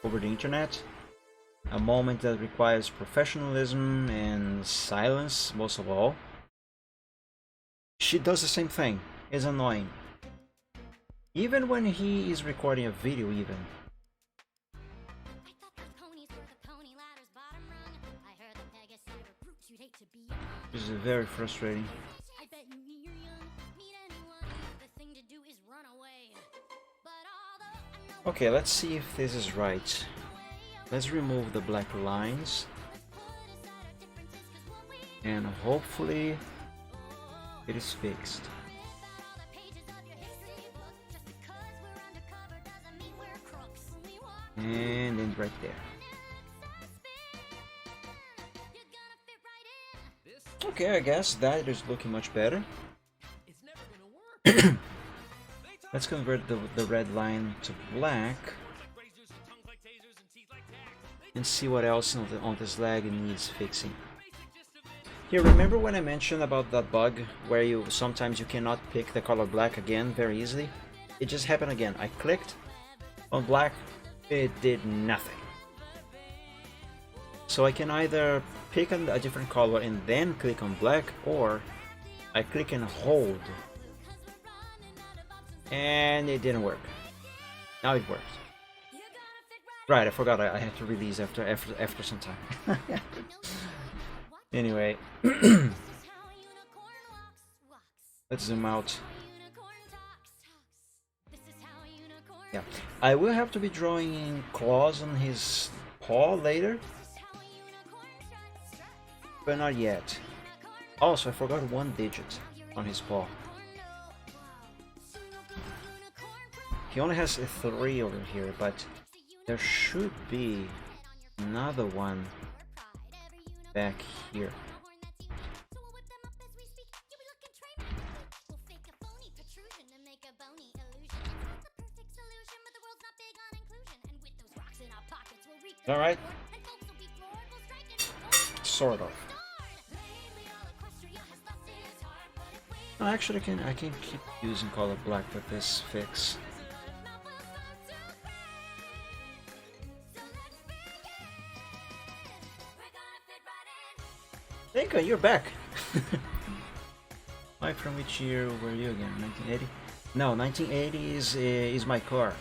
over the internet, a moment that requires professionalism and silence most of all, she does the same thing. It's annoying. Even when he is recording a video even. I thought those ponies were the pony ladder's bottom rung. I heard the Pegasus were brutes you'd hate to be among. This is very frustrating. I bet you when you're young, meet anyone, the thing to do is run away. But although I know Okay, let's see if this is right. Let's remove the black lines. put aside our differences, 'cause what we And hopefully it is fixed. about all the pages of your history book. Just because we're undercover doesn't mean we're crooks. We walk And then right there. you're gonna fit right in. Okay, I guess that is looking much better. It's never gonna work. Let's convert the red line to black Razors and tongues like tasers and teeth like tacks. and see what else on this leg needs fixing. Basic gist of it. Here, remember when I mentioned about that bug where you sometimes you cannot pick the color black again very easily? It just happened again. I clicked on black, it did nothing. So I can either pick a different color and then click on black, or I click and hold and it didn't work. Now it worked. Right, I forgot I had to release after some time. Anyway, How a unicorn walks. let's zoom out. Unicorn talks. This is how a unicorn Yeah, I will have to be drawing claws on his paw later, how a unicorn struts. but not yet. Also, I forgot one digit on his paw. He only has a 3 over here, but there should be another one back here. All right, sort of. No, actually, I can keep using color black with this fix. Lincoln, you're back. Mike, from which year were you again? 1980? No, 1980 is my car,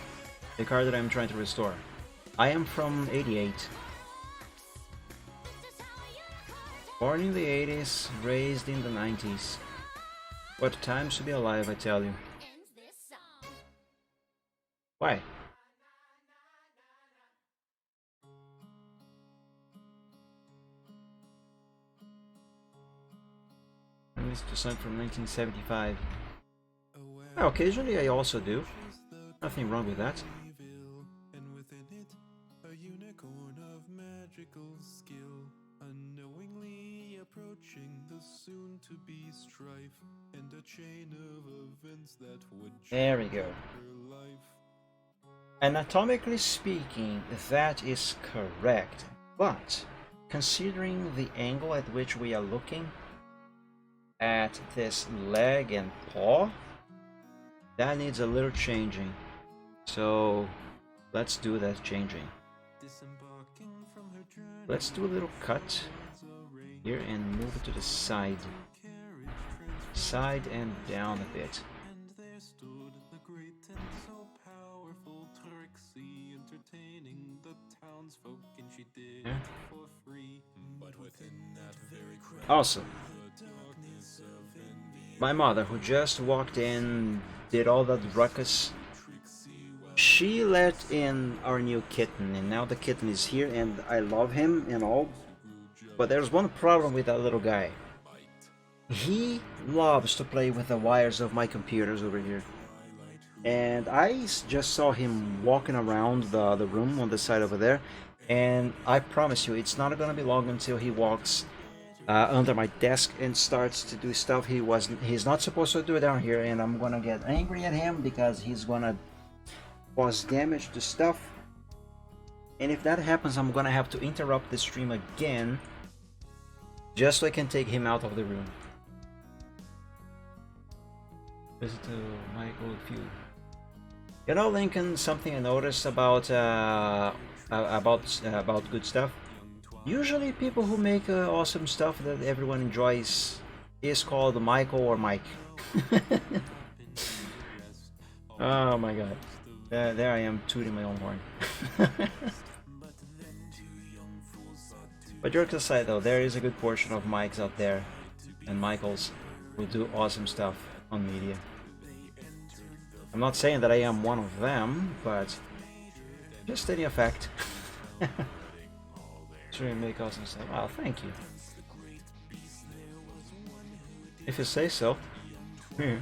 the car that I'm trying to restore. I am from 88. Born in the 80s, raised in the 90s. What times to be alive, I tell you. Why? Released to song from 1975. Well, occasionally I also do. Nothing wrong with that. And within it, a unicorn of magical skill, unknowingly approaching the soon-to-be strife, and a chain of events that would There we go. her life. Anatomically speaking, that is correct. But considering the angle at which we are looking at this leg and paw, that needs a little changing. So let's do that changing. Disembarking from her journey, Let's do a little cut here and move it to the side. Side and down a bit. and there stood the great and so powerful Trixie, entertaining the townsfolk, and she did Yeah. it for free. But within that very crowd, Also, the darkness of envy, my mother, who just walked in, did all that ruckus, Trixie was she let in our new kitten, and now the kitten is here, and I love him and all. But there's one problem with that little guy. He loves to play with the wires of my computers over here. And I just saw him walking around the room on the side over there. And I promise you, it's not gonna be long until he walks under my desk and starts to do stuff he's not supposed to do down here. And I'm gonna get angry at him because he's gonna cause damage to stuff. And if that happens, I'm gonna have to interrupt the stream again, just so I can take him out of the room. Visit to my old feud. You know, Lincoln, something I noticed about good stuff. Usually, people who make awesome stuff that everyone enjoys is called Michael or Mike. Oh my god. There I am tooting my own horn. But jokes aside though, there is a good portion of Mikes out there, and Michaels, who do awesome stuff on media. I'm not saying that I am one of them, but just stating a fact. Sure, you make awesome stuff. Well, thank you. If you say so. Hmm.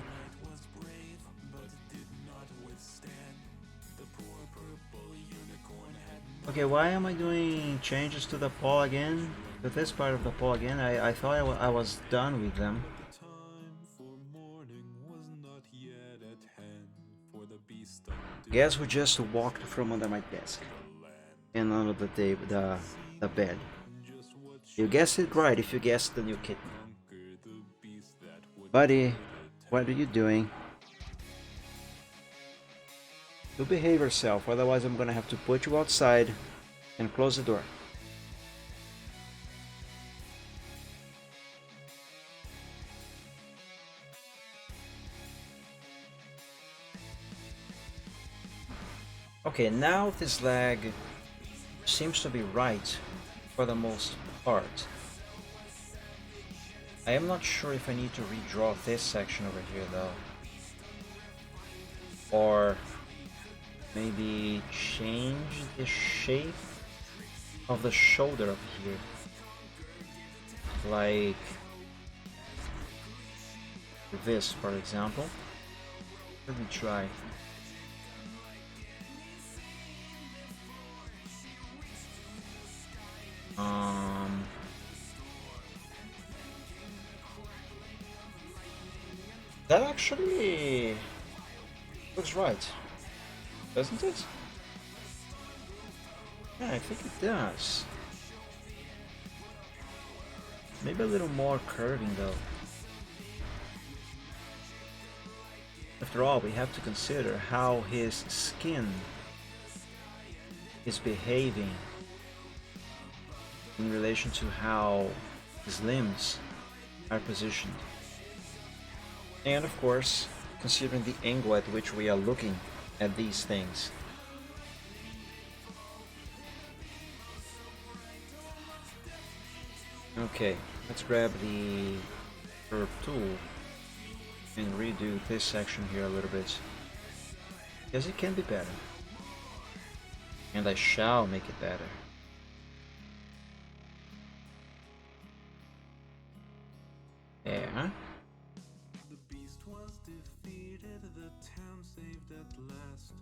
Okay, why am I doing changes to the poll again? To this part of the poll again? I thought I was done with them. Time for morning was not yet at hand, for the beast undid Guess who just walked from under my desk and under the table, the bed. just what You guessed it right if you guessed the new kitten. conquer the beast that would Buddy, what are you doing? You behave yourself, otherwise I'm gonna have to put you outside and close the door. Okay, now this lag seems to be right for the most part. I am not sure if I need to redraw this section over here though. Or maybe change the shape of the shoulder up here. Like this, for example. Let me try. That actually looks right, doesn't it? Yeah, I think it does. Maybe a little more curving though. After all, we have to consider how his skin is behaving in relation to how his limbs are positioned. And of course, considering the angle at which we are looking at these things. Okay, let's grab the curve tool and redo this section here a little bit. Because it can be better. And I shall make it better. Yeah. the beast was defeated, the town saved at last.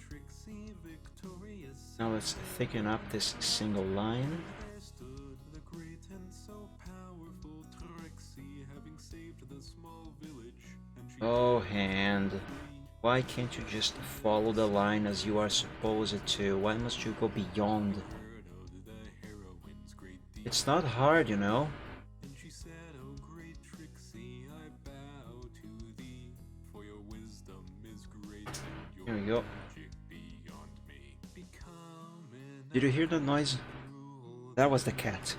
Trixie victorious. Now let's thicken up this single line. There stood the great and so powerful Trixie, having saved the small village. And she Oh, hand. Why can't you just follow the line as you are supposed to? Why must you go beyond? heard of the heroine's great deed. It's not hard, you know. And she said, "Oh great Trixie, I bow to thee, for your wisdom is great and your Here we go. magic beyond me. Become an Did you hear that noise? rule That was the cat.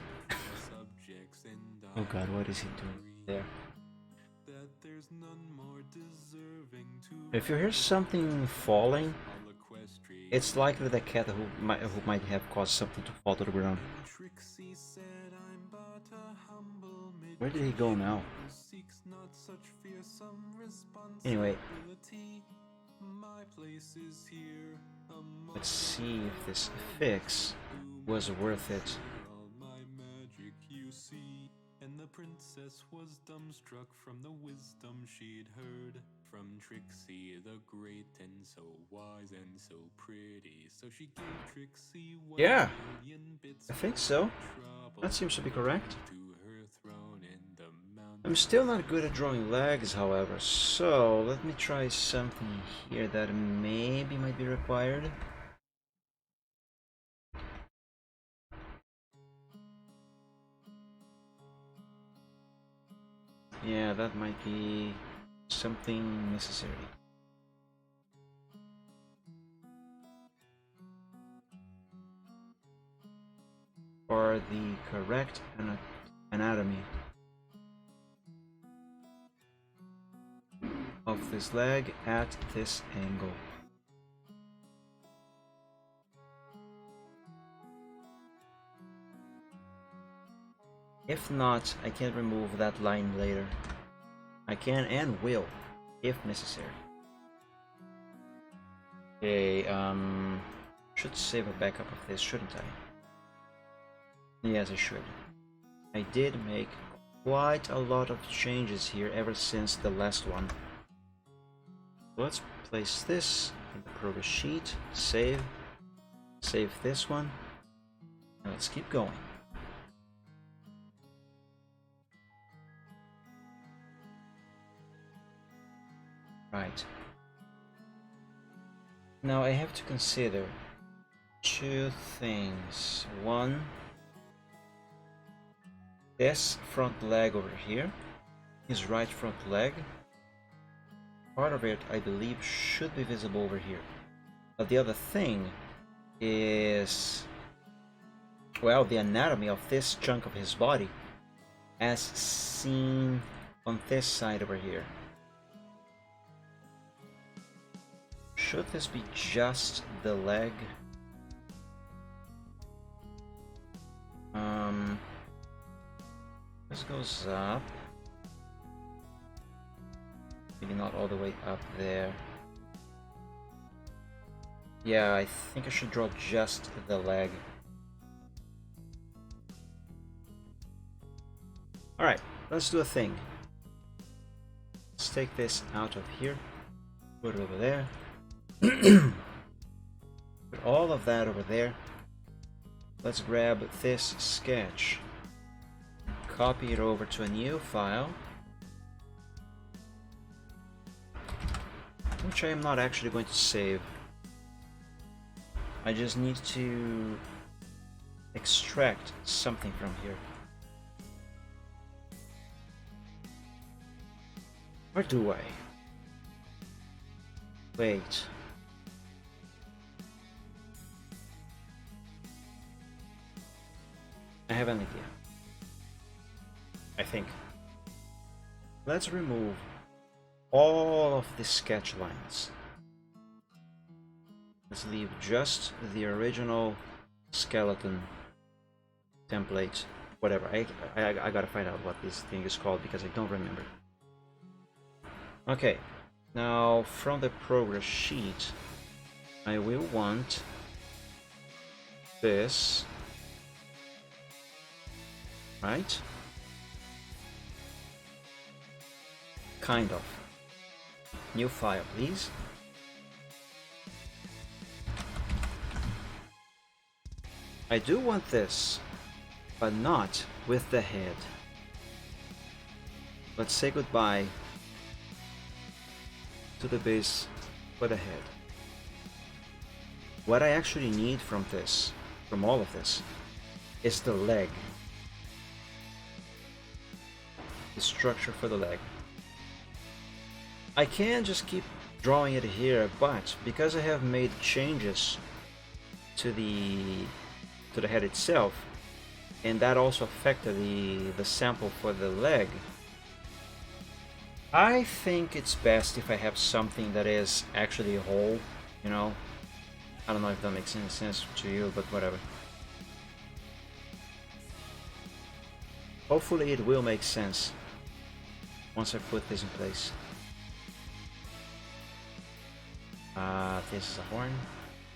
subjects and Oh god, what is he doing there? that there's none more deserving to If you hear something falling, all equestrian." it's likely the cat who might have caused something to fall to the ground. Trixie said, "I'm but a humble mid Where did he go now? who seeks not such fearsome Anyway, responsibility. My place is here among let's see if this fix was worth it. all my magic you see." And the princess was dumbstruck from the wisdom she'd heard from Trixie the great, and so wise and so pretty. So she gave Trixie 1,000,000 bits I think so. of trouble That seems to be correct. to her throne in the mountain. I'm still not good at drawing legs, however, so let me try something here that maybe might be required. Yeah, that might be something necessary. For the correct anatomy. of this leg at this angle. If not, I can remove that line later. I can and will, if necessary. Okay, should save a backup of this, shouldn't I? Yes, I should. I did make quite a lot of changes here ever since the last one. Let's place this in the progress sheet, save this one, and let's keep going. Right. Now I have to consider two things. One, this front leg over here, his right front leg, part of it I believe should be visible over here. But the other thing is, well, the anatomy of this chunk of his body as seen on this side over here. Should this be just the leg? This goes up. Maybe not all the way up there. Yeah, I think I should draw just the leg. Alright, let's do a thing. Let's take this out of here. Put it over there. Put all of that over there. Let's grab this sketch, copy it over to a new file, which I am not actually going to save. I just need to extract something from here. Or do I? Wait. I have an idea. I think. Let's remove all of the sketch lines. Let's leave just the original skeleton template. Whatever. I gotta find out what this thing is called because I don't remember. Okay. Now from the progress sheet, I will want this. Right? Kind of. New file, please. I do want this, but not with the head. Let's say goodbye to the base for the head. What I actually need from this, from all of this, is the leg. The structure for the leg. I can just keep drawing it here, but because I have made changes to the head itself, and that also affected the sample for the leg, I think it's best if I have something that is actually whole, you know? I don't know if that makes any sense to you, but whatever. Hopefully it will make sense once I put this in place. This is a horn,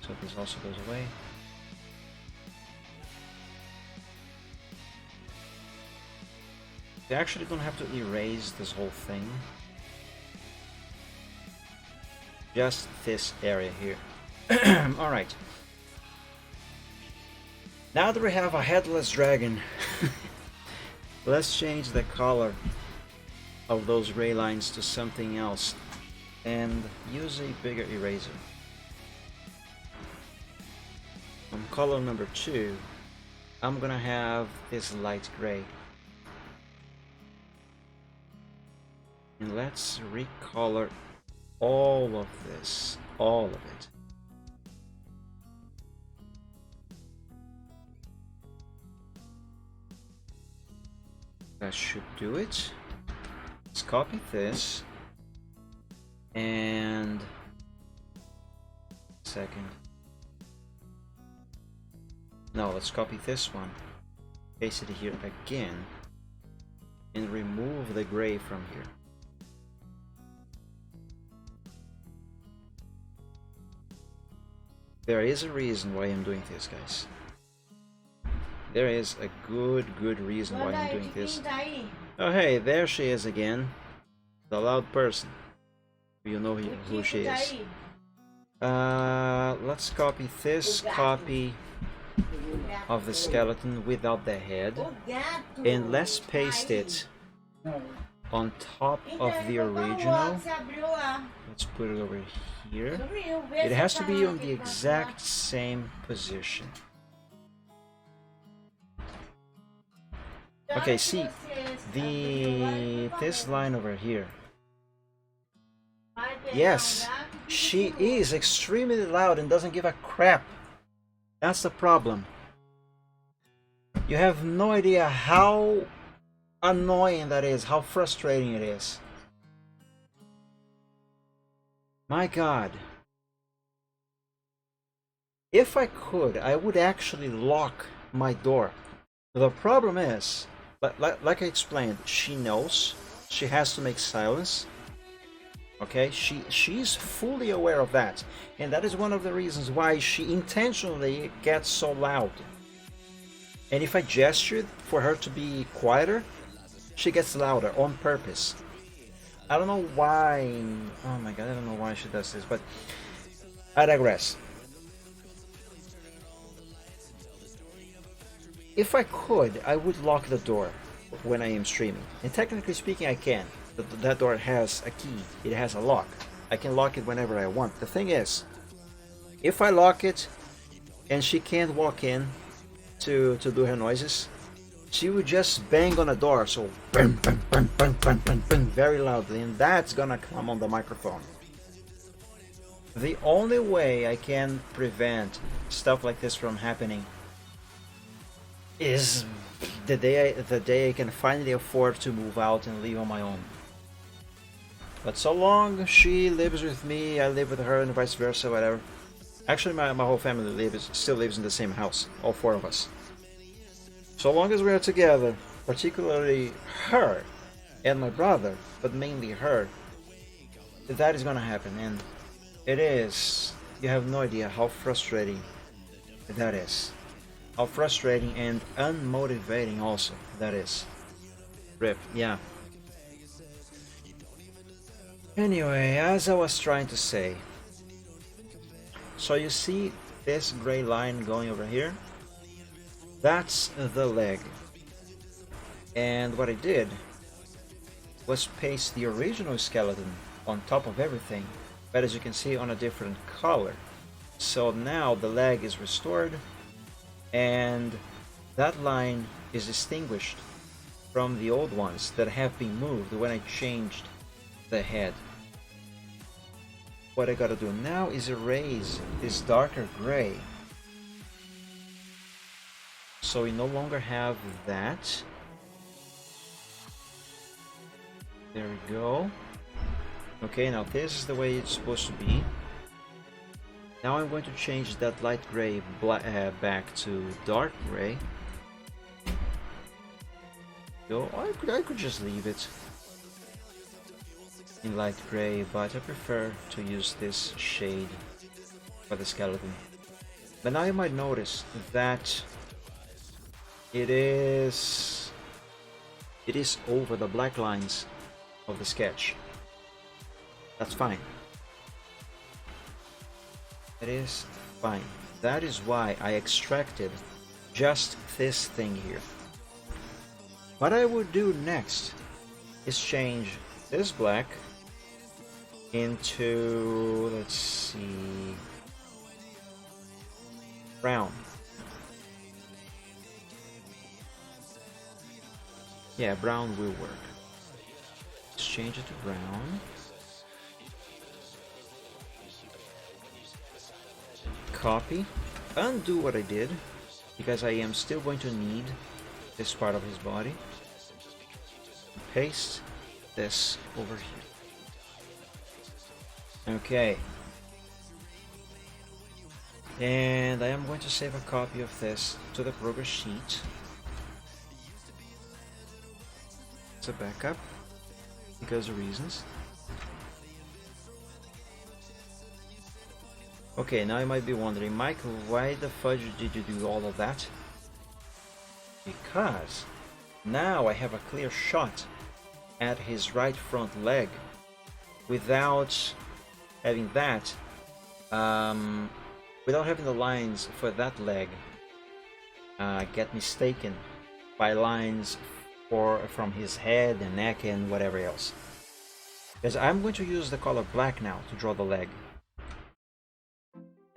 so this also goes away. You actually don't have to erase this whole thing. Just this area here. Alright. Now that we have a headless dragon, let's change the color of those gray lines to something else and use a bigger eraser. On color number 2, I'm gonna have this light gray. And let's recolor all of this, all of it. That should do it. Let's copy this, And second. Now let's copy this one, paste it here again, and remove the gray from here. There is a reason why I'm doing this, guys. There is a good reason why I'm doing this. Oh hey, there she is again. The loud person. You know who she is. Let's copy this copy of the skeleton without the head, and let's paste it on top of the original. Let's put it over here. It has to be on the exact same position. Okay, see this line over here. Yes, she is extremely loud and doesn't give a crap. That's the problem. You have no idea how annoying that is, how frustrating it is. My God. If I could, I would actually lock my door. The problem is, like I explained, she knows she has to make silence. Okay, she's fully aware of that, and that is one of the reasons why she intentionally gets so loud. And if I gestured for her to be quieter, she gets louder on purpose. I don't know why. Oh my God, I don't know why she does this, but I digress. If I could, I would lock the door when I am streaming, and technically speaking, I can. That door has a key, it has a lock. I can lock it whenever I want. The thing is, if I lock it and she can't walk in to do her noises, she would just bang on the door, so bang, bang, bang, bang, bang, bang, bang, very loudly, and that's gonna come on the microphone. The only way I can prevent stuff like this from happening is the day I can finally afford to move out and live on my own. But so long she lives with me, I live with her, and vice versa, whatever. Actually, my whole family still lives in the same house, all four of us. So long as we are together, particularly her and my brother, but mainly her, that is gonna happen, and it is. You have no idea how frustrating that is. How frustrating and unmotivating also that is. RIP, yeah. Anyway, as I was trying to say, so you see this gray line going over here? That's the leg. And what I did was paste the original skeleton on top of everything, but as you can see, on a different color. So now the leg is restored, and that line is distinguished from the old ones that have been moved when I changed the head. What I gotta do now is erase this darker gray, so we no longer have that. There we go. Okay, now this is the way it's supposed to be. Now I'm going to change that light gray back to dark gray. Go. I could just leave it in light gray, but I prefer to use this shade for the skeleton. But now you might notice that it is over the black lines of the sketch. That's fine. It is fine. That is why I extracted just this thing here. What I would do next is change this black into, let's see, brown. Yeah, brown will work. Let's change it to brown. Copy, undo what I did, because I am still going to need this part of his body. Paste this over here. Okay. And I am going to save a copy of this to the progress sheet. It's a backup because of reasons. Okay, now you might be wondering, Michael, why the fudge did you do all of that? Because now I have a clear shot at his right front leg without having that, without having the lines for that leg get mistaken by lines from his head and neck and whatever else. Because I'm going to use the color black now to draw the leg.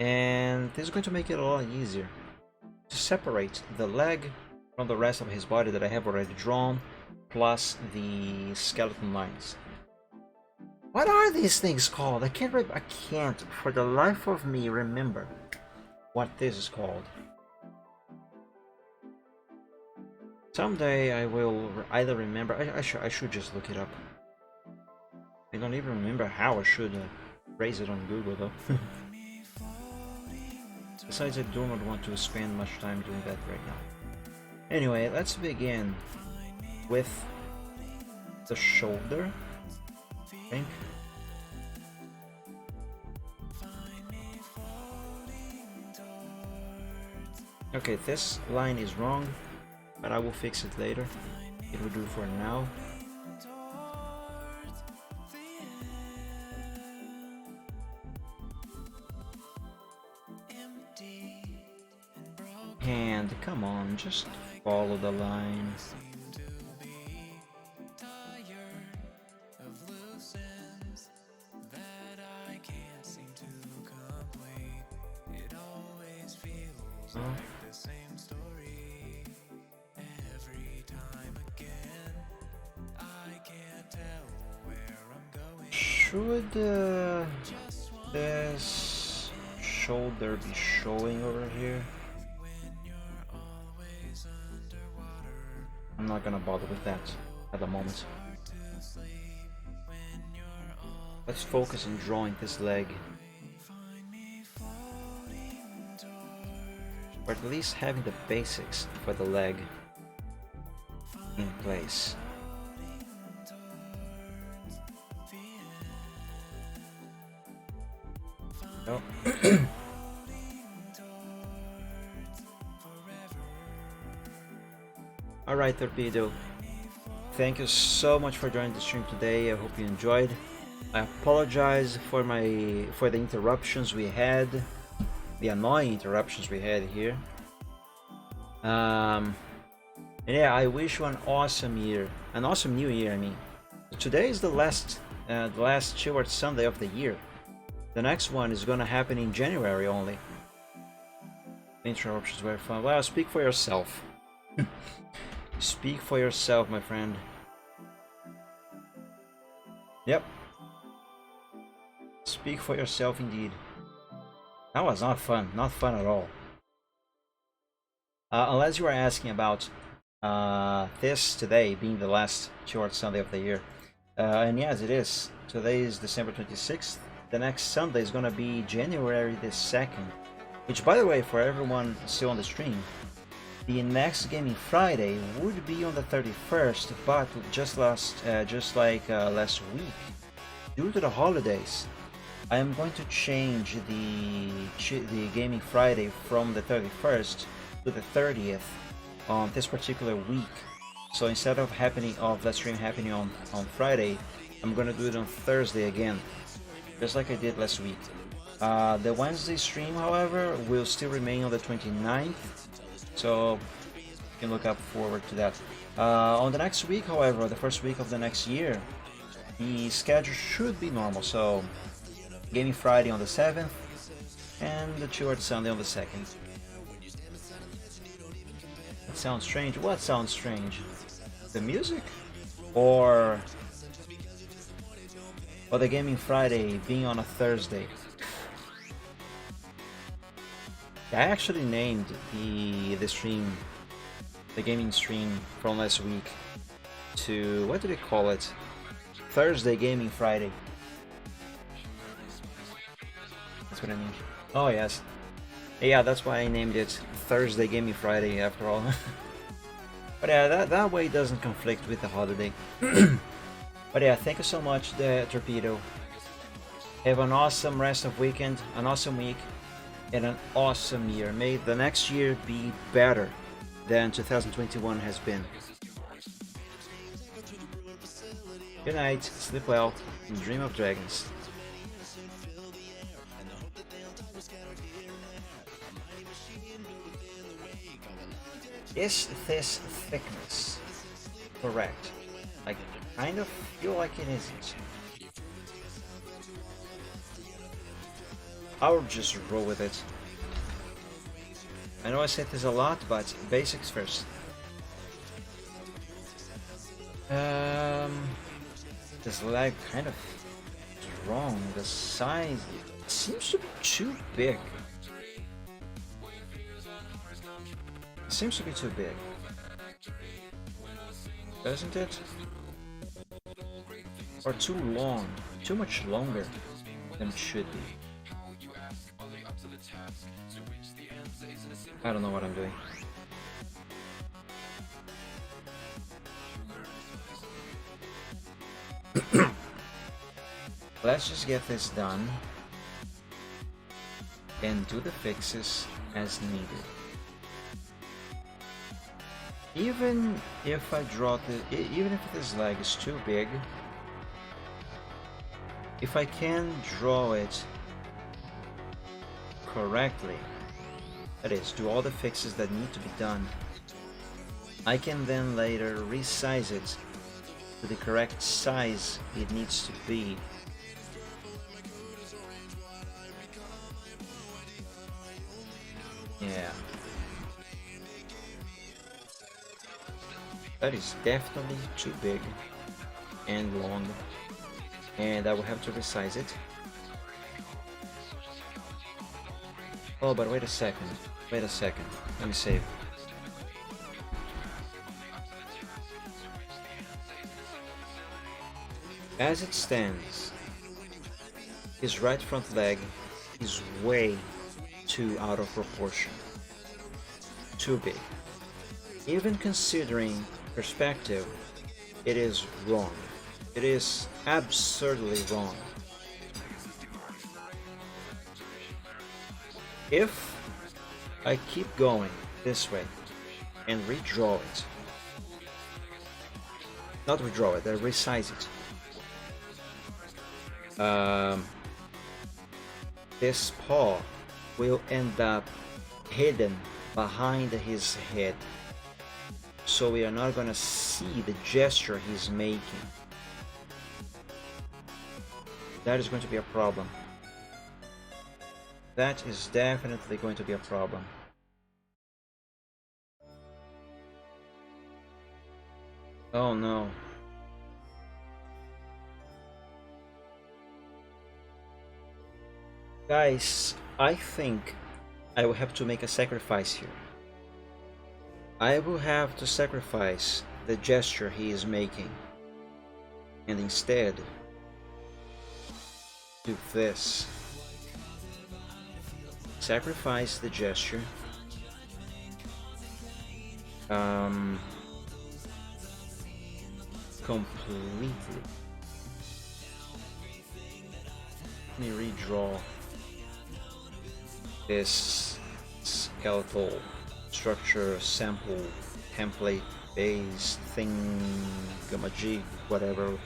And this is going to make it a lot easier to separate the leg from the rest of his body that I have already drawn, plus the skeleton lines. What are these things called? I can't for the life of me remember what this is called. Someday I will either remember. I should just look it up. I don't even remember how I should raise it on Google though. Besides, I do not want to spend much time doing that right now. Anyway, let's begin with the shoulder, I think. Okay, this line is wrong, but I will fix it later. It will do for now. And come on, just follow the line. Oh. Should this shoulder be showing over here? I'm not gonna bother with that at the moment. Let's focus on drawing this leg. Or at least having the basics for the leg in place. Oh. Alright, Torpedo. Thank you so much for joining the stream today. I hope you enjoyed. I apologize for the interruptions we had, the annoying interruptions we had here. And yeah, I wish you an awesome year, an awesome new year. I mean, today is the last Chill Art Sunday of the year. The next one is gonna happen in January only. The interruptions were fun. Well, speak for yourself. Speak for yourself, my friend. Yep. Speak for yourself indeed. That was not fun. Not fun at all. Unless you are asking about this today being the last Chill Art Sunday of the year. And yes, it is. Today is December 26th. The next Sunday is gonna be January the 2nd. Which, by the way, for everyone still on the stream, the next Gaming Friday would be on the 31st, but just like last week, due to the holidays, I am going to change the Gaming Friday from the 31st to the 30th on this particular week. So instead of that stream happening on Friday, I'm gonna do it on Thursday again, just like I did last week. The Wednesday stream, however, will still remain on the 29th. So you can look up forward to that. On the next week, however, the first week of the next year, the schedule should be normal. So Gaming Friday on the 7th and the Chill Art Sunday on the 2nd. That sounds strange. What sounds strange? The music? Or the Gaming Friday being on a Thursday? I actually named the stream, the gaming stream from last week, to, what did I call it? Thursday Gaming Friday. That's what I mean. Oh yes. Yeah, that's why I named it Thursday Gaming Friday after all. But yeah, that way it doesn't conflict with the holiday. But yeah, thank you so much, the Torpedo. Have an awesome rest of weekend, an awesome week, and an awesome year. May the next year be better than 2021 has been. Good night, sleep well, and dream of dragons. Is this thickness correct? I kind of feel like it isn't. I'll just roll with it. I know I said this a lot, but basics first. This leg kind of is wrong. The size seems to be too big. It seems to be too big. Doesn't it? Or too long. Too much longer than it should be. I don't know what I'm doing. Let's just get this done and do the fixes as needed. Even if I draw even if this leg is too big, if I can draw it correctly, that is, do all the fixes that need to be done, I can then later resize it to the correct size it needs to be. Yeah. That is definitely too big and long, and I will have to resize it. Oh, but wait a second. Let me save. As it stands, his right front leg is way too out of proportion. Too big. Even considering perspective, it is wrong. It is absurdly wrong. If I keep going this way and redraw it, not redraw it, I resize it, this paw will end up hidden behind his head, so we are not gonna see the gesture he's making. That is going to be a problem. That is definitely going to be a problem. Oh no. Guys, I think I will have to make a sacrifice here. I will have to sacrifice the gesture he is making and instead do this. Sacrifice the gesture. Completely. Let me redraw this skeletal structure sample template base thingamajig, whatever.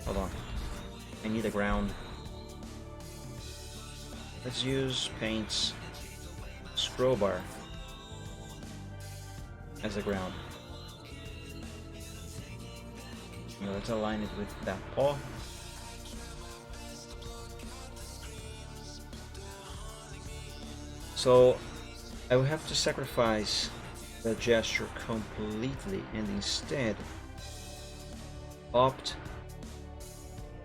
Hold on, I need a ground. Let's use paints scroll bar as a ground. Now let's align it with that paw. So I will have to sacrifice the gesture completely and instead opt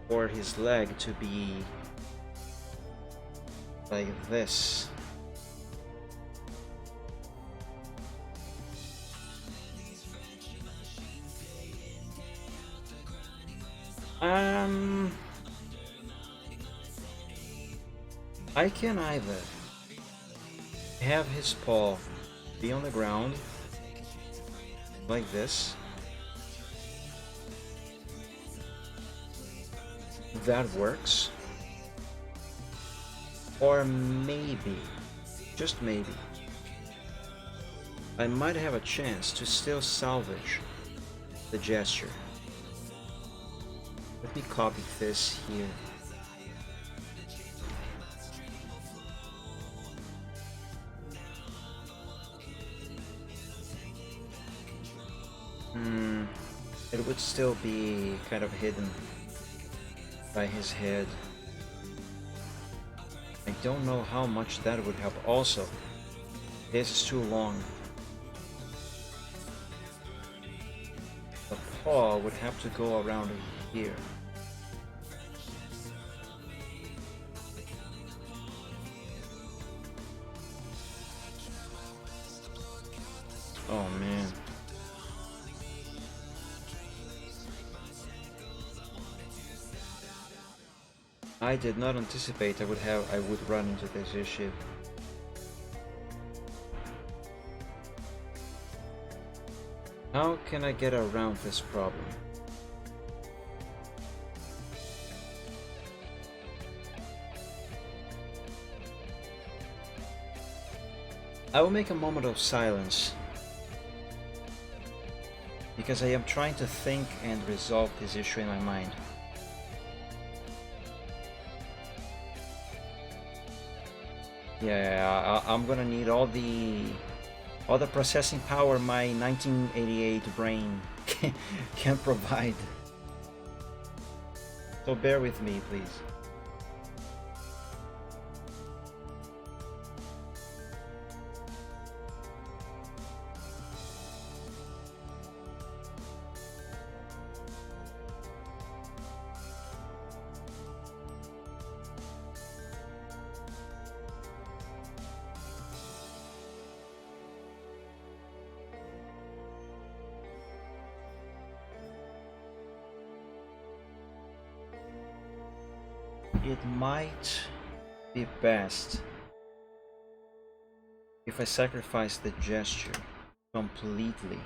for his leg to be like this. Um, I can either have his paw be on the ground like this. That works. Or maybe, just maybe, I might have a chance to still salvage the gesture. Let me copy this here. It would still be kind of hidden by his head. I don't know how much that would help. Also, this is too long. The paw would have to go around here. Oh man. I did not anticipate I would run into this issue. How can I get around this problem? I will make a moment of silence because I am trying to think and resolve this issue in my mind. Yeah, I'm gonna need all the processing power my 1988 brain can provide. So bear with me, please. It might be best if I sacrifice the gesture completely.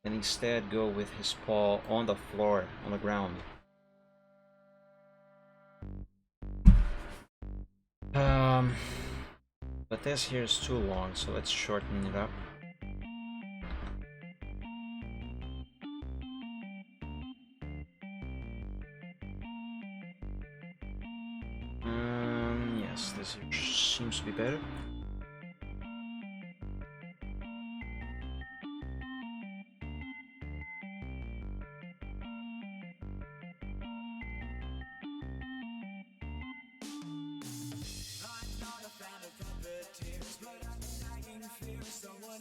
And instead go with his paw on the floor, on the ground. But this here is too long, so let's shorten it up. Yes, this seems to be better.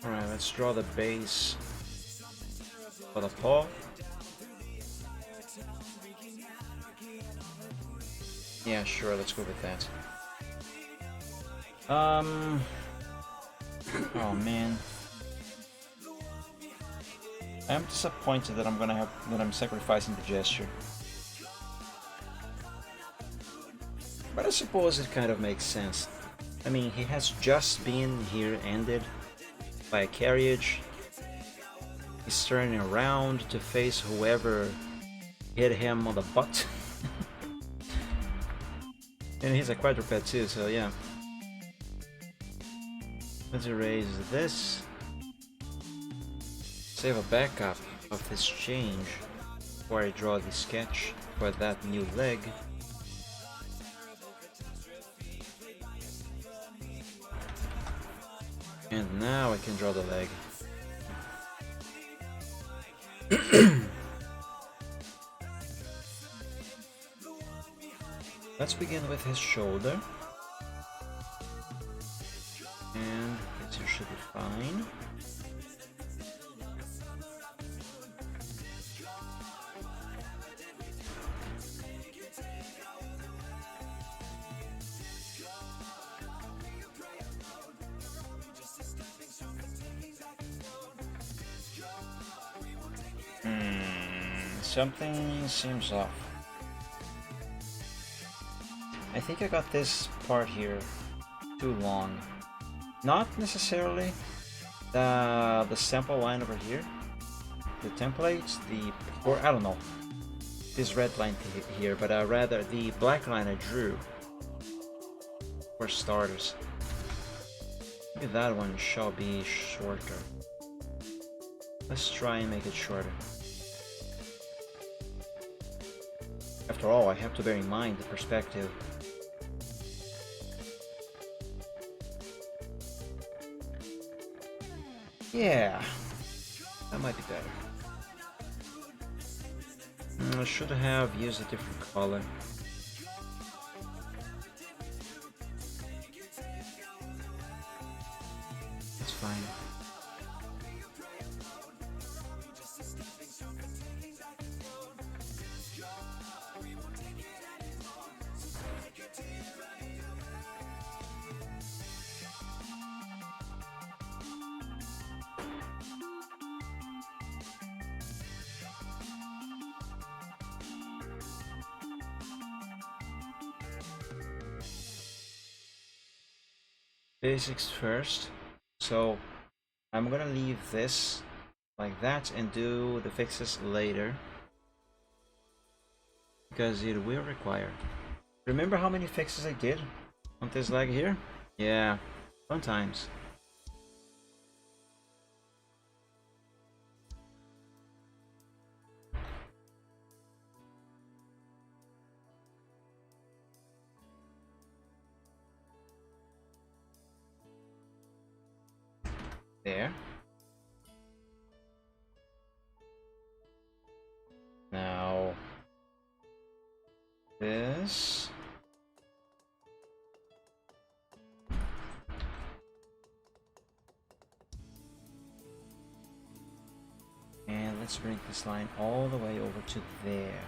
Alright, let's draw the base for the paw. Yeah, sure, let's go with that. Oh man. I'm disappointed that I'm sacrificing the gesture. But I suppose it kind of makes sense. I mean, he has just been here ended by a carriage. He's turning around to face whoever hit him on the butt. And he's a quadruped too, so yeah. Let's erase this. Save a backup of this change before I draw the sketch for that new leg. And now I can draw the leg. Let's begin with his shoulder. And this here should be fine. something seems off. I think I got this part here too long. Not necessarily the sample line over here, the templates, or I don't know, this red line here, but rather the black line I drew for starters. Maybe that one shall be shorter. Let's try and make it shorter. After all, I have to bear in mind the perspective. Yeah, that might be better. I should have used a different color. It's fine. Basics first, so I'm gonna leave this like that and do the fixes later because it will require. Remember how many fixes I did on this leg here? Yeah, fun times. There. Now this. And let's bring this line all the way over to there.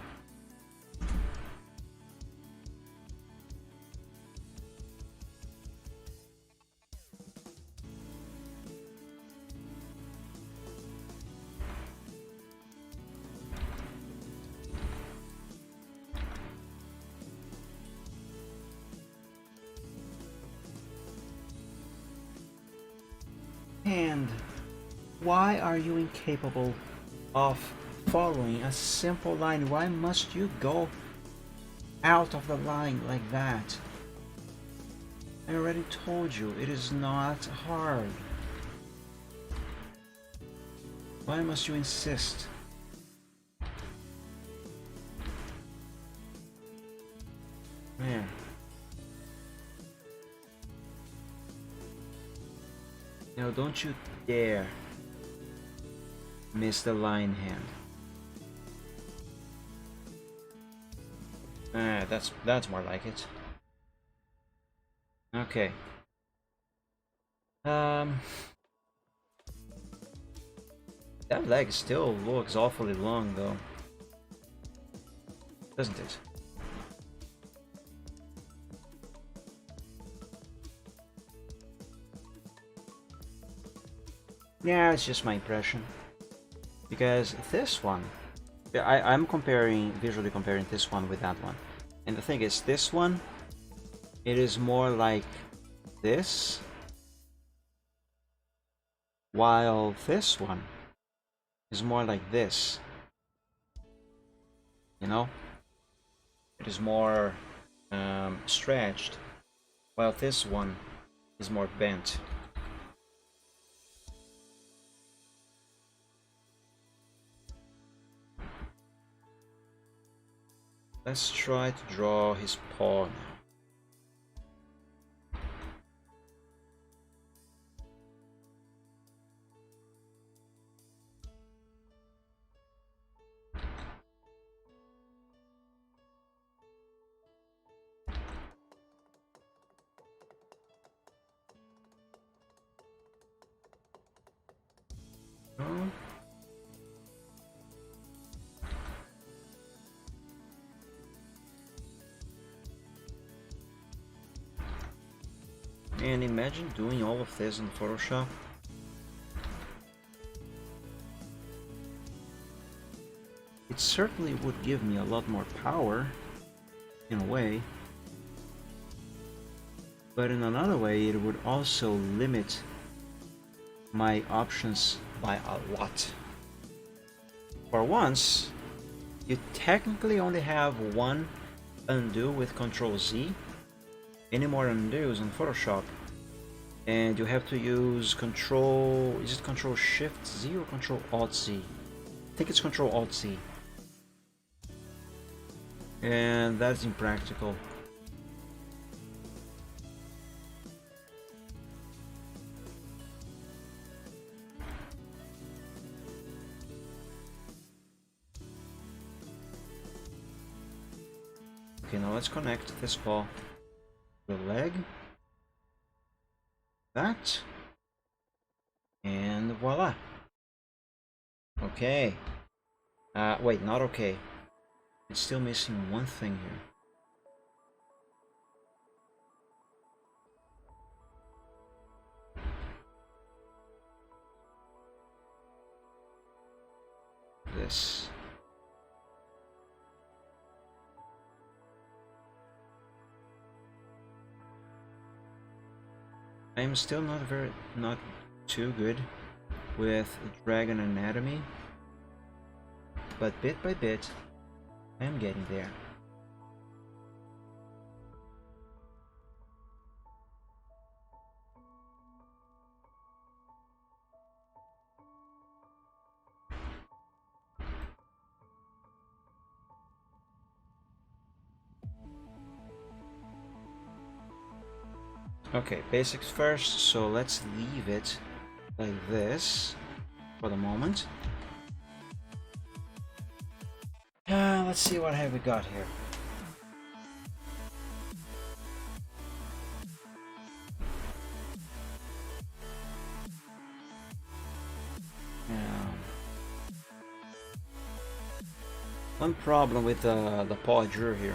And why are you incapable of following a simple line? Why must you go out of the line like that? I already told you, it is not hard. Why must you insist? There. Now don't you dare miss the line hand. That's more like it. Okay. That leg still looks awfully long though, doesn't it? Yeah, it's just my impression. Because this one, I'm visually comparing this one with that one. And the thing is, this one, it is more like this, while this one is more like this. You know? It is more stretched, while this one is more bent. Let's try to draw his paw now. Oh. And imagine doing all of this in Photoshop. it certainly would give me a lot more power, in a way. But in another way, it would also limit my options by a lot. For once, you technically only have one undo with Ctrl Z. Any more undos in Photoshop, and you have to use Control. Is it Control Shift Z or Control Alt Z? I think it's Control Alt Z, and that's impractical. Okay, now let's connect this ball to the leg. That. And voila. Okay. Wait, not okay. It's still missing one thing here. This. I'm still not too good with Dragon Anatomy, but bit by bit, I am getting there. Okay, basics first, so let's leave it like this for the moment. Let's see what have we got here. One problem with the Paul Drew here.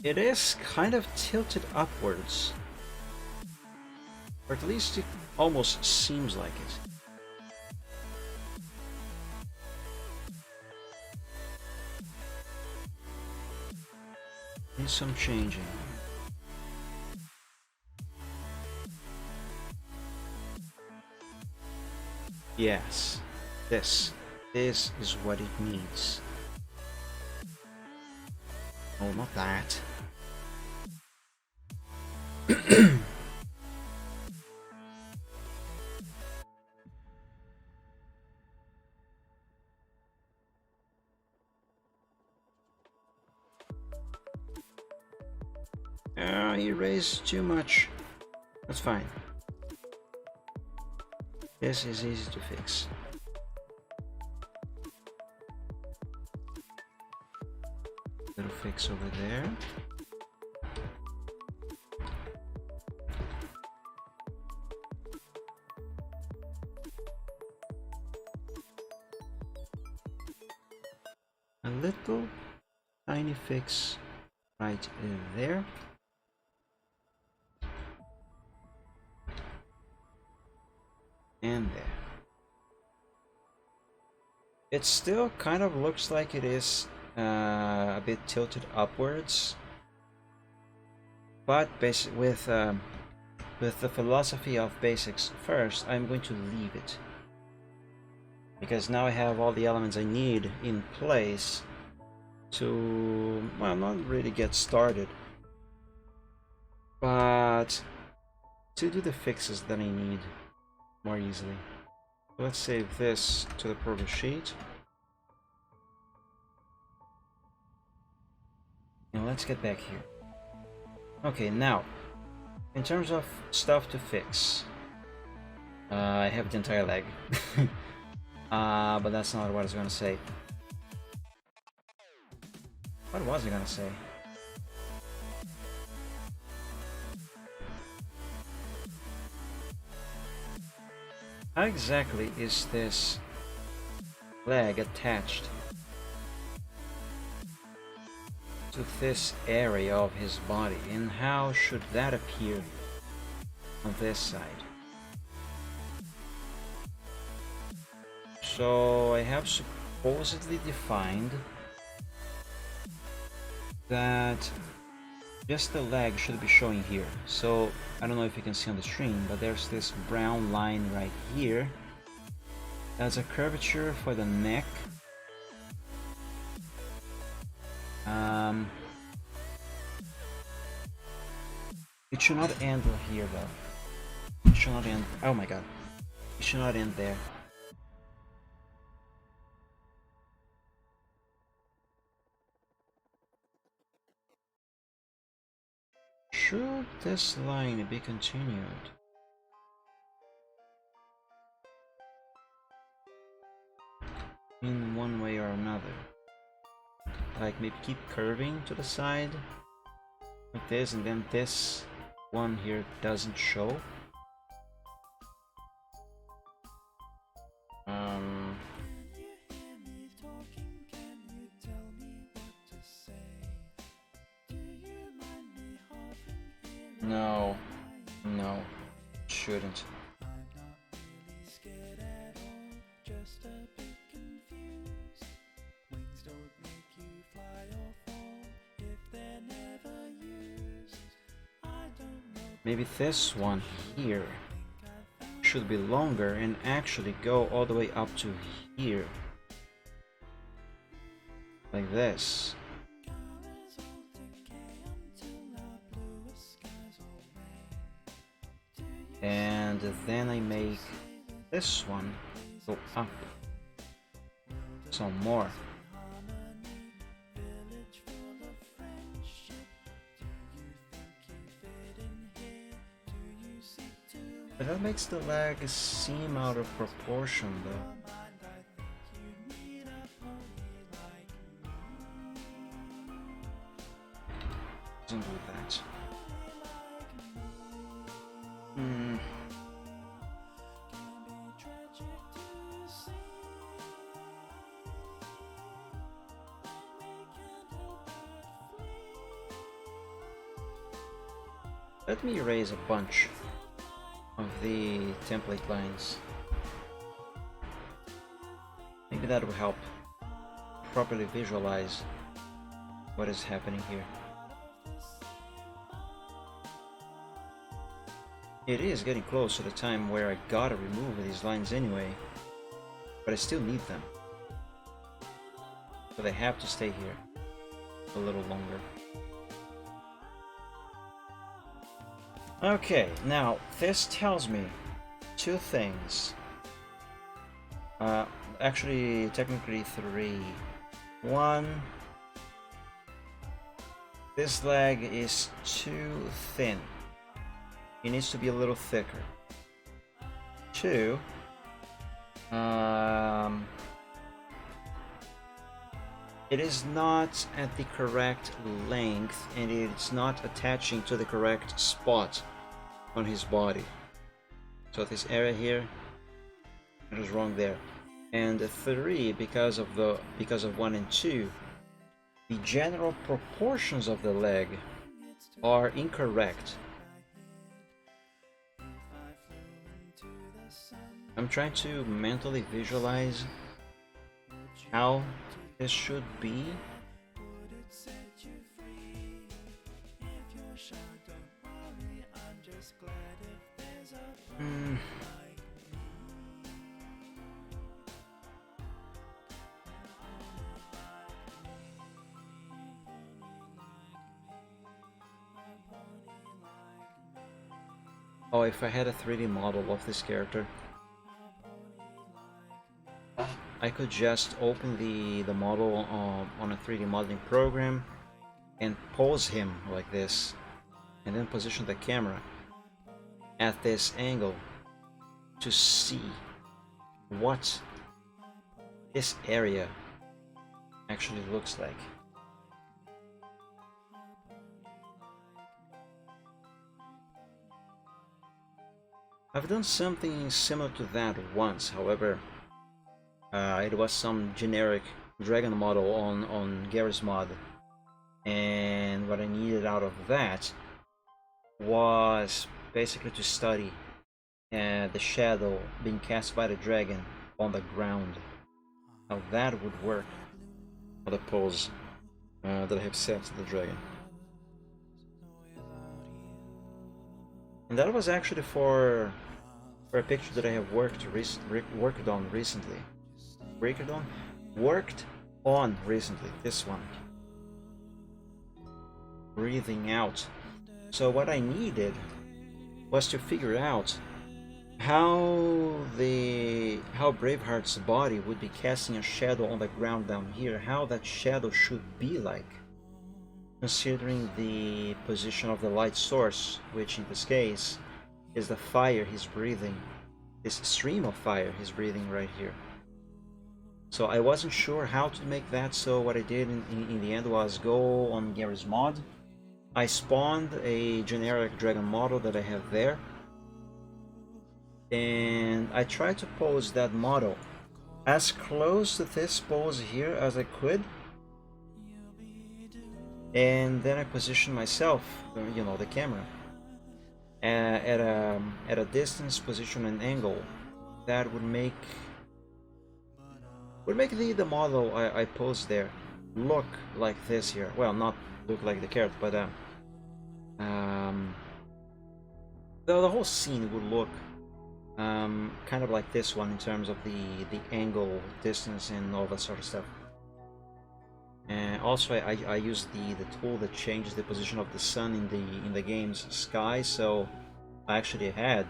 It is kind of tilted upwards, or at least it almost seems like it. Needs some changing. Yes, this is what it needs. Oh, not that. He raised too much. That's fine. This is easy to fix. Little fix over there. A little tiny fix right there. And there. It still kind of looks like it is a bit tilted upwards, but with the philosophy of basics first, I'm going to leave it, because now I have all the elements I need in place to, well, not really get started, but to do the fixes that I need more easily. Let's save this to the progress sheet. And let's get back here. Okay, now, in terms of stuff to fix, I have the entire leg. But that's not what I was gonna say. What was I gonna say? How exactly is this leg attached to this area of his body, and how should that appear on this side? So I have supposedly defined that just the leg should be showing here. So I don't know if you can see on the stream, but there's this brown line right here. That's a curvature for the neck. It should not end here though. It should not end. Oh my god. It should not end there. Should this line be continued? In one way or another? Like maybe keep curving to the side like this, and then this one here doesn't show. No, no, shouldn't. Maybe this one here should be longer and actually go all the way up to here. Like this. And then I make this one go up some more. But that makes the leg seem out of proportion though. Doesn't do that. Let me erase a bunch of the template lines. Maybe that will help properly visualize what is happening here. It is getting close to the time where I gotta remove these lines anyway, but I still need them. So they have to stay here a little longer. Okay, now this tells me two things. Actually, technically three. One, this leg is too thin. It needs to be a little thicker. Two, it is not at the correct length and it's not attaching to the correct spot on his body. So this area here, it is wrong there. And three, because of 1 and 2, the general proportions of the leg are incorrect. I'm trying to mentally visualize how this should be. Oh, if I had a 3D model of this character, I could just open the model on a 3D modeling program and pose him like this, and then position the camera at this angle to see what this area actually looks like. I've done something similar to that once, however, it was some generic dragon model on Garry's Mod, and what I needed out of that was basically to study the shadow being cast by the dragon on the ground. how that would work for the pose that I have set to the dragon. And that was actually for a picture that I have worked on recently. Worked on recently. This one. Breathing out. So what I needed was to figure out how Braveheart's body would be casting a shadow on the ground down here, how that shadow should be like, considering the position of the light source, which in this case is the fire he's breathing, this stream of fire he's breathing right here. So I wasn't sure how to make that, so what I did in the end was go on Garry's Mod. I spawned a generic dragon model that I have there, and I tried to pose that model as close to this pose here as I could, and then I positioned myself, you know, the camera at a distance, position, and angle that would make the model I posed there look like this here. Well, not look like the character, but the whole scene would look kind of like this one in terms of the angle, distance, and all that sort of stuff. And also I used the tool that changes the position of the sun in the game's sky, so I actually had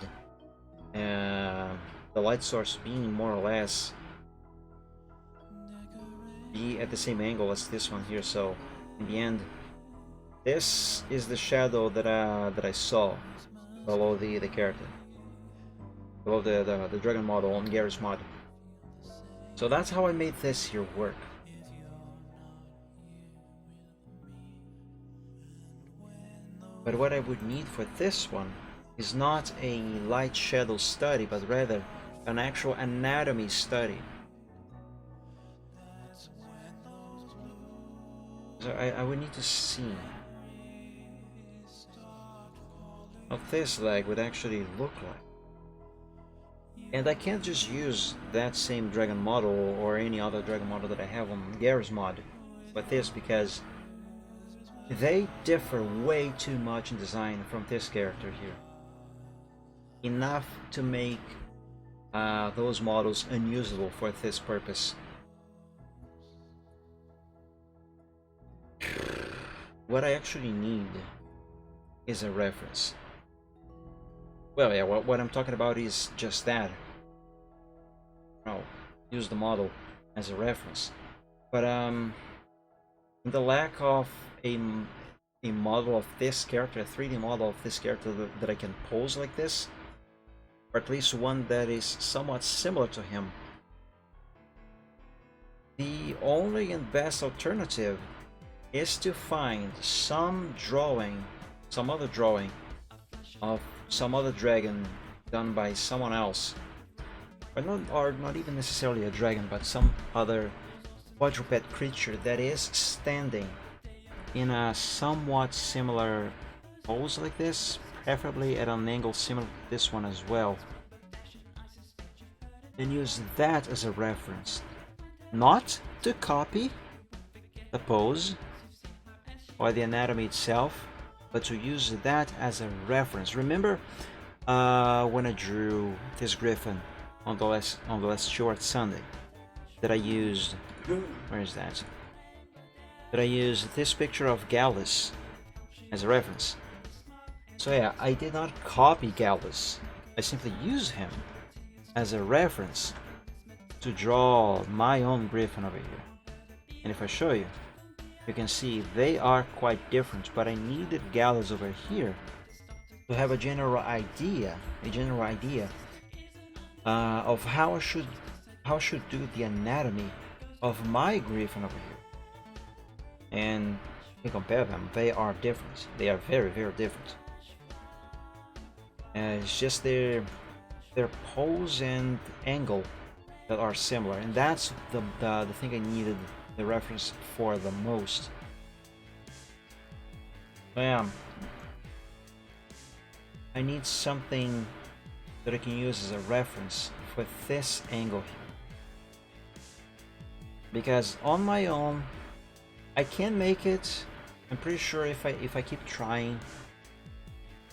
the light source being more or less be at the same angle as this one here. So in the end, this is the shadow that I saw below the character, below the dragon model on Garry's Mod. So that's how I made this here work. But what I would need for this one is not a light shadow study, but rather an actual anatomy study. So I would need to see what this leg would actually look like. And I can't just use that same dragon model or any other dragon model that I have on Garry's Mod with this, because they differ way too much in design from this character here. Enough to make those models unusable for this purpose. What I actually need is a reference. Well, yeah, what I'm talking about is just that. I'll use the model as a reference. But in the lack of a model of this character, a 3D model of this character that I can pose like this, or at least one that is somewhat similar to him, the only and best alternative is to find some other drawing of some other dragon done by someone else, or not even necessarily a dragon, but some other quadruped creature that is standing in a somewhat similar pose like this, preferably at an angle similar to this one as well, and use that as a reference. Not to copy the pose or the anatomy itself, but to use that as a reference. Remember when I drew this griffin on the last short Sunday, that I used, where is that? That I used this picture of Gallus as a reference. So yeah, I did not copy Gallus. I simply used him as a reference to draw my own griffin over here. And if I show you, you can see they are quite different, but I needed Gallus over here to have a general idea of how I should do the anatomy of my griffin over here. And you compare them, they are different. They are very, very different. And it's just their pose and angle that are similar, and that's the thing I needed the reference for the most. So yeah, I need something that I can use as a reference for this angle because on my own I can make it. I'm pretty sure if I keep trying,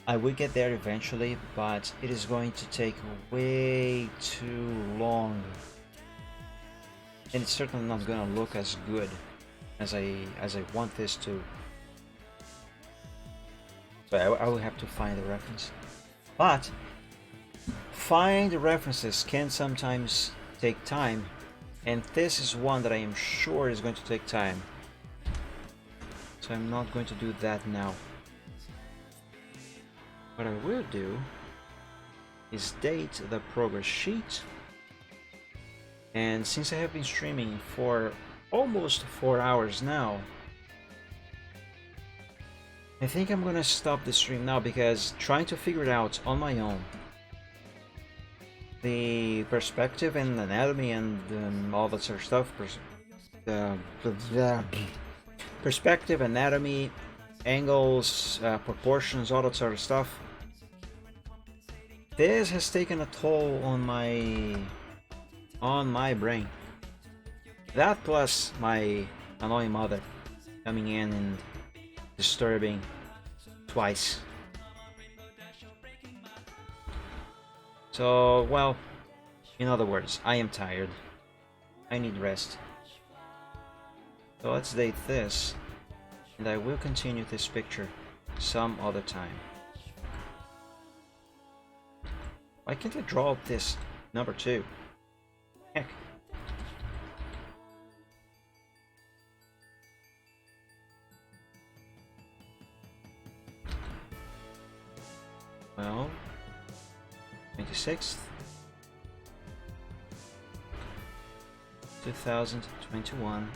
I will get there eventually, but it is going to take way too long, and it's certainly not gonna look as good as I want this to. So I will have to find the reference, but find the references can sometimes take time, and this is one that I am sure is going to take time. So I'm not going to do that now. What I will do is date the progress sheet, and since I have been streaming for almost 4 hours now, I think I'm gonna stop the stream now, because trying to figure it out on my own, the perspective and anatomy and all that sort of stuff, perspective, anatomy, angles, proportions, all that sort of stuff, this has taken a toll on my brain. That plus my annoying mother coming in and disturbing twice. So, well, in other words, I am tired. I need rest. So let's date this, and I will continue this picture some other time. Why can't I draw this number 2? Heck. Well, 26th, 2021,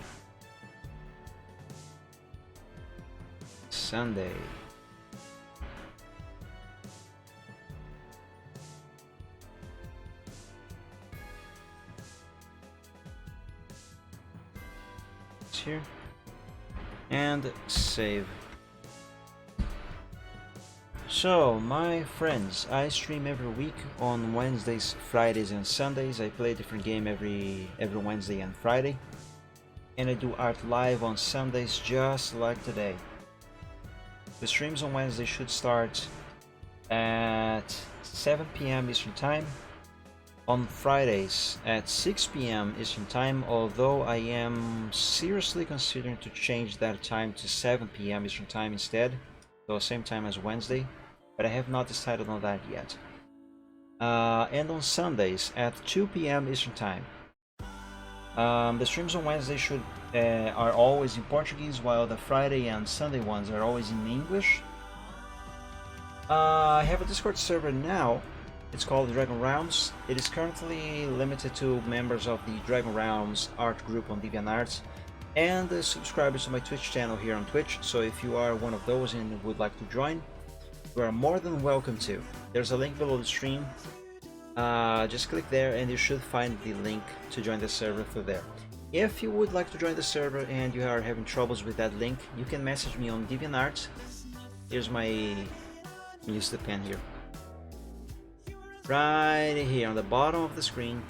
Sunday. It's here, and save. So, my friends, I stream every week on Wednesdays, Fridays, and Sundays. I play a different game every Wednesday and Friday, and I do art live on Sundays, just like today. The streams on Wednesday should start at 7 p.m. Eastern Time. On Fridays at 6 p.m. Eastern Time, although I am seriously considering to change that time to 7 p.m. Eastern Time instead, so same time as Wednesday, but I have not decided on that yet. And on Sundays at 2 p.m. Eastern Time. The streams on Wednesday are always in Portuguese, while the Friday and Sunday ones are always in English. I have a Discord server now. It's called Dragon Realms. It is currently limited to members of the Dragon Realms art group on DeviantArt and the subscribers to my Twitch channel here on Twitch. So if you are one of those and would like to join, you are more than welcome to. There's a link below the stream. Just click there and you should find the link to join the server through there. If you would like to join the server and you are having troubles with that link, you can message me on DeviantArt. Here's my... use the pen here. Right here on the bottom of the screen,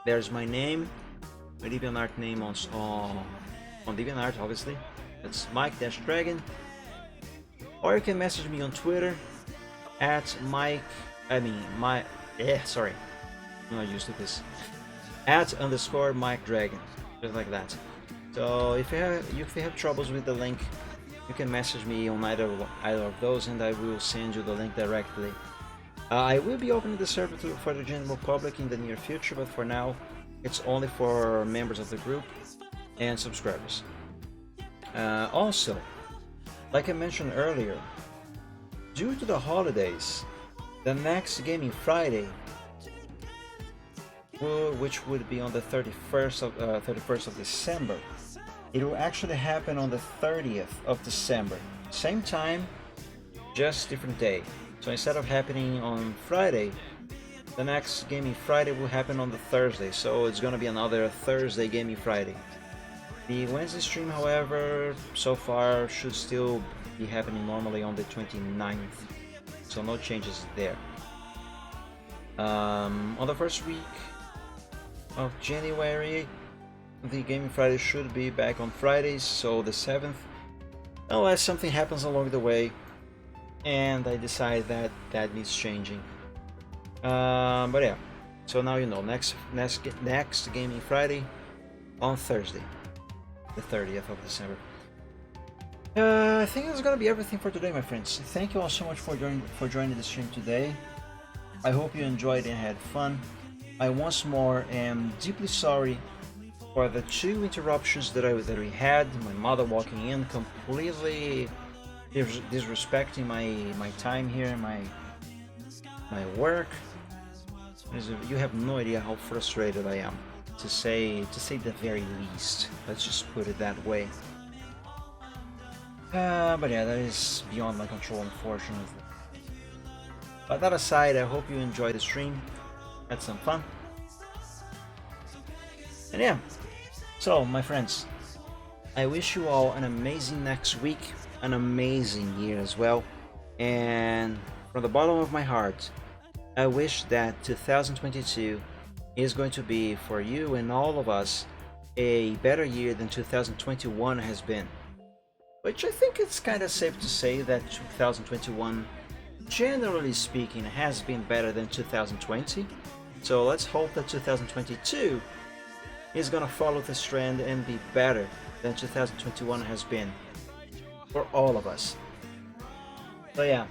there's my name, my DeviantArt name on DeviantArt, obviously. That's Mike-Dragon. Or you can message me on Twitter at sorry, I'm not used to this. @_ Mike Dragon, just like that. So if you have troubles with the link, you can message me on either of those, and I will send you the link directly. I will be opening the server for the general public in the near future, but for now, it's only for members of the group and subscribers. Also, like I mentioned earlier, due to the holidays, the next Gaming Friday, which would be on the 31st of December, it will actually happen on the 30th of December. Same time, just different day. So instead of happening on Friday, the next Gaming Friday will happen on the Thursday. So it's gonna be another Thursday Gaming Friday. The Wednesday stream, however, so far should still be happening normally on the 29th. So no changes there. On the first week of January, the Gaming Friday should be back on Fridays, so the 7th, unless something happens along the way and I decide that that needs changing. But yeah, so now you know, next Gaming Friday on Thursday, the 30th of December. I think that's gonna be everything for today, my friends. Thank you all so much for joining the stream today. I hope you enjoyed and had fun. I once more am deeply sorry for the 2 interruptions that we had. My mother walking in, completely disrespecting my time here, my work. You have no idea how frustrated I am, to say the very least. Let's just put it that way. But yeah, that is beyond my control, unfortunately. But that aside, I hope you enjoyed the stream, had some fun. And yeah, so my friends, I wish you all an amazing next week, an amazing year as well. And from the bottom of my heart, I wish that 2022 is going to be, for you and all of us, a better year than 2021 has been. Which I think it's kind of safe to say that 2021, generally speaking, has been better than 2020. So let's hope that 2022 is gonna follow this trend and be better than 2021 has been for all of us. So yeah,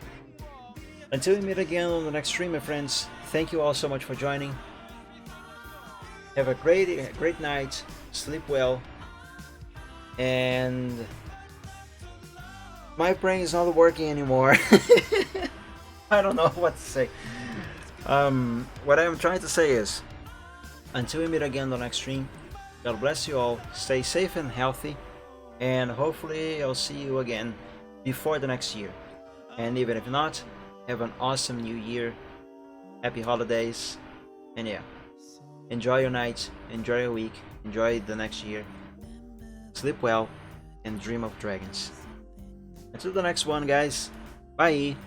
until we meet again on the next stream, my friends, thank you all so much for joining. Have a great night, sleep well, and my brain is not working anymore. I don't know what to say. What I'm trying to say is, until we meet again on the next stream, God bless you all, stay safe and healthy, and hopefully I'll see you again before the next year. And even if not, have an awesome new year, happy holidays, and yeah, enjoy your night, enjoy your week, enjoy the next year, sleep well, and dream of dragons. Until the next one, guys, bye!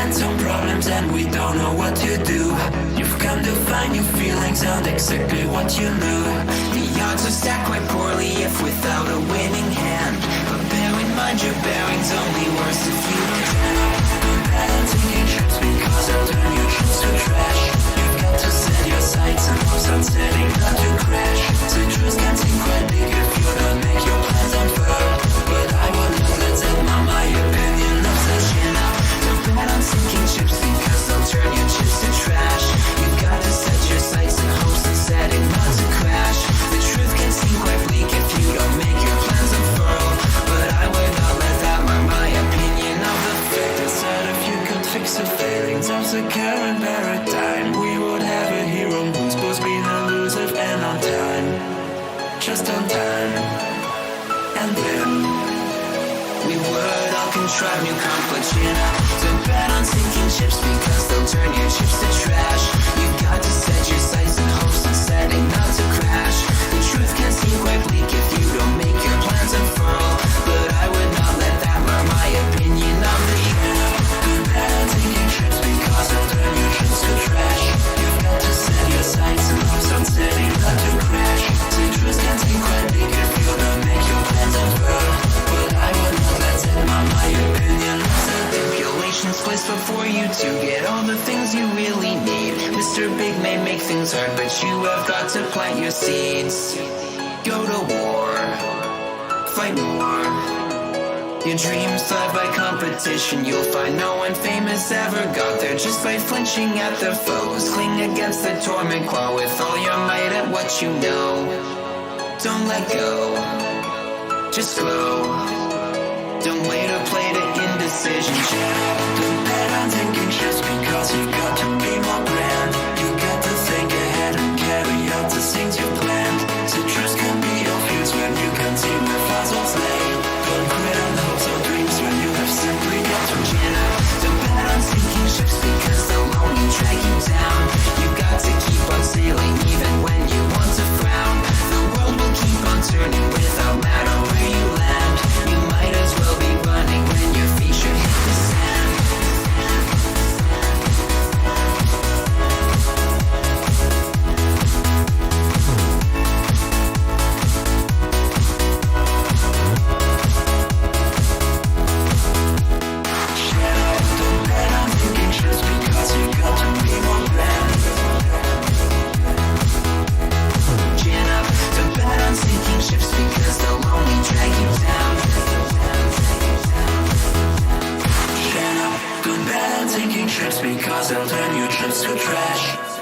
Some problems and we don't know what to do. You've come to find new feelings and exactly what you knew. The odds are stacked quite poorly if without a winning hand. But bear in mind your bearing's only worse if you don't try. Don't bet on taking trips because they'll turn your trips to trash. You've got to set your sights and hopes on setting not to crash. Citrus can seem quite big if you don't make your plans unfurl. But I will not let that my opinion of such enough. Bet on sinking ships because they'll turn your chips to trash. You've got to set your sights and hopes on setting not to crash. The truth can seem quite bleak if you don't make your plans unfurl. But I would not let that mark my opinion of the fact that if you could fix the failings of the current paradigm, we would have a hero who's both been elusive and on time. Just on time. And then we would all contrive new conflicts, you know. Don't bet on sinking ships because they'll turn your chips to trash. You've got to set your sights and hopes on setting not to crash. The truth can seem quite bleak if you don't make your plans unfurl. But I would not let that mar my opinion of the year. Don't bet on sinking ships because they'll turn your chips to trash. You've got to set your sights and hopes on setting not to crash. The truth can seem quite bleak if you don't make your plans unfurl. But I would not let that mar my opinion. Stipulations placed before you to get all the things you really need. Mr. Big may make things hard, but you have got to plant your seeds. Go to war, fight more. Your dreams thrive by competition. You'll find no one famous ever got there just by flinching at their foes. Cling against the torment claw with all your might at what you know. Don't let go, just glow. Don't wait or play to indecision. Don't bet on taking trips because you've got to be more grand. You got to think ahead and carry out the things you planned. Citrus can be your fuse when you can see where fossils lay. Don't quit on hopes or dreams when you have simply got to gin. Don't bet on sinking ships because they'll only drag you down. You got to keep on sailing even turn your dreams to trash.